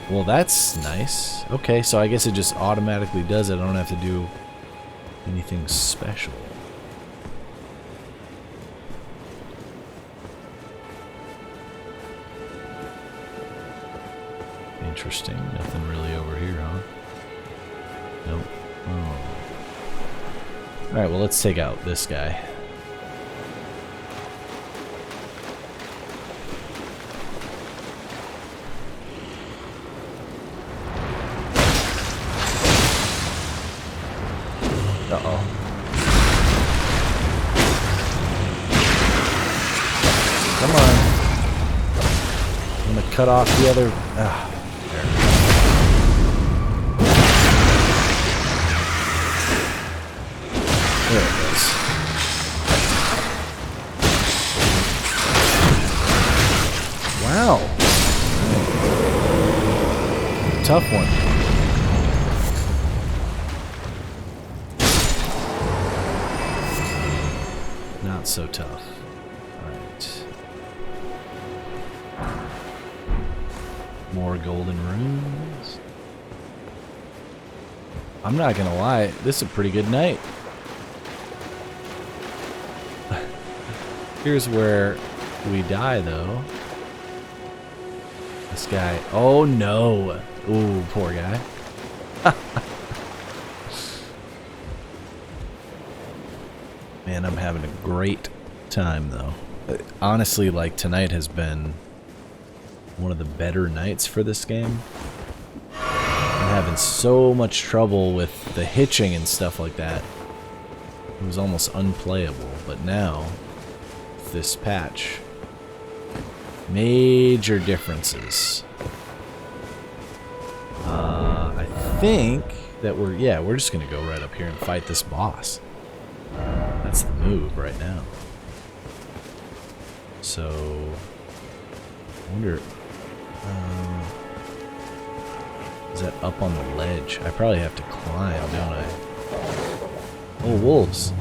Well, that's nice. Okay, so I guess it just automatically does it. I don't have to do anything special. Interesting. Nothing really over here, huh? Nope. Oh. Alright, well, let's take out this guy. Uh-oh. Come on. I'm gonna cut off the other... Ah, there. There it goes. Wow. Tough one. Not so tough. Alright. More golden runes. I'm not gonna lie, this is a pretty good night. Here's where we die, though. This guy. Oh no! Ooh, poor guy. Man, I'm having a great time, though. Honestly, like, tonight has been one of the better nights for this game. I'm having so much trouble with the hitching and stuff like that. It was almost unplayable, but now, with this patch, major differences. think that we're just gonna go right up here and fight this boss. That's the move right now. So, I wonder, is that up on the ledge? I probably have to climb, don't I? Oh, wolves.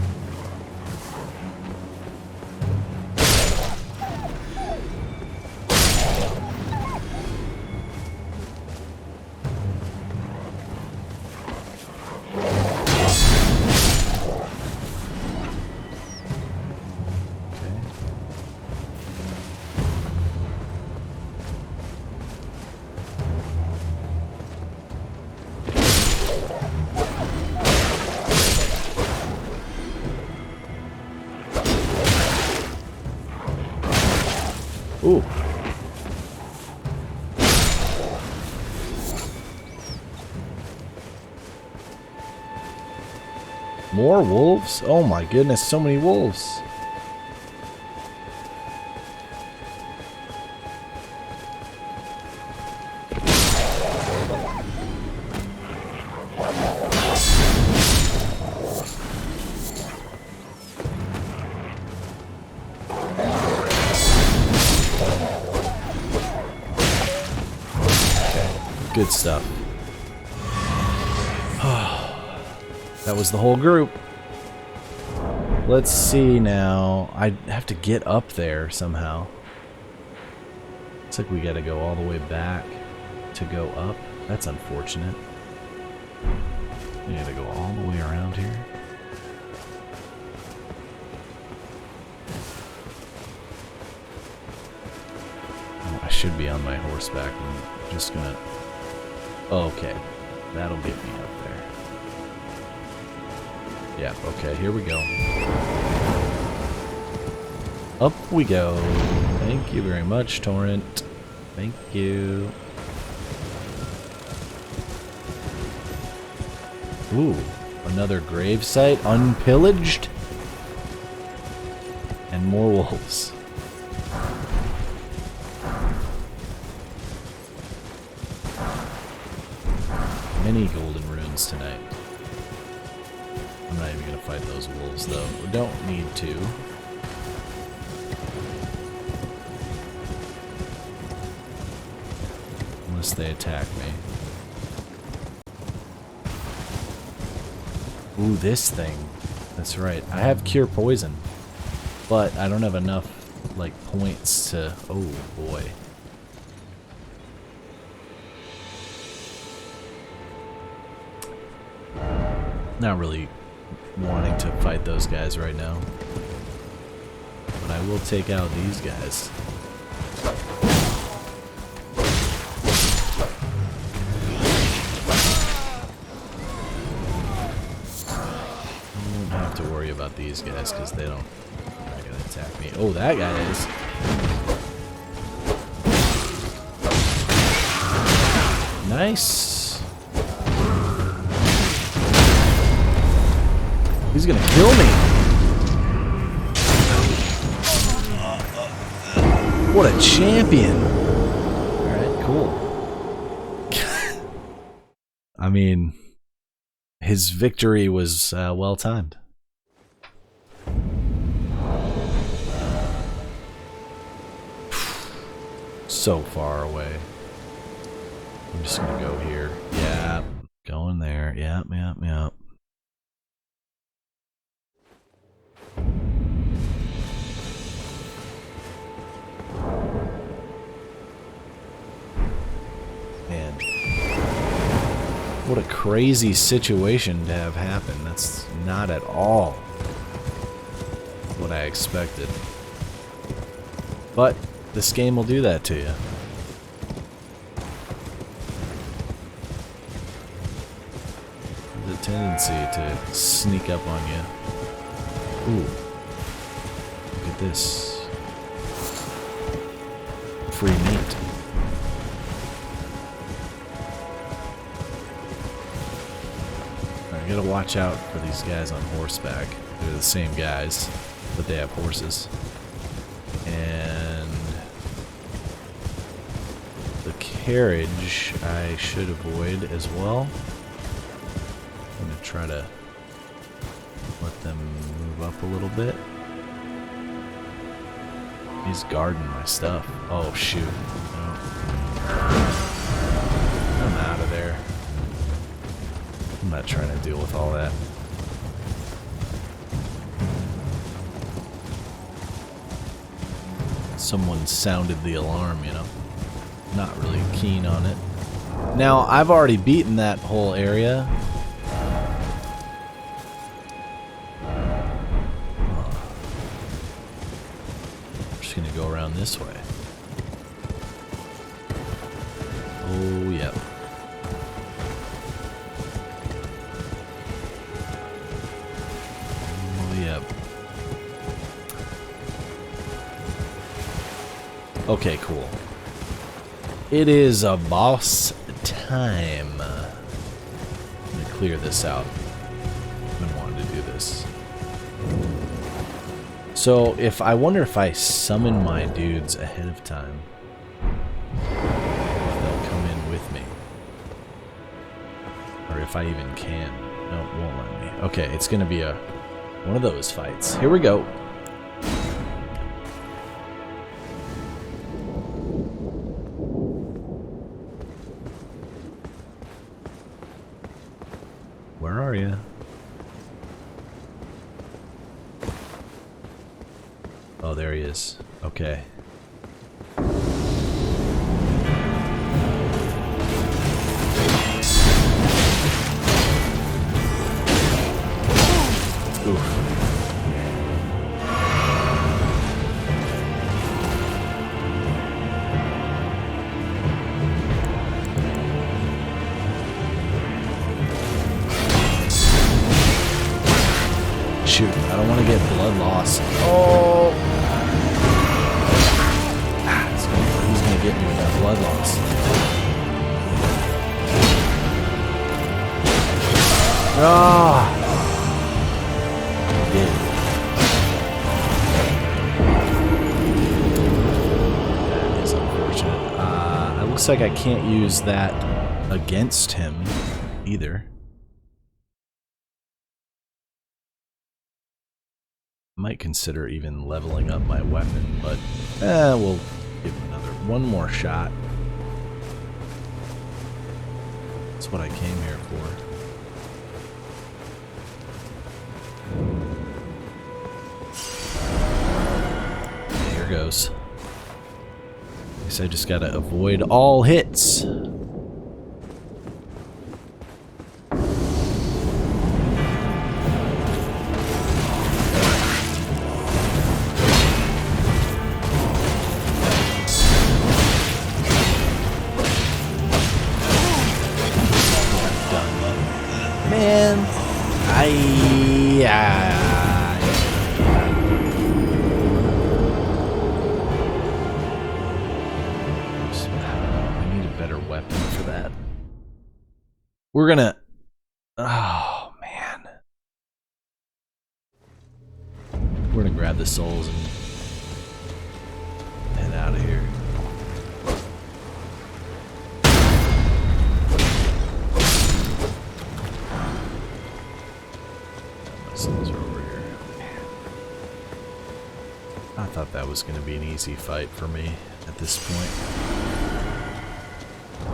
Ooh. More wolves? Oh my goodness, so many wolves. Good stuff. That was the whole group. Let's see now. I have to get up there somehow. Looks like we gotta go all the way back to go up. That's unfortunate. We gotta go all the way around here. Oh, I should be on my horseback. I'm just gonna... Oh, okay. That'll get me up there. Yeah, okay, here we go. Up we go. Thank you very much, Torrent. Thank you. Ooh, another grave site unpillaged. And more wolves. Many golden runes tonight. I'm not even gonna fight those wolves though. We don't need to. Unless they attack me. Ooh, this thing. That's right. I have cure poison. But I don't have enough, like, points to... Oh, boy. Not really wanting to fight those guys right now. But I will take out these guys. I won't have to worry about these guys because they're not gonna attack me. Oh, that guy is. Nice. He's gonna kill me. What a champion. Alright, cool. I mean, his victory was well timed. So far away. I'm just gonna go here. Yeah, going there. Yep, yep, yep. Man, what a crazy situation to have happen. That's not at all what I expected. But this game will do that to you. The tendency to sneak up on you. Ooh. Look at this. Free meat. I gotta watch out for these guys on horseback. They're the same guys, but they have horses. And the carriage I should avoid as well. try to let them move up a little bit. He's guarding my stuff. Oh shoot. No. I'm out of there. I'm not trying to deal with all that. Someone sounded the alarm, you know. Not really keen on it. Now, I've already beaten that whole area. I'm just gonna go around this way. Oh, yep. Oh, yep. Okay, cool. It is a boss time. I'm gonna clear this out. I've been wanting to do this. So, I wonder if I summon my dudes ahead of time, if they'll come in with me. Or if I even can. No, it won't let me. Okay, it's gonna be one of those fights. Here we go. Where are you? Oh, there he is. Okay. Oof. Shoot, I don't want to get blood loss. Oh! He's gonna get me with that blood loss. Ah! He did. That is unfortunate. It looks like I can't use that against him either. Might consider even leveling up my weapon, but we'll give him one more shot. That's what I came here for. Here goes. Guess I just gotta avoid all hits. Man, I need a better weapon for that. We're gonna... Oh, man. We're gonna grab the souls and head out of here. Souls are over here. I thought that was going to be an easy fight for me at this point.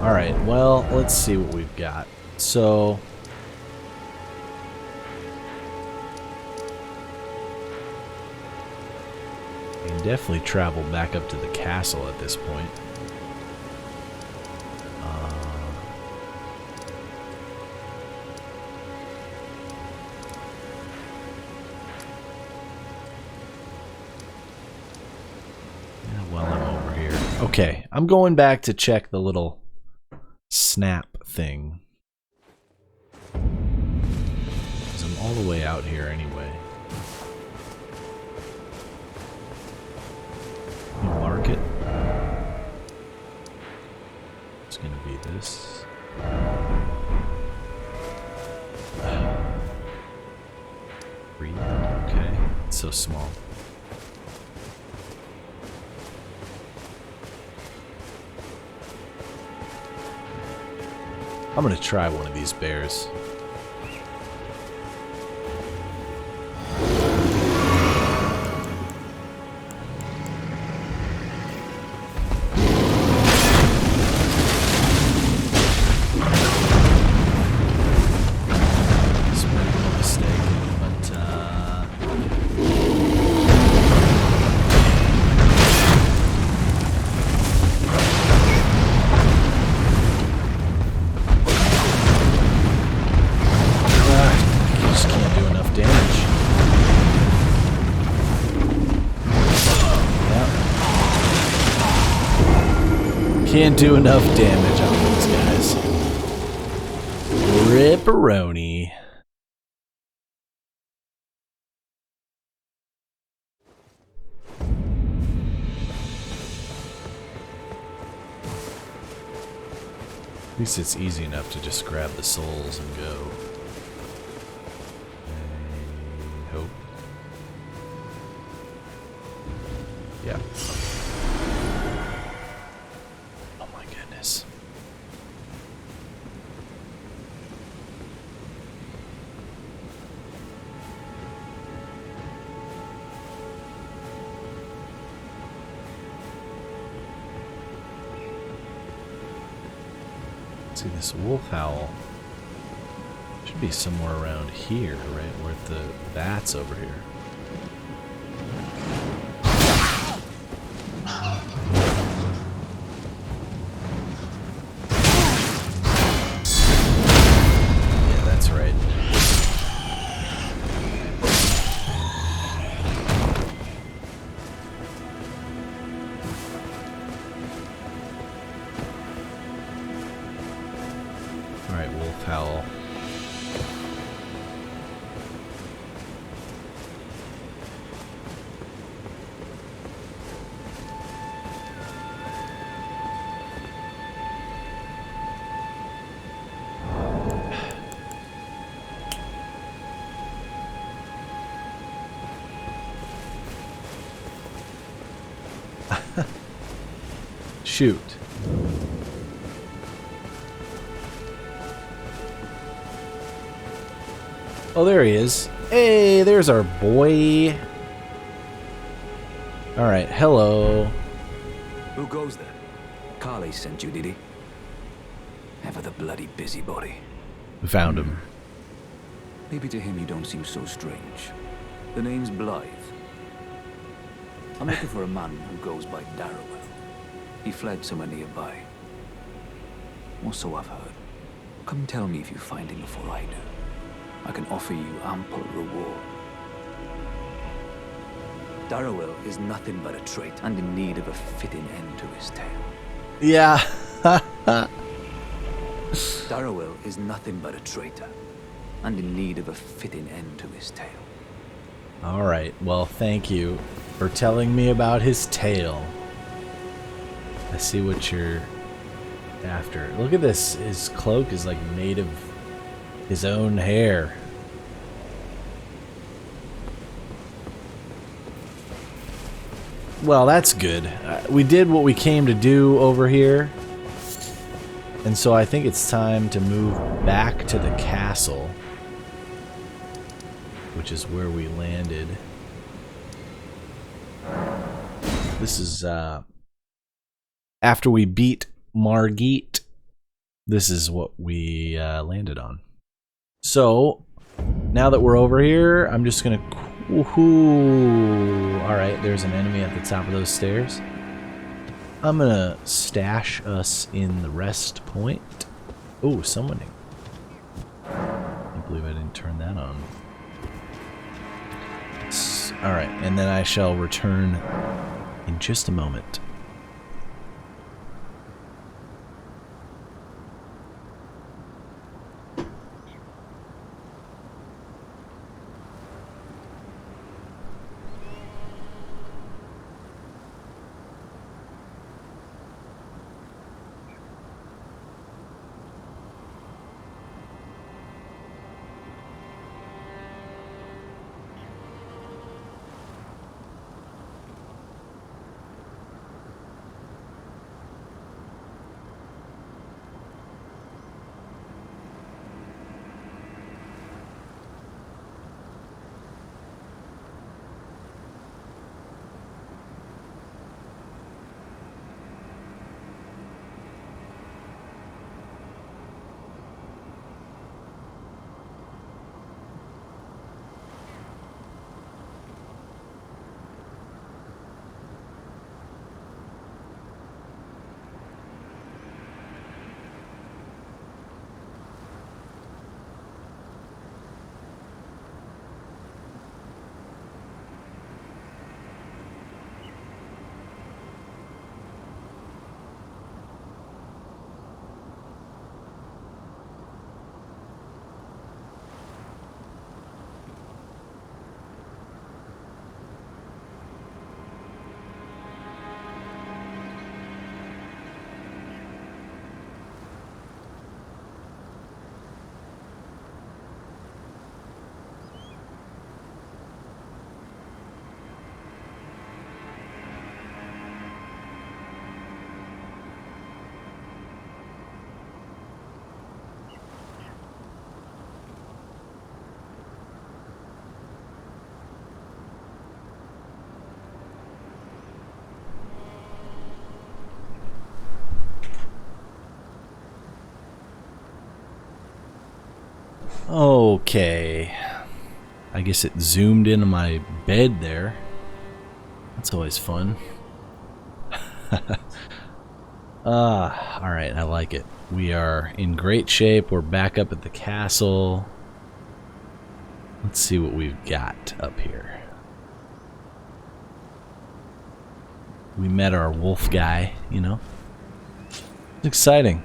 Alright, well, let's see what we've got. So... I can definitely travel back up to the castle at this point. Okay, I'm going back to check the little snap thing. 'Cause I'm all the way out here anyway. You mark it. It's gonna be this. Breathe. Okay, it's so small. I'm gonna try one of these bears. Can't do enough damage on these guys. Ripperoni. At least it's easy enough to just grab the souls and go. I hope. Yeah. Oh my goodness. See, this wolf howl should be somewhere around here, right? Where the bat's over here. Yeah, that's right. Alright, wolf howl. Shoot. Oh, there he is. Hey, there's our boy. Alright, hello. Who goes there? Carly sent you, did he? Ever the bloody busybody. We found him. Maybe to him you don't seem so strange. The name's Blythe. I'm looking for a man who goes by Darrowell. He fled somewhere nearby. Or so I've heard. Come tell me if you find him before I do. I can offer you ample reward. Darrowell is nothing but a traitor and in need of a fitting end to his tale. Yeah. Darrowell is nothing but a traitor and in need of a fitting end to his tale. Alright, well, thank you for telling me about his tale. I see what you're after. Look at this. His cloak is like made of his own hair. Well, that's good. We did what we came to do over here. And so I think it's time to move back to the castle, which is where we landed. This is after we beat Margit. This is what we landed on. So now that we're over here, I'm just gonna woohoo. Alright, there's an enemy at the top of those stairs. I'm gonna stash us in the rest point. Oh, summoning. I can't believe I didn't turn that on. Alright, and then I shall return in just a moment. Okay. I guess it zoomed into my bed there. That's always fun. Alright, I like it. We are in great shape. We're back up at the castle. Let's see what we've got up here. We met our wolf guy, you know. It's exciting.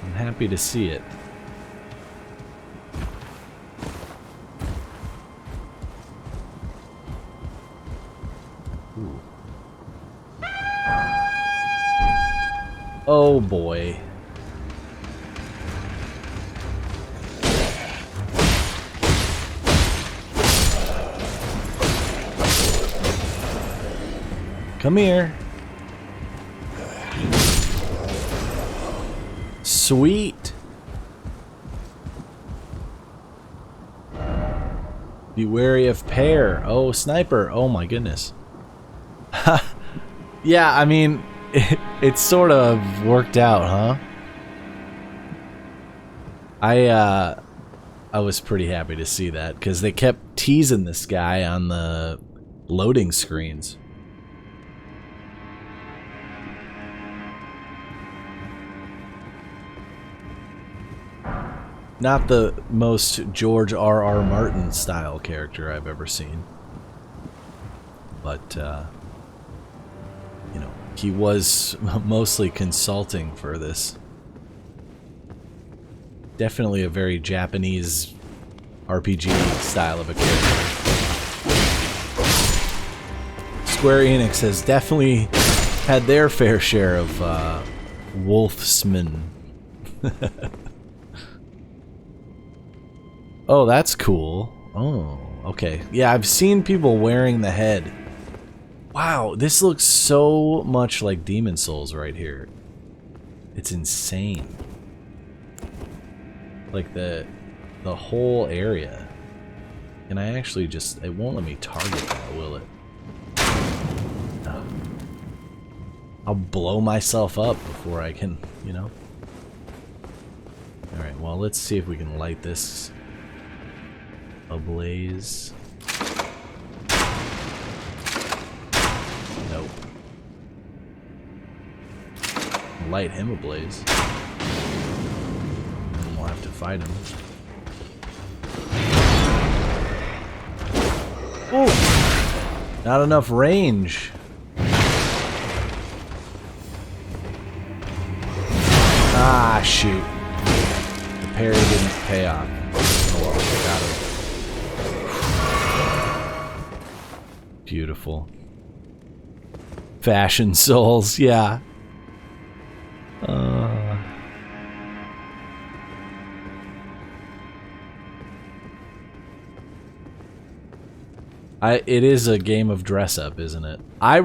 I'm happy to see it. Ooh. Oh boy. Come here. Sweet. Be wary of pear. Oh, sniper. Oh my goodness. Yeah, I mean, it sort of worked out, huh? I was pretty happy to see that because they kept teasing this guy on the loading screens. Not the most George R.R. Martin style character I've ever seen. But, you know, he was mostly consulting for this. Definitely a very Japanese RPG style of a character. Square Enix has definitely had their fair share of wolfsmen. Oh, that's cool. Oh, okay. Yeah, I've seen people wearing the head. Wow, this looks so much like Demon Souls right here. It's insane. Like the whole area. And I actually just, it won't let me target that, will it? No. I'll blow myself up before I can, you know? Alright, well, let's see if we can light this ablaze. Nope. Light him ablaze. And we'll have to fight him. Oh! Not enough range. Ah, shoot. The parry didn't pay off. Oh well, got him. Beautiful. Fashion souls, yeah. It is a game of dress up, isn't it? I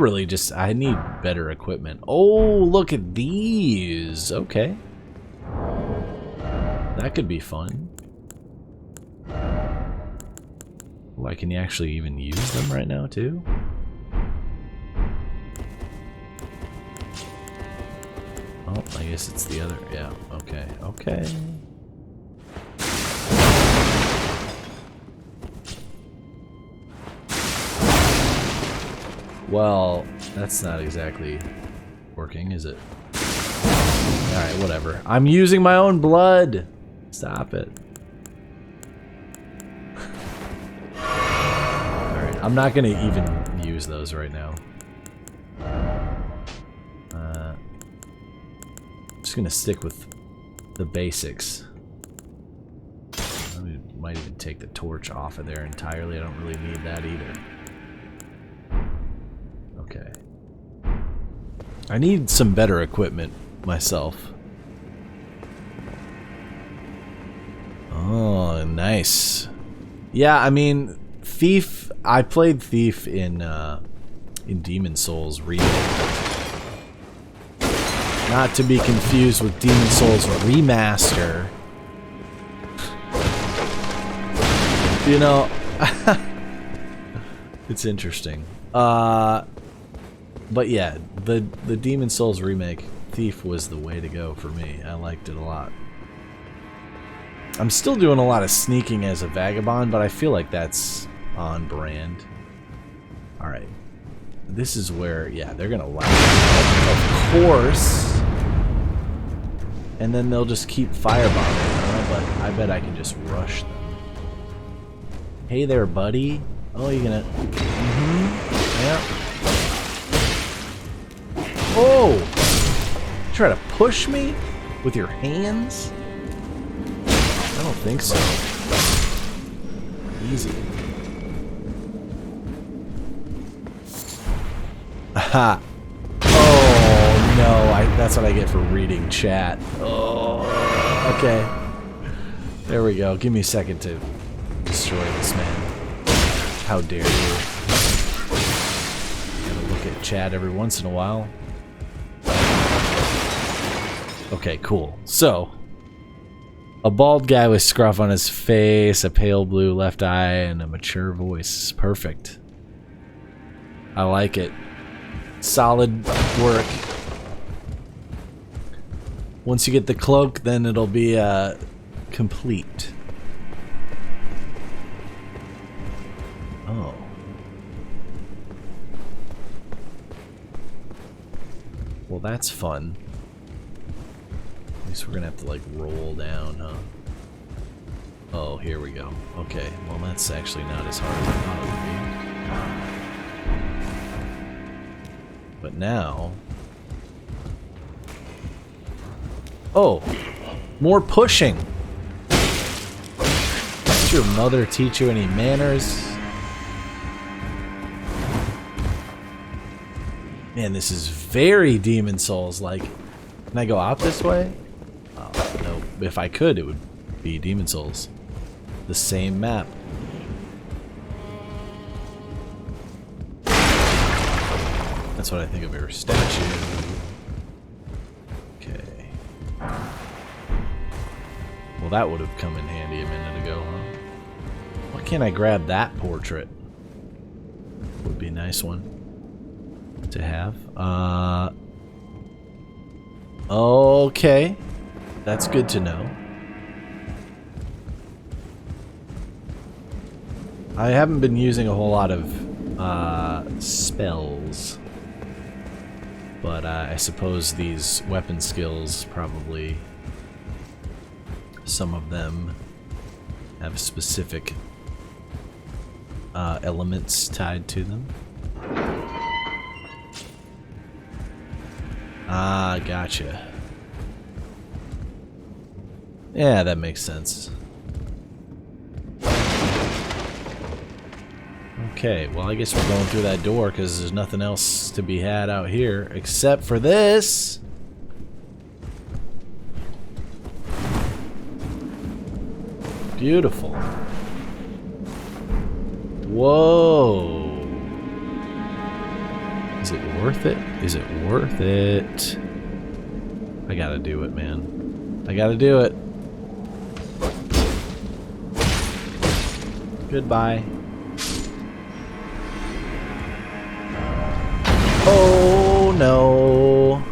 need better equipment. Oh, look at these. Okay. That could be fun. Why, can you actually even use them right now, too? Oh, I guess it's the other. Yeah, okay, okay. Well, that's not exactly working, is it? Alright, whatever. I'm using my own blood! Stop it. I'm not gonna even use those right now. Just gonna stick with the basics. I might even take the torch off of there entirely. I don't really need that either. Okay. I need some better equipment myself. Oh, nice. Yeah, I mean, Thief. I played Thief in Demon Souls Remake. Not to be confused with Demon Souls Remaster. You know, it's interesting. But yeah, the Demon Souls remake, Thief was the way to go for me. I liked it a lot. I'm still doing a lot of sneaking as a vagabond, but I feel like that's on brand. Alright. This is where, yeah, they're gonna laugh. Of course. And then they'll just keep firebombing, but I bet I can just rush them. Hey there, buddy. Oh, you're gonna... Yeah. Oh! Try to push me with your hands? I don't think so. Easy. Aha! Oh no! That's what I get for reading chat. Oh. Okay. There we go. Give me a second to destroy this man. How dare you? Gotta look at chat every once in a while. Okay, cool. So, a bald guy with scruff on his face, a pale blue left eye, and a mature voice. Perfect. I like it. Solid work. Once you get the cloak, then it'll be complete. Oh. Well, that's fun. At least we're gonna have to like roll down, huh? Oh, here we go. Okay, well that's actually not as hard as I thought it would be. But now... Oh! More pushing! Did your mother teach you any manners? Man, this is very Demon Souls-like. Can I go out this way? Oh, no. If I could, it would be Demon Souls. The same map. That's what I think of your statue. Okay. Well, that would have come in handy a minute ago, huh? Why can't I grab that portrait? Would be a nice one to have. Okay. That's good to know. I haven't been using a whole lot of spells. But I suppose these weapon skills probably, some of them have specific elements tied to them. Ah, gotcha. Yeah, that makes sense. Okay, well I guess we're going through that door because there's nothing else to be had out here except for this. Beautiful. Whoa. Is it worth it? Is it worth it? I gotta do it, man. I gotta do it. Goodbye. Oh no.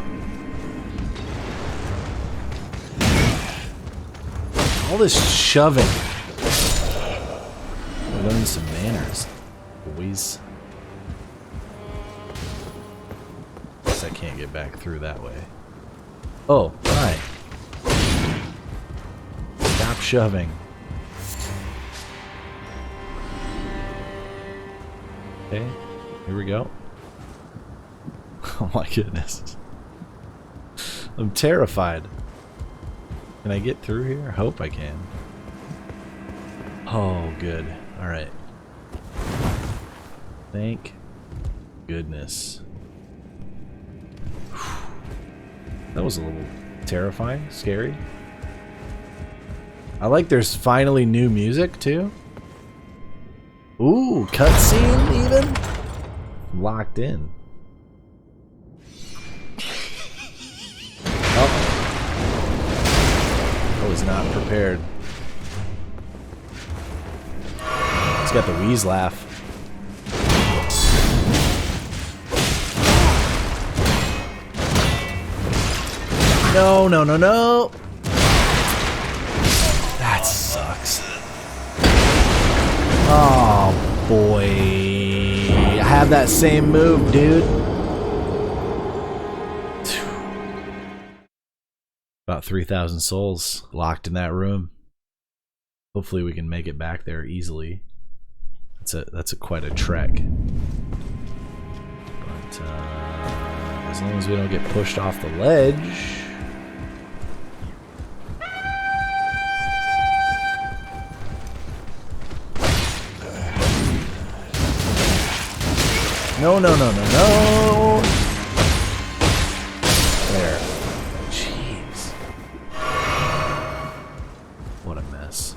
All this shoving. Learn some manners, boys. Guess I can't get back through that way. Oh, hi. Stop shoving. Okay, here we go. Oh my goodness. I'm terrified. Can I get through here? I hope I can. Oh, good. Alright. Thank goodness. That was a little terrifying, scary. I like there's finally new music too. Ooh, cutscene even? Locked in. Oh. I was not prepared. It's got the wheeze laugh. No, no, no, no. That's Oh boy. I have that same move, dude. About 3,000 souls locked in that room. Hopefully we can make it back there easily. That's quite a trek. But as long as we don't get pushed off the ledge. No, no, no, no, no. There. Jeez. What a mess.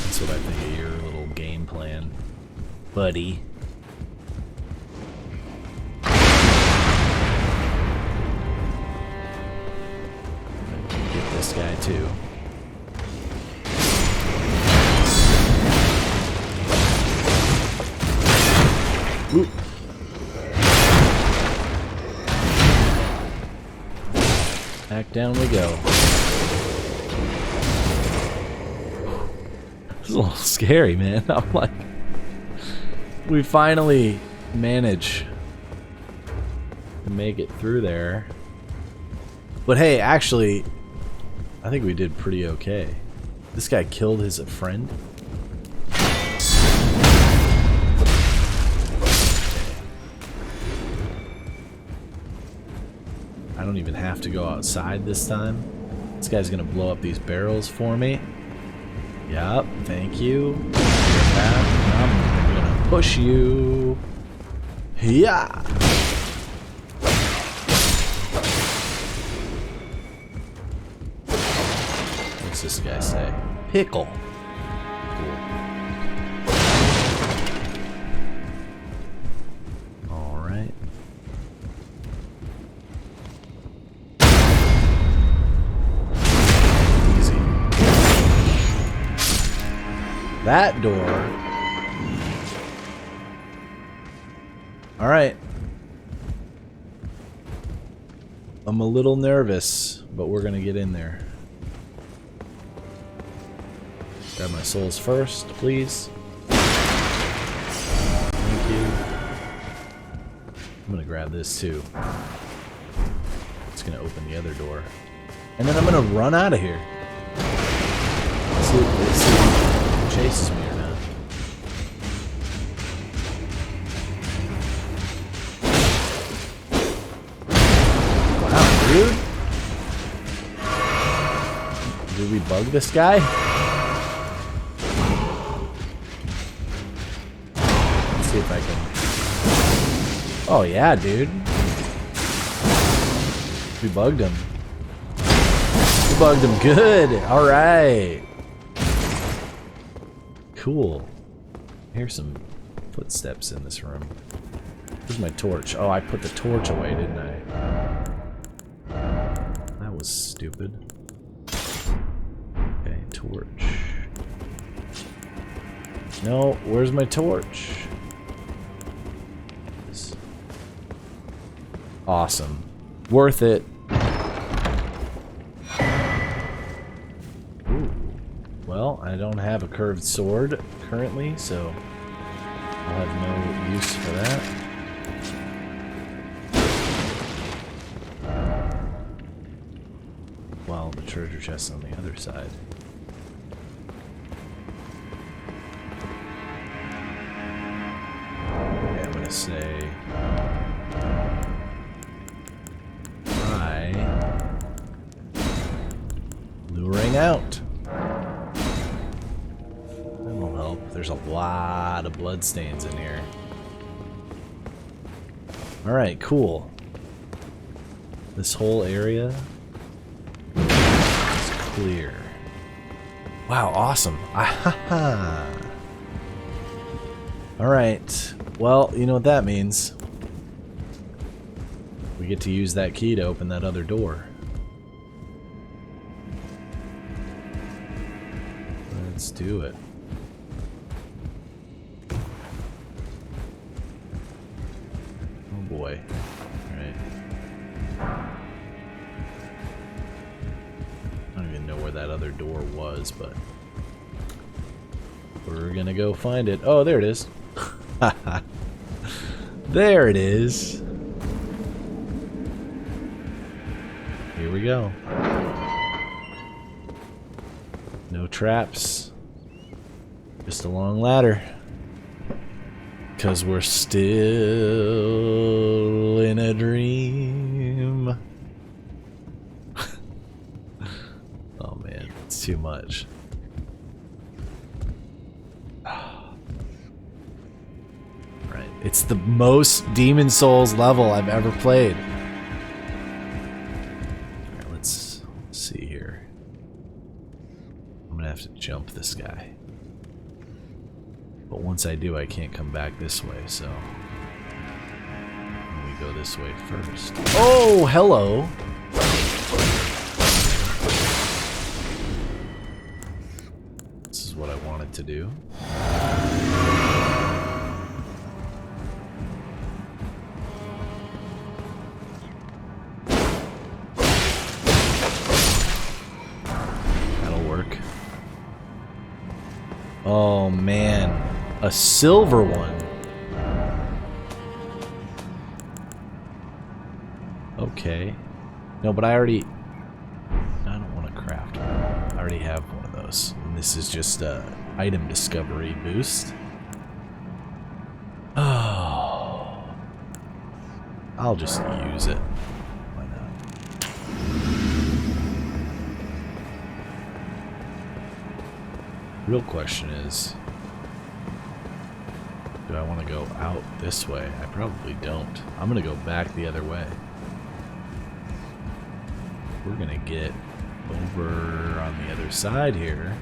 That's what I think of your little game plan, buddy. This guy too. Ooh. Back down we go. This is a little scary, man. I'm like, we finally manage to make it through there. But hey, actually, I think we did pretty okay. This guy killed his friend. I don't even have to go outside this time. This guy's gonna blow up these barrels for me. Yup, thank you. I'm gonna push you. Yeah. What's this guy say? Pickle. Cool. Alright. Easy. That door. Alright. I'm a little nervous, but we're gonna get in there. Grab my souls first, please. Thank you. I'm gonna grab this too. It's gonna open the other door. And then I'm gonna run out of here. Let's see if it chases me or not. Wow, dude. Did we bug this guy? See if I can. Oh yeah, dude. We bugged him. We bugged him good. All right. Cool. I hear some footsteps in this room. Where's my torch? Oh, I put the torch away, didn't I? That was stupid. Okay, torch. No, where's my torch? Awesome. Worth it. Ooh. Well, I don't have a curved sword currently, so I'll have no use for that. Well, the treasure chest's on the other side. Okay, I'm gonna say luring out. That'll help. There's a lot of bloodstains in here. Alright, cool. This whole area is clear. Wow, awesome. Ahaha. Alright. Well, you know what that means. We get to use that key to open that other door. Let's do it. Oh boy. Alright. door was, but we're gonna go find it. Oh, there it is. There it is. Here we go. No traps. Just a long ladder. 'Cause we're still in a dream. Oh man, it's too much. Right. It's the most Demon Souls level I've ever played. Alright, let's see here. I'm gonna have to jump this guy. But once I do, I can't come back this way, so let me go this way first. Oh, hello! This is what I wanted to do. That'll work. Oh, man. A silver one. Okay. No, but I don't want to craft one. I already have one of those. And this is just a item discovery boost. Oh. I'll just use it. Why not? Real question is, do I want to go out this way? I probably don't. I'm going to go back the other way. We're going to get over on the other side here.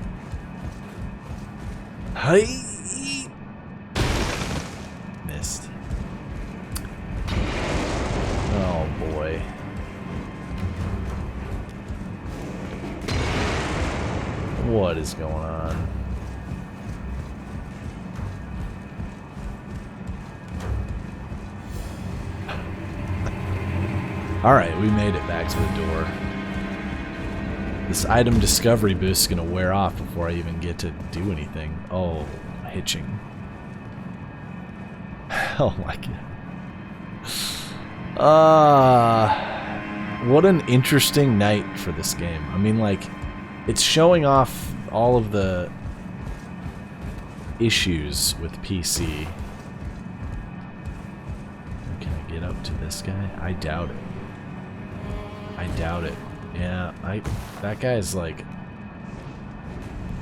Hi! Missed. Oh boy. What is going on? Alright, we made it back to the door. This item discovery boost is going to wear off before I even get to do anything. Oh, hitching. Oh my god. What an interesting night for this game. I mean, like, it's showing off all of the issues with PC. Can I get up to this guy? I doubt it. I doubt it. Yeah, that guy's like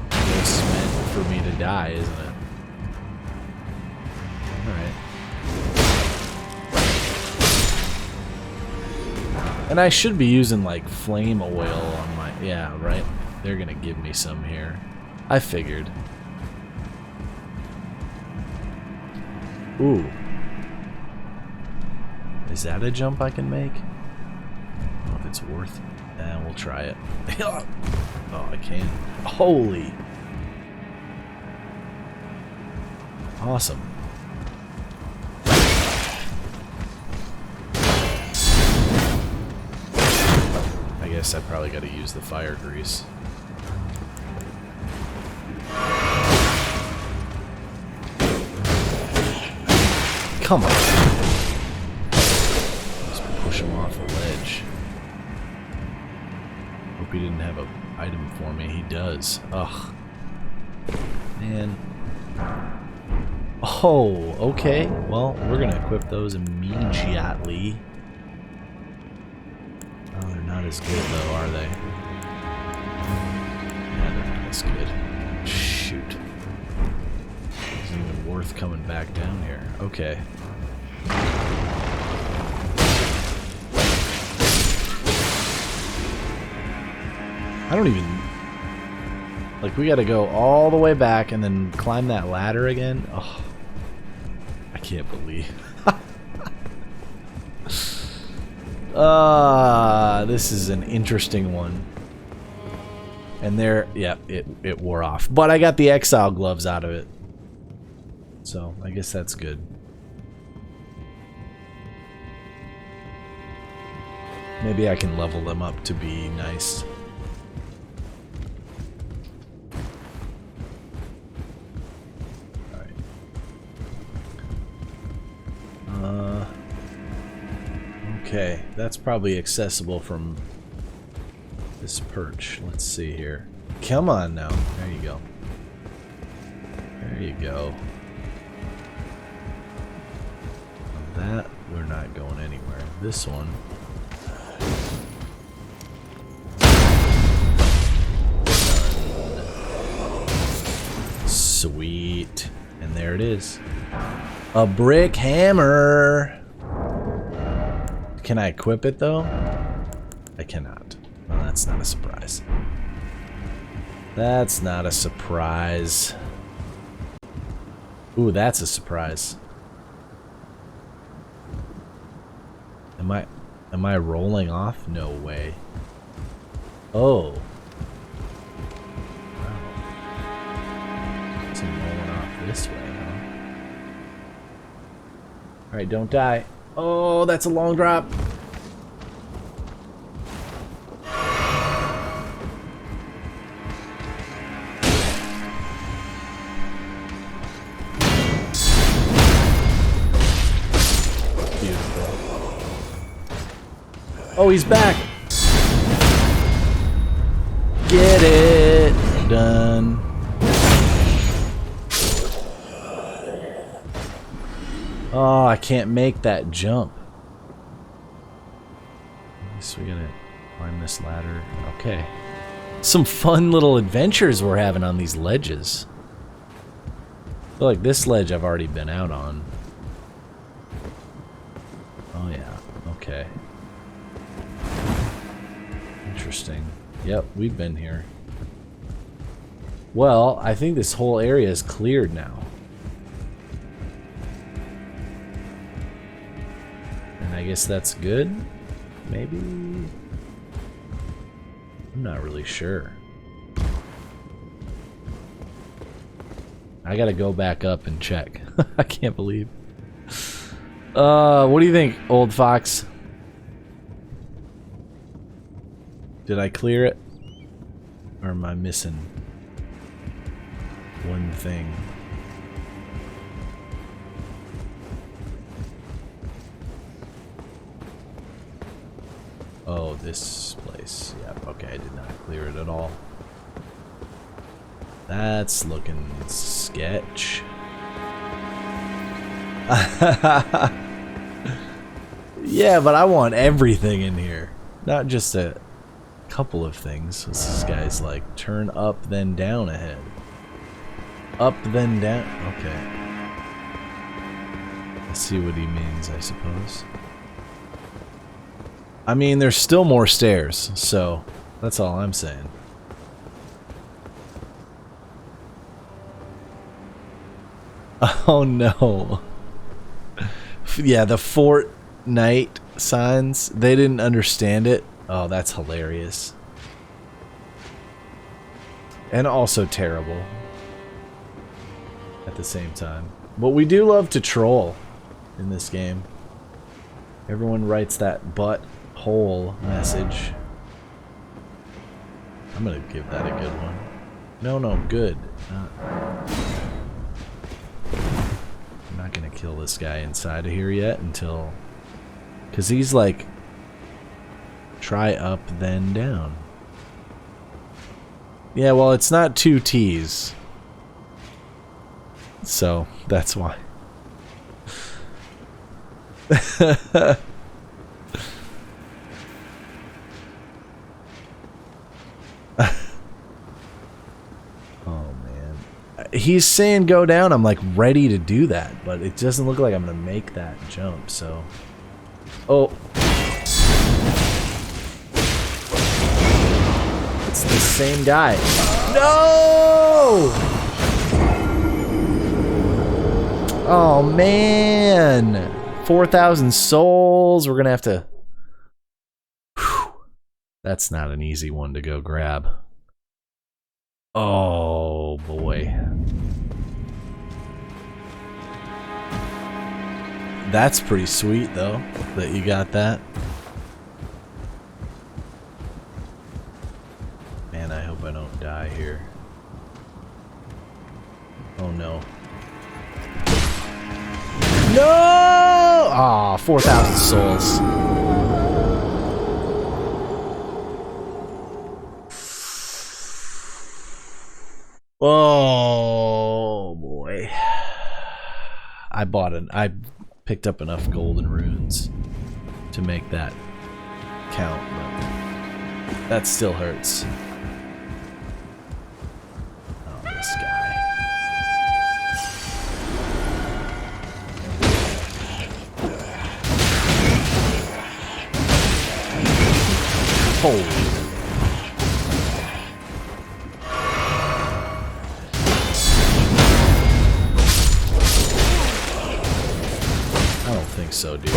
just meant for me to die, isn't it? Alright. And I should be using like flame oil on my... Yeah, right? They're gonna give me some here. I figured. Ooh. Is that a jump I can make? I don't know if it's worth it. We'll try it. Oh, I can't. Holy. Awesome. I guess I probably got to use the fire grease. Come on. Just push him off the ledge. Hope he didn't have an item for me. He does. Ugh. Man. Oh, okay. Well, we're going to equip those immediately. Oh, they're not as good, though, are they? Yeah, they're not as good. Shoot. Isn't even worth coming back down here. Okay. I don't even... Like, we gotta go all the way back and then climb that ladder again? Oh, I can't believe... this is an interesting one. And there... Yeah, it wore off. But I got the exile gloves out of it. So, I guess that's good. Maybe I can level them up to be nice. Okay, that's probably accessible from this perch. Let's see here. Come on now. There you go. There you go. That, we're not going anywhere. This one. Sweet. And there it is. A brick hammer. Can I equip it though? I cannot. Well, that's not a surprise. That's not a surprise. Ooh, that's a surprise. Am I rolling off? No way. Oh. Wow. I'm rolling off this way, huh? Alright, don't die. Oh, that's a long drop. Oh, he's back. Get it done. Oh, I can't make that jump. I guess we gotta climb this ladder. Okay. Some fun little adventures we're having on these ledges. I feel like this ledge I've already been out on. Oh yeah, okay. Interesting. Yep, we've been here. Well, I think this whole area is cleared now. And I guess that's good? Maybe? I'm not really sure. I gotta go back up and check. I can't believe. What do you think, old fox? Did I clear it? Or am I missing one thing? Oh, this place. Yep, okay, I did not clear it at all. That's looking sketch. Yeah, but I want everything in here. Not just a couple of things. This guy's like, turn up, then down ahead. Up, then down. Okay. Let's see what he means, I suppose. I mean, there's still more stairs, so that's all I'm saying. Oh no. Yeah, the Fortnite signs, they didn't understand it. Oh, that's hilarious. And also terrible at the same time. But we do love to troll in this game. Everyone writes that butthole message. I'm gonna give that a good one. No, good. I'm not gonna kill this guy inside of here yet until... Because he's like... Try up, then down. Yeah, well, it's not two T's. So, that's why. Oh, man. He's saying go down. I'm like ready to do that, but it doesn't look like I'm going to make that jump, so... Oh. It's the same guy. No! Oh, man. 4,000 souls. We're going to have to... Whew. That's not an easy one to go grab. Oh, boy. That's pretty sweet, though, that you got that. Man, I hope I don't die here. Oh, no. No! Aw, 4,000 souls. Oh boy. I picked up enough golden runes to make that count, but that still hurts. Oh, this guy. Holy. I don't think so, dude.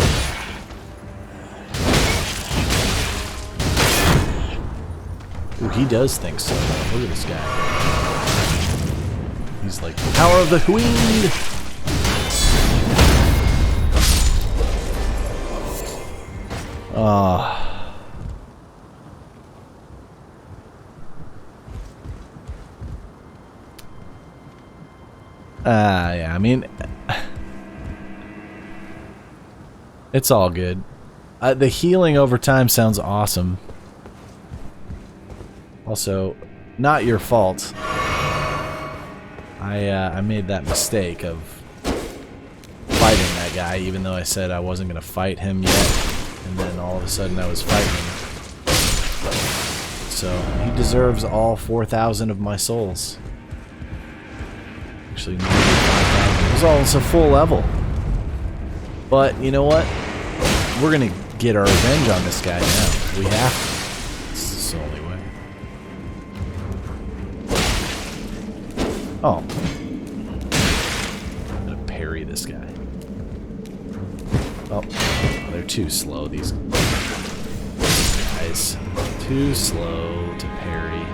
Ooh, he does think so. Look at this guy. He's like, power of the wind! Yeah, I mean, it's all good. The healing over time sounds awesome. Also, not your fault. I made that mistake of fighting that guy, even though I said I wasn't gonna fight him yet, and then all of a sudden I was fighting him. So he deserves all 4,000 of my souls. Actually, nearly 5,000. It was almost a full level. But you know what? We're gonna get our revenge on this guy now. We have to. This is the only way. Oh. I'm gonna parry this guy. Oh, they're too slow, these guys. Too slow to parry.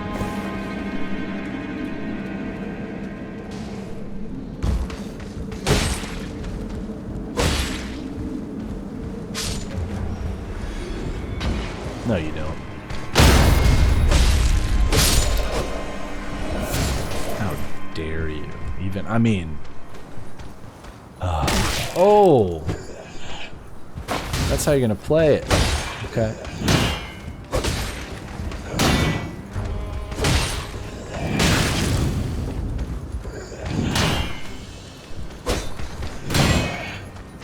No, you don't. How dare you? Even, I mean... oh! That's how you're gonna play it. Okay.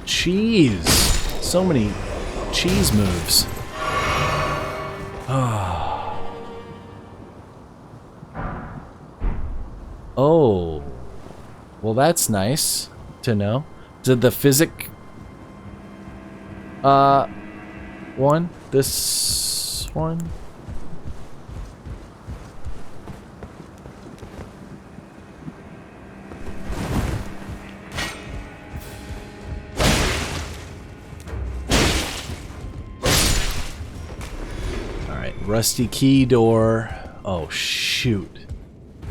Cheese! So many cheese moves. Oh. Well, that's nice to know. Did the physic... one? This one? Alright, rusty key door. Oh, shoot.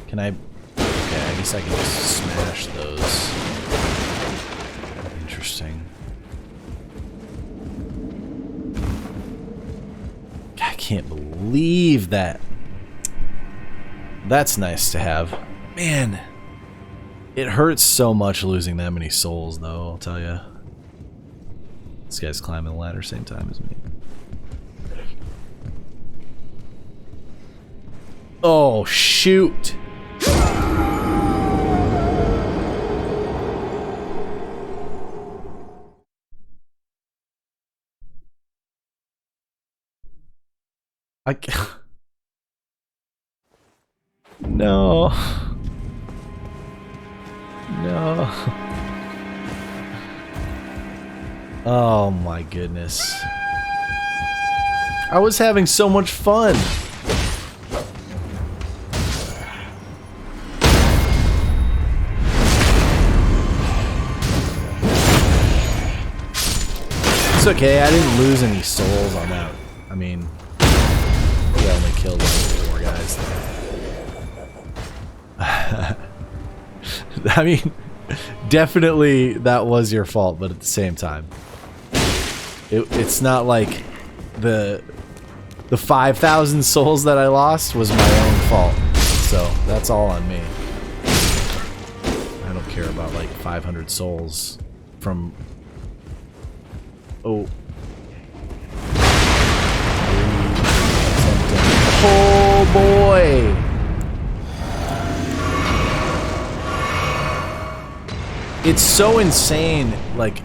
Can I... okay, I guess I can just smash those. Interesting. I can't believe that. That's nice to have. Man, it hurts so much losing that many souls, though, I'll tell you. This guy's climbing the ladder same time as me. Oh, shoot. I can't. No. No. Oh my goodness. I was having so much fun. It's okay, I didn't lose any souls on that. I mean, we only killed like 4 guys. I mean, definitely that was your fault, but at the same time, it's not like the 5,000 souls that I lost was my own fault. So that's all on me. I don't care about like 500 souls from... oh. Oh boy! It's so insane, like,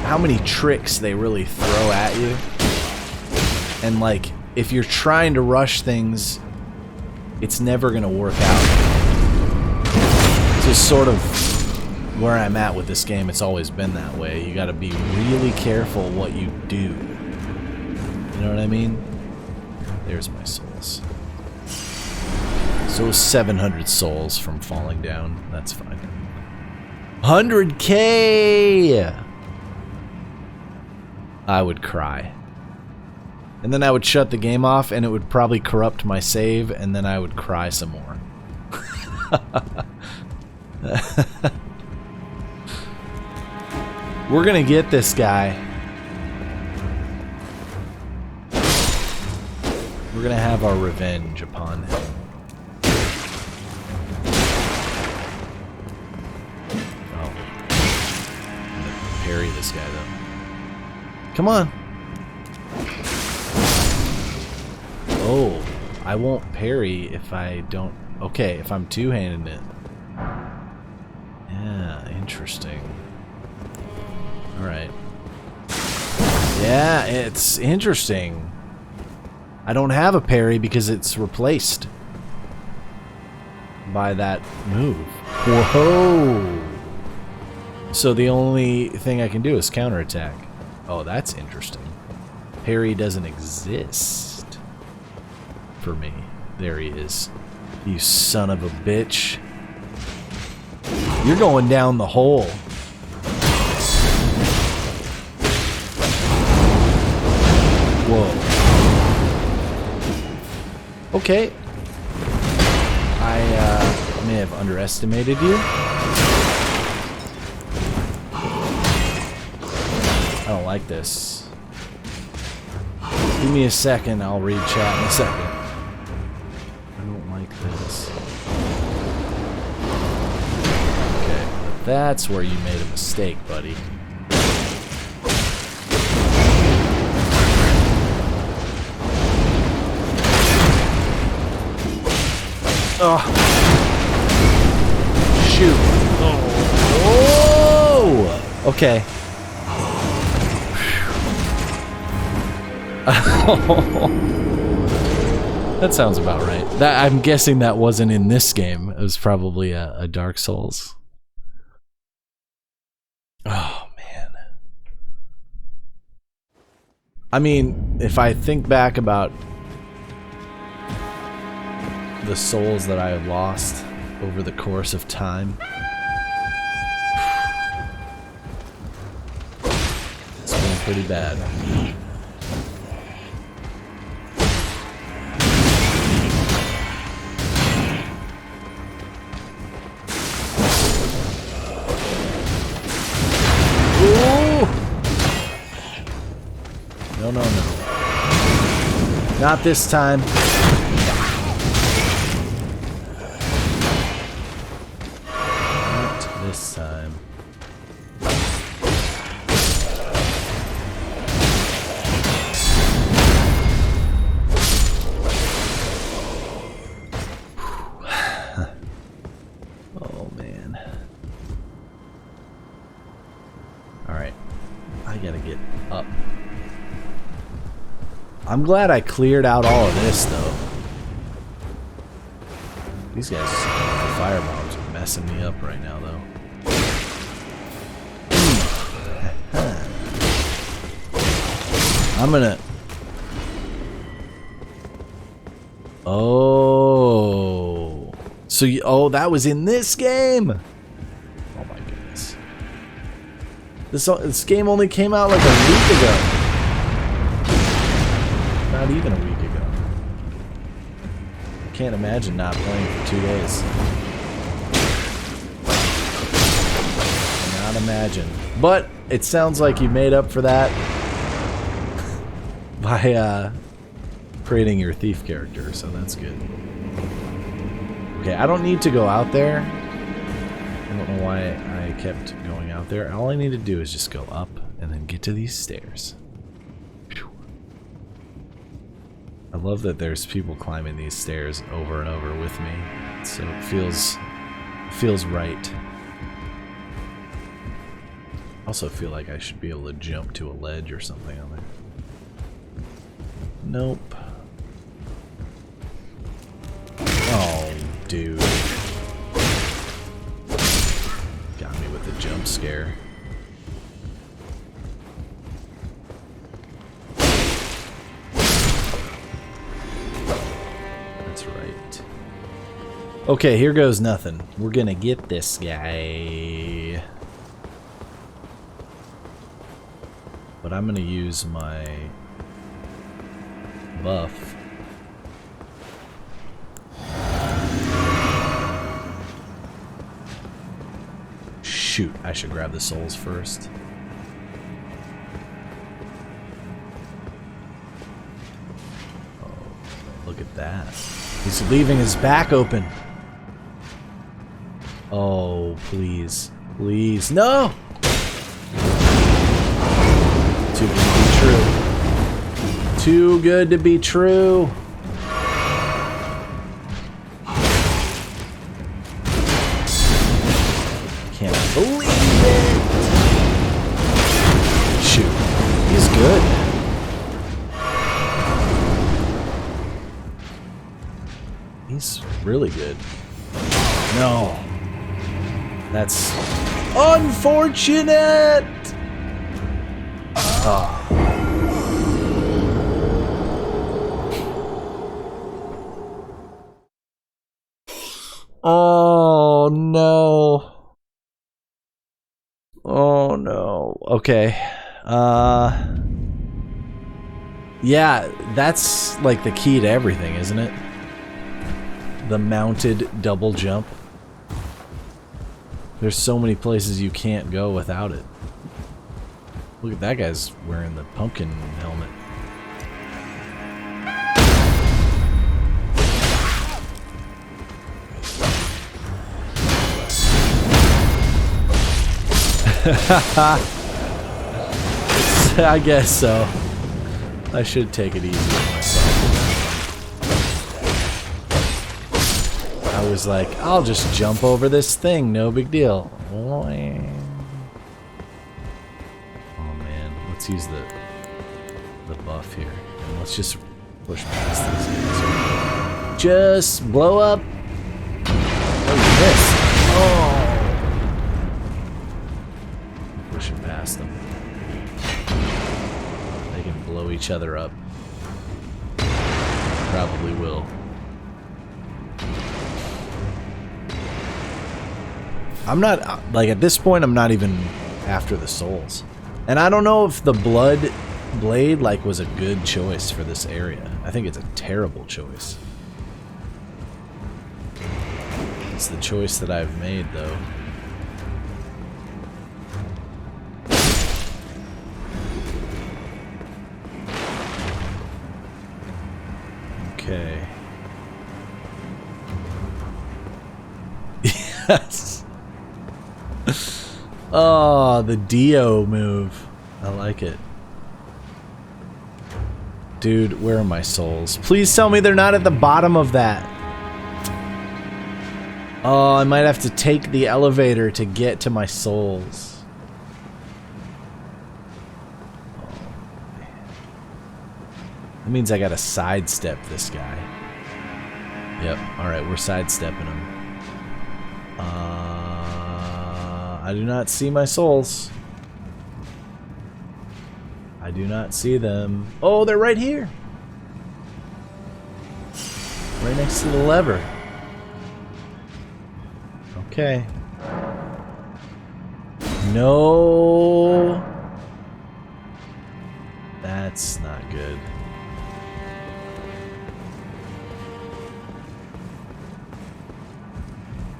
how many tricks they really throw at you. And, like, if you're trying to rush things, it's never going to work out. It's just sort of where I'm at with this game. It's always been that way. You got to be really careful what you do. You know what I mean? There's my souls. So 700 souls from falling down. That's fine. 100K! I would cry. And then I would shut the game off and it would probably corrupt my save and then I would cry some more. We're gonna get this guy. We're gonna have our revenge upon him. Oh. I'm gonna parry this guy though. Come on. Oh, I won't parry if I don't... Okay, if I'm two-handing it. Yeah, interesting. Alright. Yeah, it's interesting. I don't have a parry because it's replaced by that move. Whoa! So the only thing I can do is counterattack. Oh, that's interesting. Parry doesn't exist for me. There he is. You son of a bitch. You're going down the hole. Whoa. Okay. I may have underestimated you. I don't like this. Give me a second, I'll read chat in a second. I don't like this. Okay, that's where you made a mistake, buddy. Oh. Shoot. Oh. Okay. That sounds about right. That, I'm guessing that wasn't in this game. It was probably a Dark Souls. Oh, man. I mean, if I think back about the souls that I have lost over the course of time, it's been pretty bad. Ooh! No, no, no. Not this time. This time. Oh man. Alright. I gotta get up. I'm glad I cleared out all of this though. These guys, the firebombs are messing me up right now though. I'm gonna... Oh. So you... Oh, that was in this game! Oh my goodness. This game only came out like a week ago. Not even a week ago. I can't imagine not playing for 2 days. Cannot imagine. But it sounds like you made up for that by creating your thief character, so that's good. Okay, I don't need to go out there. I don't know why I kept going out there. All I need to do is just go up and then get to these stairs. Whew. I love that there's people climbing these stairs over and over with me, so it feels right. Also feel like I should be able to jump to a ledge or something on there. Nope. Oh, dude. Got me with the jump scare. That's right. Okay, here goes nothing. We're gonna get this guy. But I'm gonna use my buff. Shoot, I should grab the souls first. Oh, look at that. He's leaving his back open. Oh, please. Please. No! Too good to be true. Too good to be true. Can't believe it. Shoot. He's good. He's really good. No. That's unfortunate. Oh. Oh no. Oh no. Okay. Yeah, that's like the key to everything, isn't it? The mounted double jump. There's so many places you can't go without it. Look at that guy's wearing the pumpkin helmet. I guess so. I should take it easy on myself. I was like, I'll just jump over this thing, no big deal. Oh man, let's use the buff here. And let's just push past these guys. Just blow up. Oh, you missed. Oh. Pushing past them. They can blow each other up. Probably will. I'm not, like, at this point, I'm not even after the souls. And I don't know if the blood blade, like, was a good choice for this area. I think it's a terrible choice. It's the choice that I've made, though. Okay. Yes! Oh, the Dio move. I like it. Dude, where are my souls? Please tell me they're not at the bottom of that. Oh, I might have to take the elevator to get to my souls. Oh, that means I gotta sidestep this guy. Yep, alright, we're sidestepping him. I do not see my souls. I do not see them. Oh, they're right here. Right next to the lever. Okay. No. That's not good.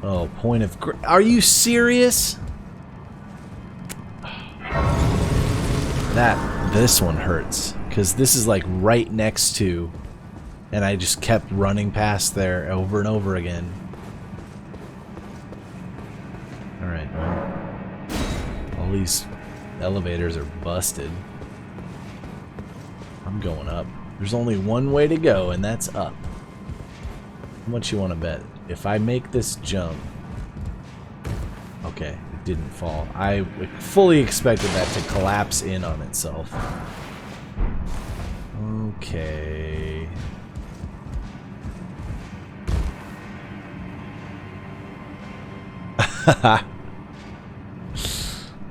Oh, point of... Are you serious? This one hurts. Because this is like right next to... And I just kept running past there over and over again. Alright, well. All these elevators are busted. I'm going up. There's only one way to go, and that's up. How much you want to bet? If I make this jump... Okay, didn't fall. I fully expected that to collapse in on itself. Okay.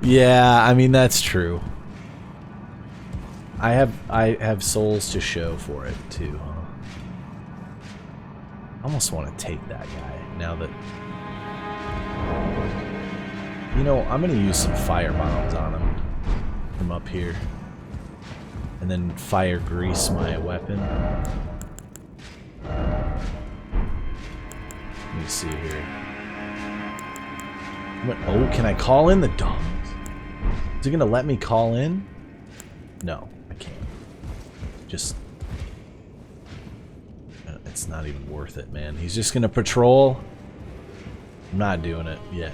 Yeah, I mean that's true. I have souls to show for it too, huh? I almost want to take that guy now that, you know, I'm gonna use some fire bombs on him from up here. And then fire grease my weapon. Let me see here. Oh, can I call in the dogs? Is it gonna let me call in? No, I can't. Just... it's not even worth it, man. He's just gonna patrol. I'm not doing it yet.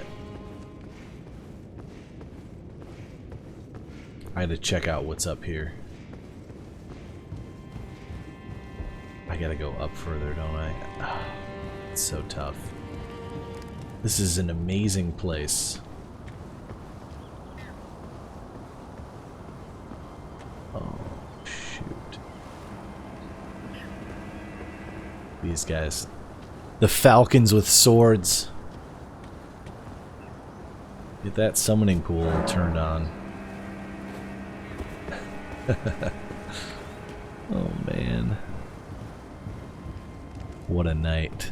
I had to check out what's up here. I gotta go up further, don't I? Oh, it's so tough. This is an amazing place. Oh, shoot. These guys. The falcons with swords. Get that summoning pool turned on. Oh, man. What a night.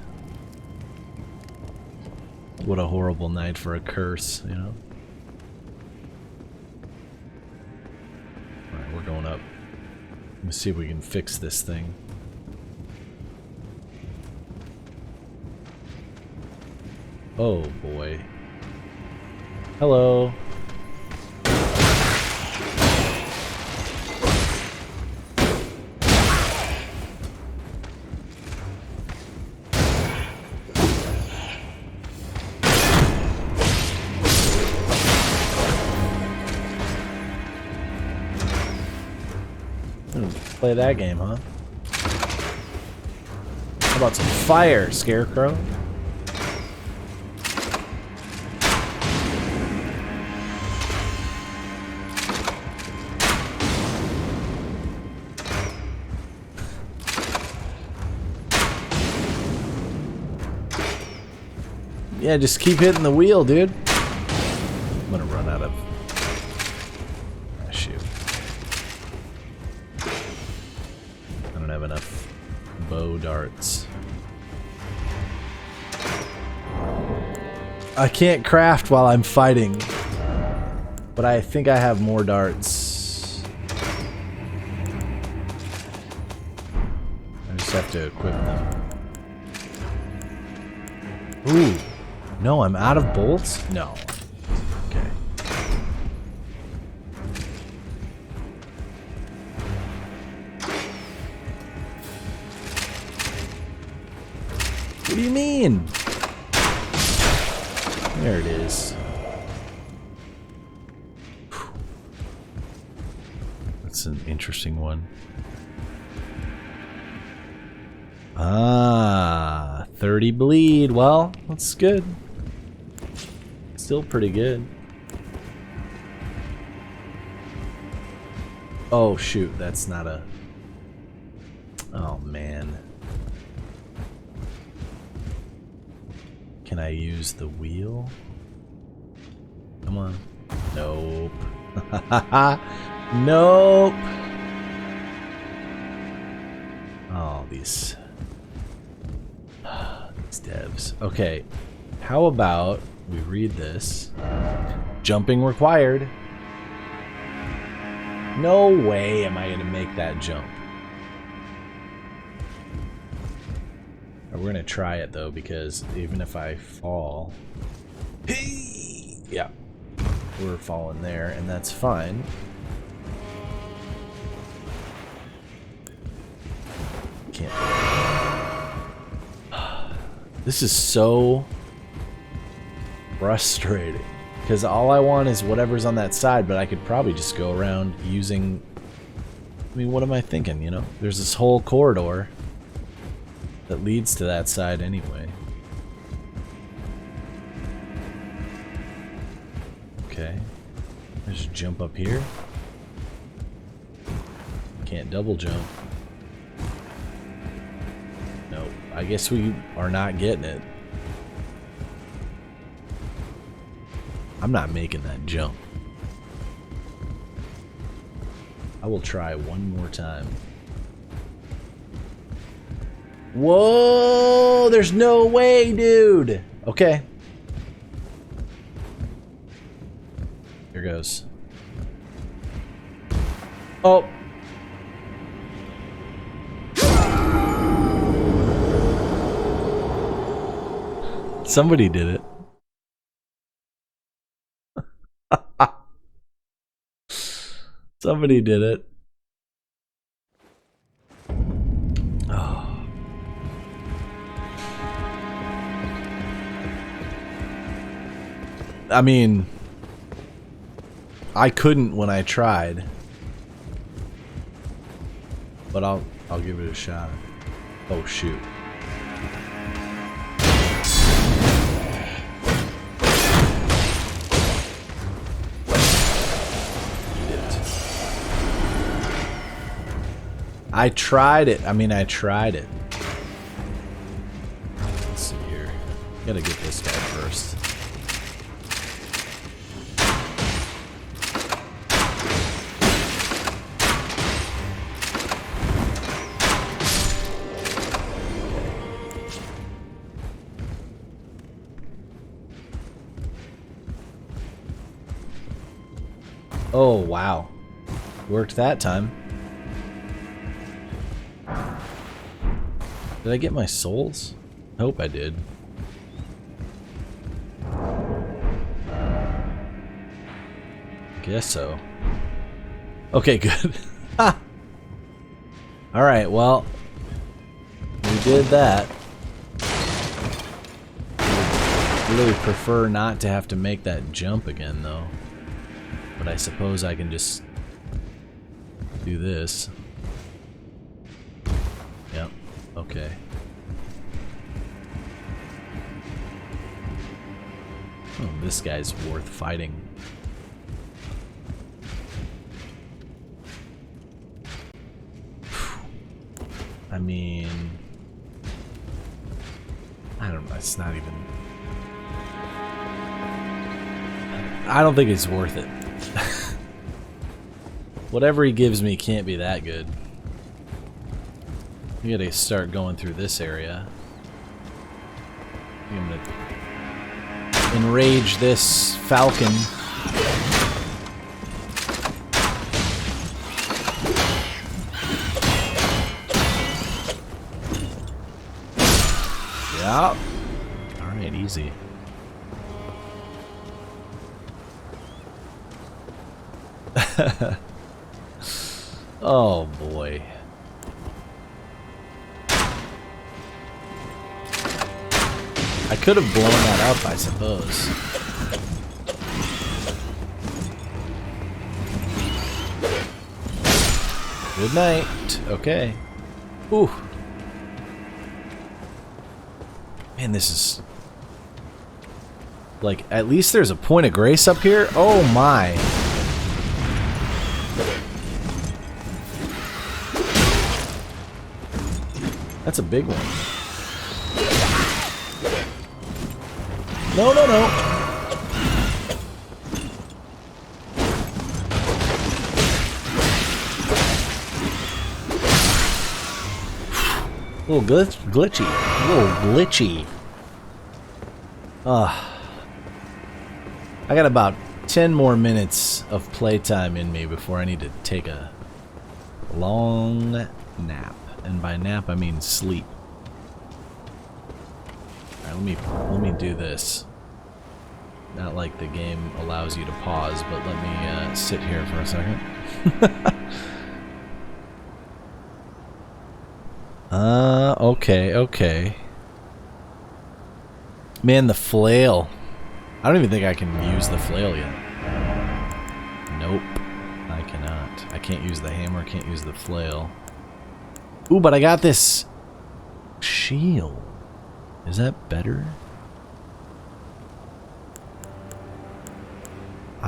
What a horrible night for a curse, you know? Alright, we're going up. Let's see if we can fix this thing. Oh boy. Hello. Play that game, huh? How about some fire, Scarecrow? Yeah, just keep hitting the wheel, dude. I'm gonna run out of... ah, shoot. I don't have enough bow darts. I can't craft while I'm fighting, but I think I have more darts. I just have to equip them. Ooh. No, I'm out of bolts? No. Okay. What do you mean? There it is. That's an interesting one. Ah, 30 bleed. Well, that's good. Still pretty good. Oh shoot, that's not a... oh man. Can I use the wheel? Come on. Nope. Nope. Oh, these devs. Okay, how about we read this? Jumping required. No way am I gonna make that jump. We're gonna try it though, because even if I fall, hey, yeah, we're falling there, and that's fine. Can't. This is so frustrating, because all I want is whatever's on that side, but I could probably just go around using... I mean, what am I thinking, you know? There's this whole corridor that leads to that side anyway. Okay. Let's just jump up here. Can't double jump. Nope. I guess we are not getting it. I'm not making that jump. I will try one more time. Whoa! There's no way, dude! Okay. Here goes. Oh! Somebody did it. Somebody did it. Oh. I mean, I couldn't when I tried, but I'll give it a shot. Oh shoot. I tried it. I mean, I tried it. Let's see here. Gotta get this guy first. Oh, wow. Worked that time. Did I get my souls? I hope I did. Guess so. Okay, good. Ha! Alright, well, we did that. I really prefer not to have to make that jump again, though. But I suppose I can just do this. Yep, okay. Oh, this guy's worth fighting. I mean, I don't know, it's not even... I don't think it's worth it. Whatever he gives me can't be that good. We gotta start going through this area. I'm gonna enrage this falcon. Yeah. Alright, easy. Oh boy. I could have blown that up, I suppose. Good night. Okay. Ooh. Man, this is... like, at least there's a point of grace up here? Oh my. That's a big one. No, no, no. A little glitchy. A little glitchy. I got about 10 more minutes of playtime in me before I need to take a long nap. And by nap, I mean sleep. Alright, let me do this. Not like the game allows you to pause, but let me sit here for a second. Okay, okay. Man, the flail. I don't even think I can use the flail yet. Nope. I cannot. I can't use the hammer, can't use the flail. Ooh, but I got this shield. Is that better?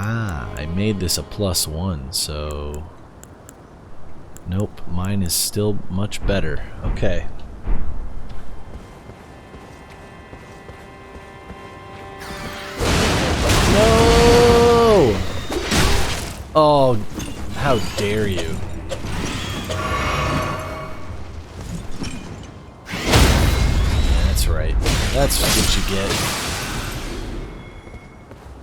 Ah, I made this a +1, so... Nope, mine is still much better. Okay. No! Oh, how dare you. That's right. That's what you get.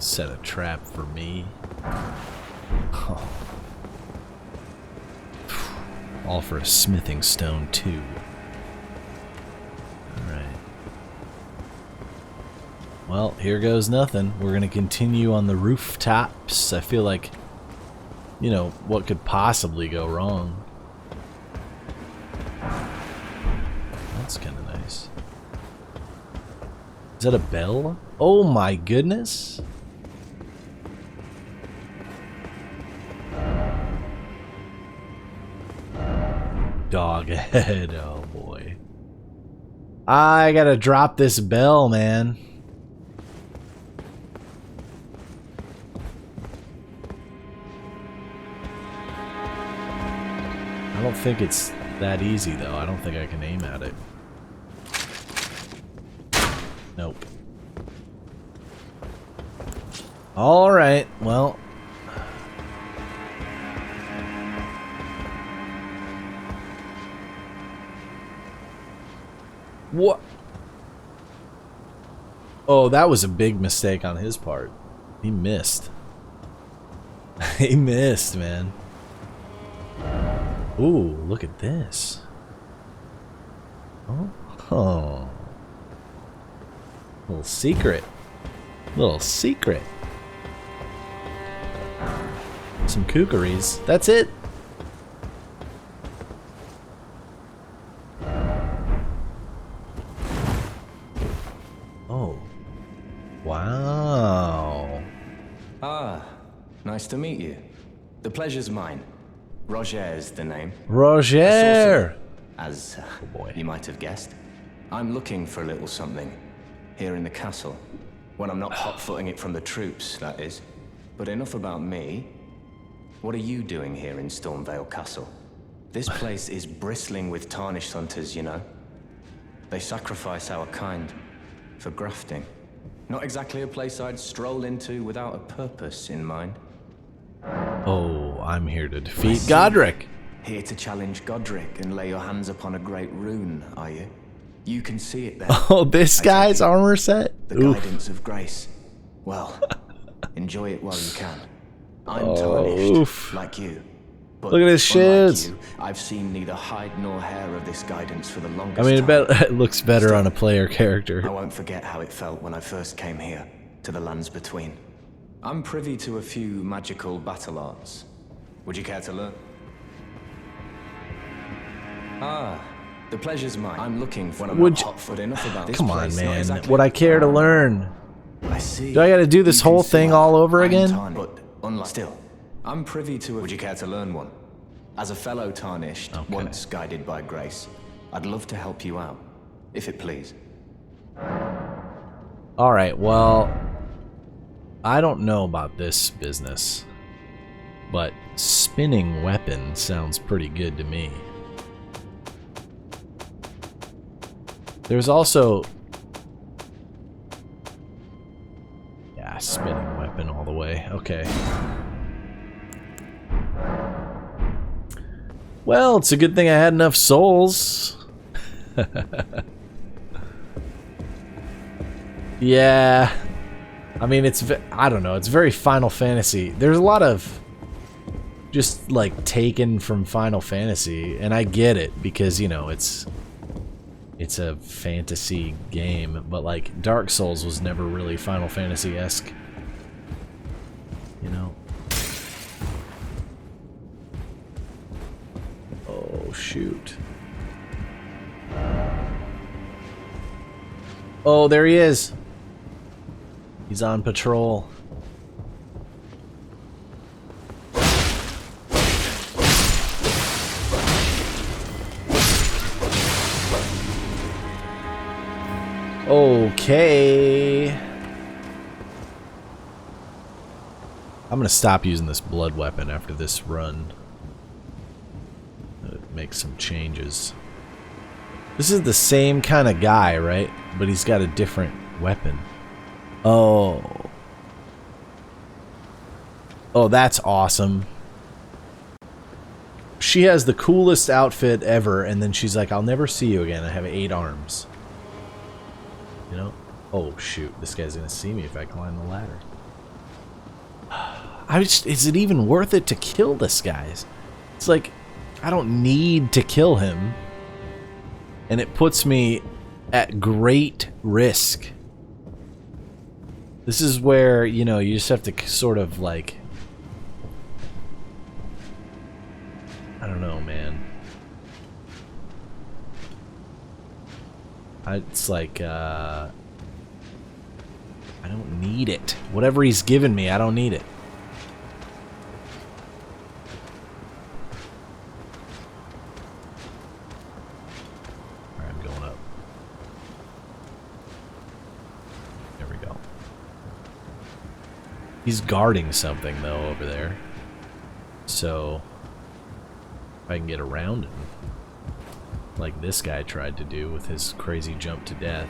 Set a trap for me. Oh. All for a smithing stone, too. Alright. Well, here goes nothing. We're going to continue on the rooftops. I feel like, you know, what could possibly go wrong? That's kind of nice. Is that a bell? Oh my goodness! Dog head, oh boy. I gotta drop this bell, man. I don't think it's that easy, though. I don't think I can aim at it. Nope. Alright, well. What? Oh, that was a big mistake on his part. He missed. He missed, man. Ooh, look at this. Oh. Little secret. Little secret. Some kookaries. That's it. Oh. Wow. Ah, nice to meet you. The pleasure's mine. Roger's the name. Roger! As Oh boy. you might have guessed. I'm looking for a little something here in the castle. When I'm not hot-footing it from the troops, that is. But enough about me. What are you doing here in Stormvale Castle? This place is bristling with tarnished hunters, you know. They sacrifice our kind for grafting. Not exactly a place I'd stroll into without a purpose in mind. Oh, I'm here to defeat Godric. Here to challenge Godric and lay your hands upon a great rune, are you? You can see it there. Oh, this guy's armor set? The guidance of grace. Well, enjoy it while you can. I'm tarnished, like you. But look at his unlike shoes. you, I've seen neither hide nor hair of this guidance for the longest I mean, time. it looks better on a player character. I won't forget how it felt when I first came here, to the lands between. I'm privy to a few magical battle arts. Would you care to learn? Ah, the pleasure's mine. I'm looking for. I'm not hot-foot enough about this Come on, place, not man. exactly. Would I care to learn? I see. Do I gotta do this You can whole see thing why all over I'm again? But unlike still, I'm privy to. Would you care to learn one? As a fellow tarnished, Okay. once guided by grace, I'd love to help you out, if it please. Alright, well, I don't know about this business, but spinning weapon sounds pretty good to me. There's also... Yeah, spinning weapon all the way. Okay. Well, it's a good thing I had enough souls. Yeah. I mean, I don't know, it's very Final Fantasy. There's a lot of just like taken from Final Fantasy, and I get it because, you know, it's a fantasy game, but like Dark Souls was never really Final Fantasy-esque. You know? Oh, shoot. Oh, there he is. He's on patrol. Okay. I'm gonna stop using this blood weapon after this run. Make some changes. This is the same kind of guy, right? But he's got a different weapon. Oh. Oh, that's awesome. She has the coolest outfit ever, and then she's like, I'll never see you again. I have 8 arms. You know? Oh, shoot. This guy's gonna see me if I climb the ladder. Is it even worth it to kill this guy? It's like, I don't need to kill him. And it puts me at great risk. This is where, you know, you just have to sort of like... I don't know, man. It's like, I don't need it. Whatever he's given me, I don't need it. Alright, I'm going up. There we go. He's guarding something, though, over there. So, if I can get around him, like this guy tried to do with his crazy jump to death.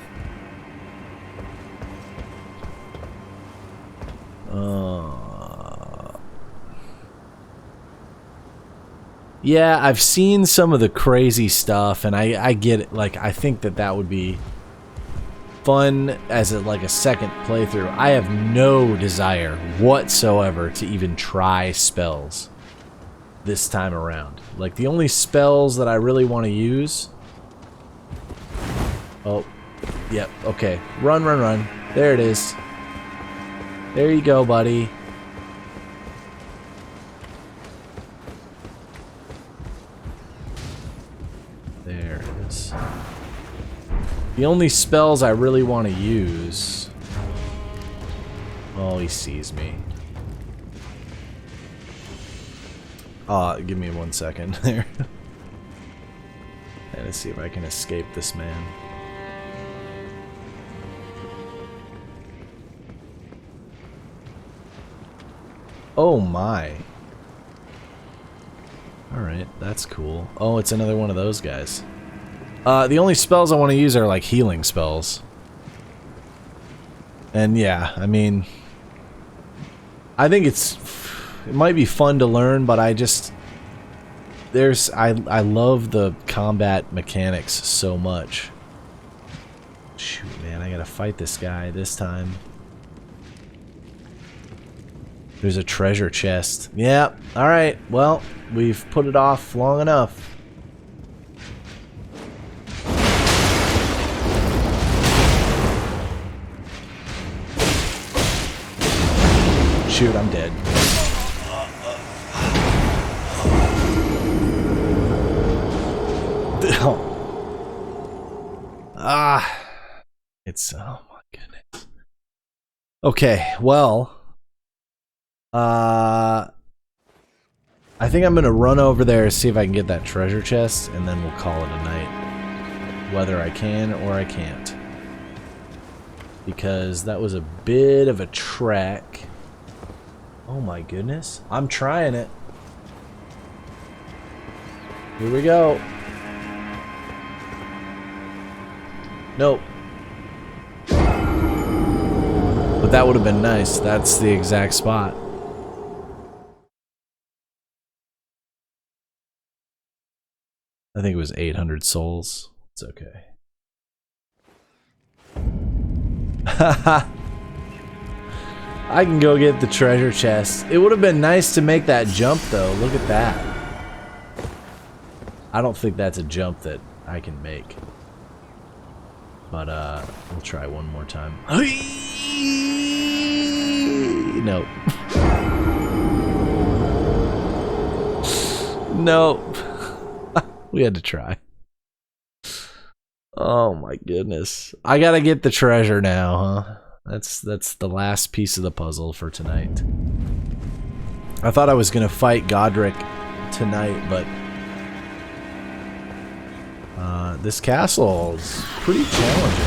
Yeah, I've seen some of the crazy stuff, and I get it. Like, I think that would be fun as like a second playthrough. I have no desire whatsoever to even try spells this time around. Like, the only spells that I really want to use... Oh, yep, okay. Run, run, run. There it is. There you go, buddy. There it is. The only spells I really want to use... Oh, he sees me. Give me 1 second there. Let's see if I can escape this man. Oh my. Alright, that's cool. Oh, it's another one of those guys. The only spells I want to use are like healing spells. And yeah, I mean... I think it might be fun to learn, but I just... I love the combat mechanics so much. Shoot, man, I gotta fight this guy this time. There's a treasure chest. Yeah, alright, well, we've put it off long enough. Shoot, I'm dead. It's, oh my goodness. Okay, well, I think I'm gonna run over there, see if I can get that treasure chest, and then we'll call it a night. Whether I can or I can't. Because that was a bit of a trek. Oh my goodness. I'm trying it. Here we go. Nope. But that would have been nice. That's the exact spot. I think it was 800 souls. It's okay. I can go get the treasure chest. It would have been nice to make that jump, though. Look at that. I don't think that's a jump that I can make. But, we'll try one more time. Nope. Nope. We had to try. Oh my goodness. I gotta get the treasure now, huh? That's the last piece of the puzzle for tonight. I thought I was gonna fight Godric tonight, but this castle is pretty challenging.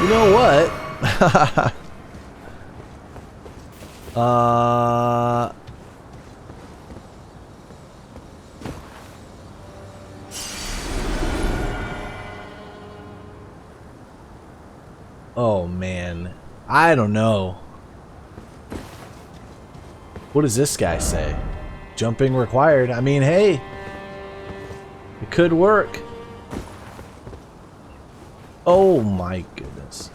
You know what? Oh man, I don't know. What does this guy say? Jumping required. I mean, hey, it could work. Oh my goodness.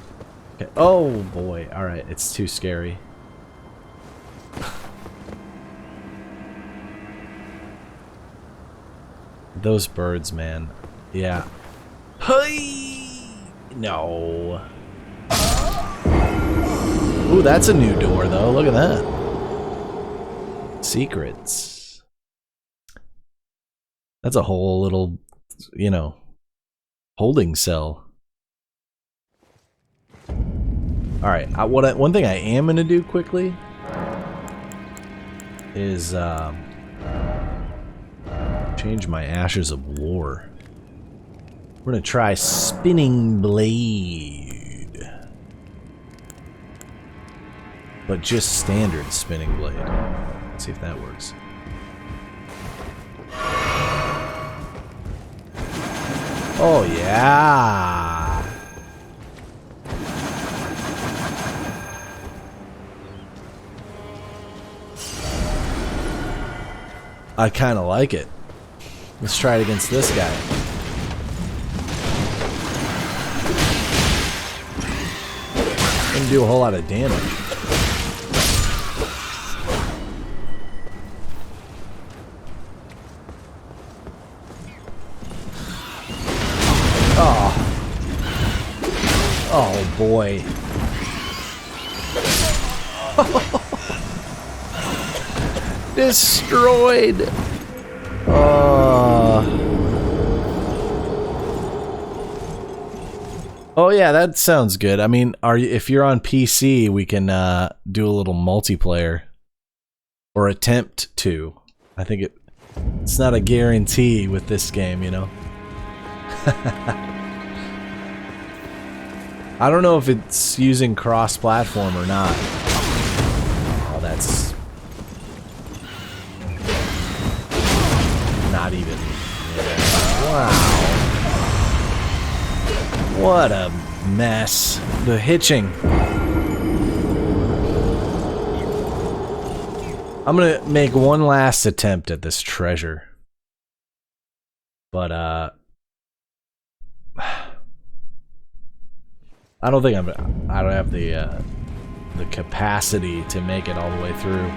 Okay. Oh boy. All right, it's too scary. Those birds, man. Yeah. Hey! No. Ooh, that's a new door, though. Look at that. Secrets. That's a whole little, you know, holding cell. All right. One thing I am gonna do quickly is change my Ashes of War. We're gonna try Spinning Blade, but just standard Spinning Blade. Let's see if that works. Oh yeah. I kind of like it. Let's try it against this guy. Didn't do a whole lot of damage. Oh. Oh boy. Destroyed. Oh yeah, that sounds good. I mean, if you're on PC, we can do a little multiplayer, or attempt to. I think it's not a guarantee with this game, you know. I don't know if it's using cross-platform or not. Oh, that's not even. Yeah. Wow. What a mess. The hitching. I'm gonna make one last attempt at this treasure. But, I don't think I don't have the capacity to make it all the way through.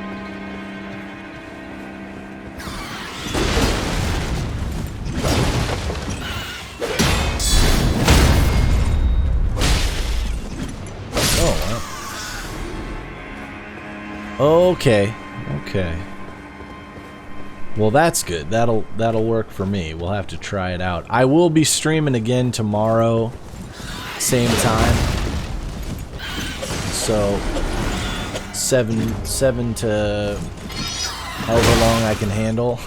Okay, okay. Well, that's good. That'll work for me. We'll have to try it out. I will be streaming again tomorrow, same time. So 7 to however long I can handle.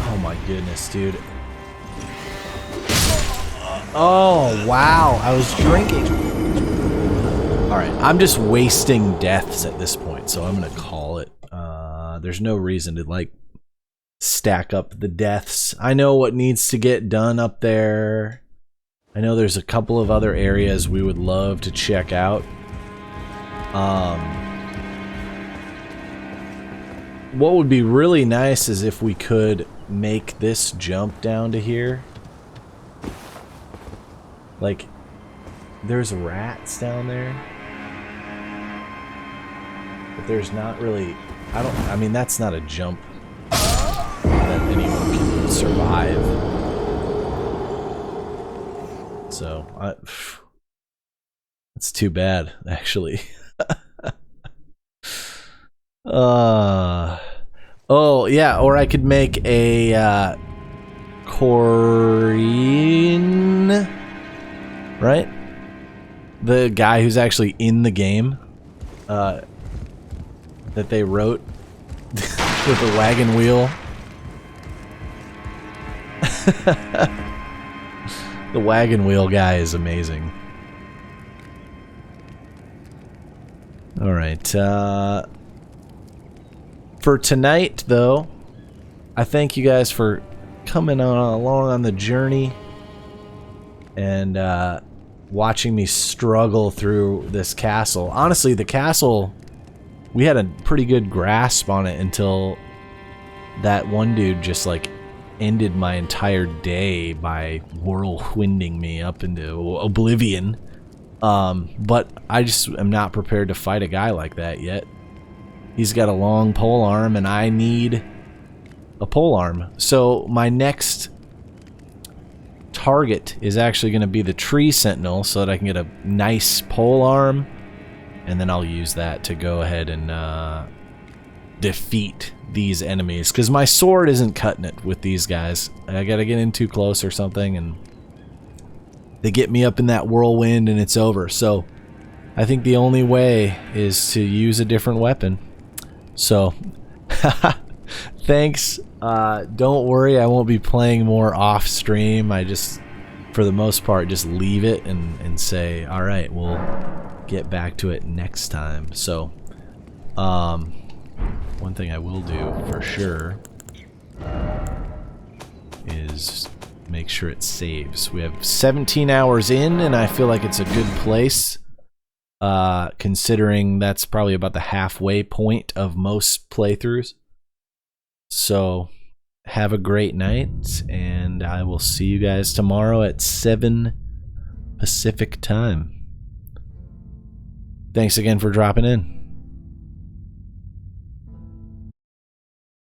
Oh my goodness, dude. Oh, wow. I was drinking. Alright, I'm just wasting deaths at this point, so I'm gonna call it. There's no reason to, like, stack up the deaths. I know what needs to get done up there. I know there's a couple of other areas we would love to check out. What would be really nice is if we could make this jump down to here. Like, there's rats down there, but there's not really, I mean, that's not a jump that anyone can survive. So, that's too bad, actually. Oh, yeah, or I could make a, Corinne... Right? The guy who's actually in the game that they wrote with a wagon wheel. The wagon wheel guy is amazing. Alright, for tonight, though, I thank you guys for coming along on the journey and watching me struggle through this castle. Honestly, the castle, we had a pretty good grasp on it until that one dude just like ended my entire day by whirlwinding me up into oblivion. But I just am not prepared to fight a guy like that yet. He's got a long pole arm and I need a pole arm. So my next target is actually going to be the tree sentinel so that I can get a nice pole arm, and then I'll use that to go ahead and defeat these enemies, because my sword isn't cutting it with these guys. I gotta get in too close or something and they get me up in that whirlwind and it's over. So I think the only way is to use a different weapon. So thanks. Don't worry, I won't be playing more off stream. I just, for the most part, just leave it and say, all right, we'll get back to it next time. So one thing I will do for sure is make sure it saves. We have 17 hours in, and I feel like it's a good place, considering that's probably about the halfway point of most playthroughs. So have a great night, and I will see you guys tomorrow at 7 Pacific time. Thanks again for dropping in.